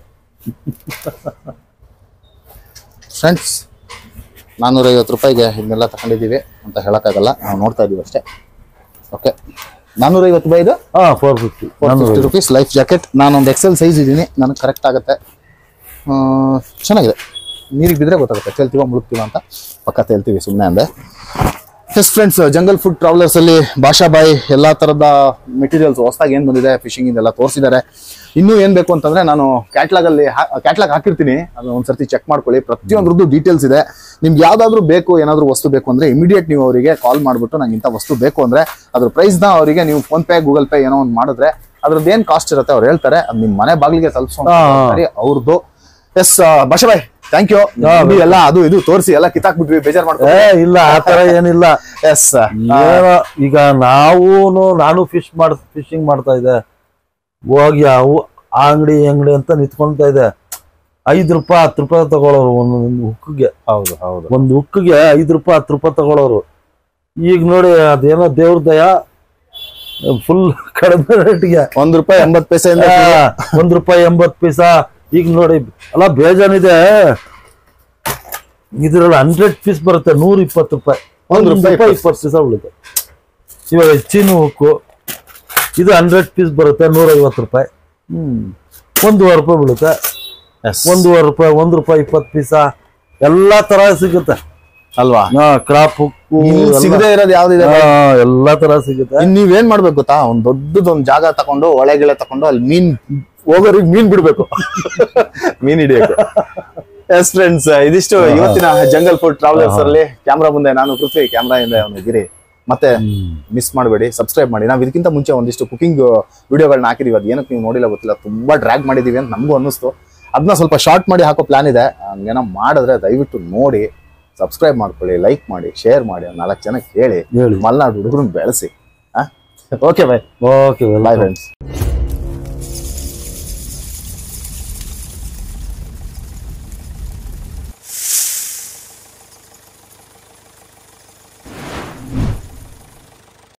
ಫ್ರೆಂಡ್ಸ್, 450 ರೂಪಾಯಿಗೆ ಇದನ್ನೆಲ್ಲ ತಗೊಂಡಿದ್ದೀವಿ ಅಂತ ಹೇಳಕ್ಕಾಗಲ್ಲ, ನಾವು ನೋಡ್ತಾ ಇದೀವಿ ಅಷ್ಟೇ. ಓಕೆ, 450 ರೂಪಾಯಿ ಇದು. 450 ರೂಪೀಸ್ ಲೈಫ್ ಜಾಕೆಟ್. ನಾನೊಂದು ಎಕ್ಸೆಲ್ ಸೈಜ್ ಇದ್ದೀನಿ, ನನಗೆ ಕರೆಕ್ಟ್ ಆಗುತ್ತೆ. ಚೆನ್ನಾಗಿದೆ. ನೀರಿಗೆ ಬಿದ್ದರೆ ಗೊತ್ತಾಗುತ್ತೆ ತೇಲ್ತೀವ ಮುಳುಗ್ತೀವ ಅಂತ. ಪಕ್ಕ ತೇಲ್ತೀವಿ ಸುಮ್ಮನೆ ಅಂದೆ. S friends, jungle food travellers ಅಲ್ಲಿ ಭಾಷಾ ಬಾಯಿ ಎಲ್ಲಾ ತರದ ಮೆಟೀರಿಯಲ್ಸ್ ಹೊಸದಾಗಿ ಏನ್ ಬಂದಿದೆ ಫಿಶಿಂಗ್ ಇಂದೆಲ್ಲ ತೋರಿಸಿದ್ದಾರೆ. ಇನ್ನೂ ಏನ್ ಬೇಕು ಅಂತಂದ್ರೆ ನಾನು ಕ್ಯಾಟ್ಲಾಗ್ ಹಾಕಿರ್ತೀನಿ, ಅದು ಒಂದ್ಸರ್ತಿ ಚೆಕ್ ಮಾಡ್ಕೊಳ್ಳಿ. ಪ್ರತಿಯೊಂದ್ರದ್ದು ಡೀಟೇಲ್ಸ್ ಇದೆ. ನಿಮ್ಗೆ ಯಾವ್ದಾದ್ರು ಬೇಕು, ಏನಾದ್ರು ವಸ್ತು ಬೇಕು ಅಂದ್ರೆ ಇಮಿಡಿಯೇಟ್ ನೀವು ಅವರಿಗೆ ಕಾಲ್ ಮಾಡ್ಬಿಟ್ಟು ನಂಗೆ ಇಂಥ ವಸ್ತು ಬೇಕು ಅಂದ್ರೆ ಅದ್ರ ಪ್ರೈಸ್ ನ ಅವರಿಗೆ ನೀವು ಫೋನ್ ಪೇ, ಗೂಗಲ್ ಪೇ ಏನೋ ಒಂದು ಮಾಡಿದ್ರೆ ಅದ್ರದ್ದು ಏನ್ ಕಾಸ್ಟ್ ಇರುತ್ತೆ ಅವ್ರು ಹೇಳ್ತಾರೆ. ಅದು ನಿಮ್ ಮನೆ ಬಾಗಿಲಿಗೆ ತಲುಪಿಸೋ ಅವ್ರದ್ದು. ಎಸ್ ಭಾಷಾ ಬಾಯ್, ಥ್ಯಾಂಕ್ ಯು. ಎಲ್ಲ ಅದು ಇದು ತೋರಿಸಿ ಎಲ್ಲ ಕಿತ್ತಾಕ್ಬಿಟ್ವಿ, ಬೇಜಾರ್ ಮಾಡ್ಕೊ. ಇಲ್ಲ, ಆತರ ಏನಿಲ್ಲ. ಎಸ್, ಈಗ ನಾನು ಫಿಶಿಂಗ್ ಮಾಡ್ತಾ ಇದ್ದೆ. ಹೋಗಿ ಅವು ಅಂಗಡಿ ಅಂತ ನಿಂತ್ಕೊಂತಾ ಇದೆ. 5 ರೂಪಾಯಿ 10 ರೂಪಾಯಿ ತಗೊಳ್ಳೋರು ಒಂದೊಂದು ಹುಕ್ಕಿಗೆ. ಹೌದು ಹೌದು, ಒಂದು ಹುಕ್ಕಿಗೆ 5 ರೂಪಾಯಿ 10 ರೂಪಾಯಿ ತಗೊಳ್ಳೋರು. ಈಗ ನೋಡಿ, ಅದೇನೋ ದೇವ್ರ ದಯ, ಫುಲ್ ಕಡಿಮೆ ರೇಟ್ಗೆ ₹1 80 ಪೈಸೆ, ₹1 80. ಈಗ ನೋಡಿ, ಅಲ್ಲ ಬೇಜಾನಿದೆ. ಇದ್ರಲ್ಲಿ 100 ಪೀಸ್ ಬರುತ್ತೆ, 120 ರೂಪಾಯಿ. ₹1 20 ಪೈಸೆ ಉಳಿತೆ. ಇವಾಗ ಹೆಚ್ಚಿನ ಹುಕ್ಕು ಇದು 100 ಪೀಸ್ ಬರುತ್ತೆ, 150 ರೂಪಾಯಿ. ₹1.25 ರೂಪಾಯಿ ಬೀಳುತ್ತೆ. ₹1.25 ರೂಪಾಯಿ, ₹1 20 ಪೀಸ ಎಲ್ಲಾ ತರ ಸಿಗುತ್ತೆ ಅಲ್ವಾ? ಕ್ರಾಪ್ ಹುಕ್ಕು ಸಿಗದೆ ಇರೋದು ಯಾವ್ದಿದೆ, ಎಲ್ಲಾ ತರ ಸಿಗುತ್ತೆ. ನೀವೇನ್ ಮಾಡ್ಬೇಕು ಗೊತ್ತಾ? ಒಂದ್ ದೊಡ್ಡದೊಂದ್ ಜಾಗ ತಕೊಂಡು, ಒಳಗಿಳೆ ತಕೊಂಡು, ಅಲ್ಲಿ ಮೀನ್ ಹೋಗೋರಿಗೆ ಮೀನ್ ಬಿಡ್ಬೇಕು, ಮೀನ್ ಹಿಡಿಯಕ್ಕೆ. ಎಸ್ ಫ್ರೆಂಡ್ಸ್, ಇದಿಷ್ಟು ಇವತ್ತಿನ ಜಂಗಲ್ ಫುಡ್ ಟ್ರಾವೆಲರ್ಸ್ ಅಲ್ಲಿ. ಕ್ಯಾಮ್ರಾ ಮುಂದೆ ನಾನು ಪೃಥ್ವಿ, ಕ್ಯಾಮ್ರಾ ಹಿಂದೆ ಅವನು ಗಿರಿ. ಮತ್ತೆ ಮಿಸ್ ಮಾಡಬೇಡಿ, ಸಬ್ಸ್ಕ್ರೈಬ್ ಮಾಡಿ. ನಾವು ಇದಕ್ಕಿಂತ ಮುಂಚೆ ಒಂದಿಷ್ಟು ಕುಕಿಂಗ್ ವಿಡಿಯೋಗಳನ್ನ ಹಾಕಿದೀವಿ. ಅದು ಏನಕ್ಕೆ ನೀವು ನೋಡಿಲ್ಲ ಗೊತ್ತಿಲ್ಲ, ತುಂಬಾ ಡ್ರ್ಯಾಗ್ ಮಾಡಿದೀವಿ ಅಂತ ನಮಗೂ ಅನ್ನಿಸ್ತು. ಅದನ್ನ ಸ್ವಲ್ಪ ಶಾರ್ಟ್ ಮಾಡಿ ಹಾಕೋ ಪ್ಲಾನ್ ಇದೆ. ಹಂಗೇನೋ ಮಾಡಿದ್ರೆ ದಯವಿಟ್ಟು ನೋಡಿ, ಸಬ್ಸ್ಕ್ರೈಬ್ ಮಾಡ್ಕೊಳ್ಳಿ, ಲೈಕ್ ಮಾಡಿ, ಶೇರ್ ಮಾಡಿ, 4 ಜನಕ್ಕೆ ಹೇಳಿ, ಮಲ್ನಾಡು ಹುಡುಗರನ್ನ ಬೆಳೆಸಿ. Okay bye. Okay bye friends.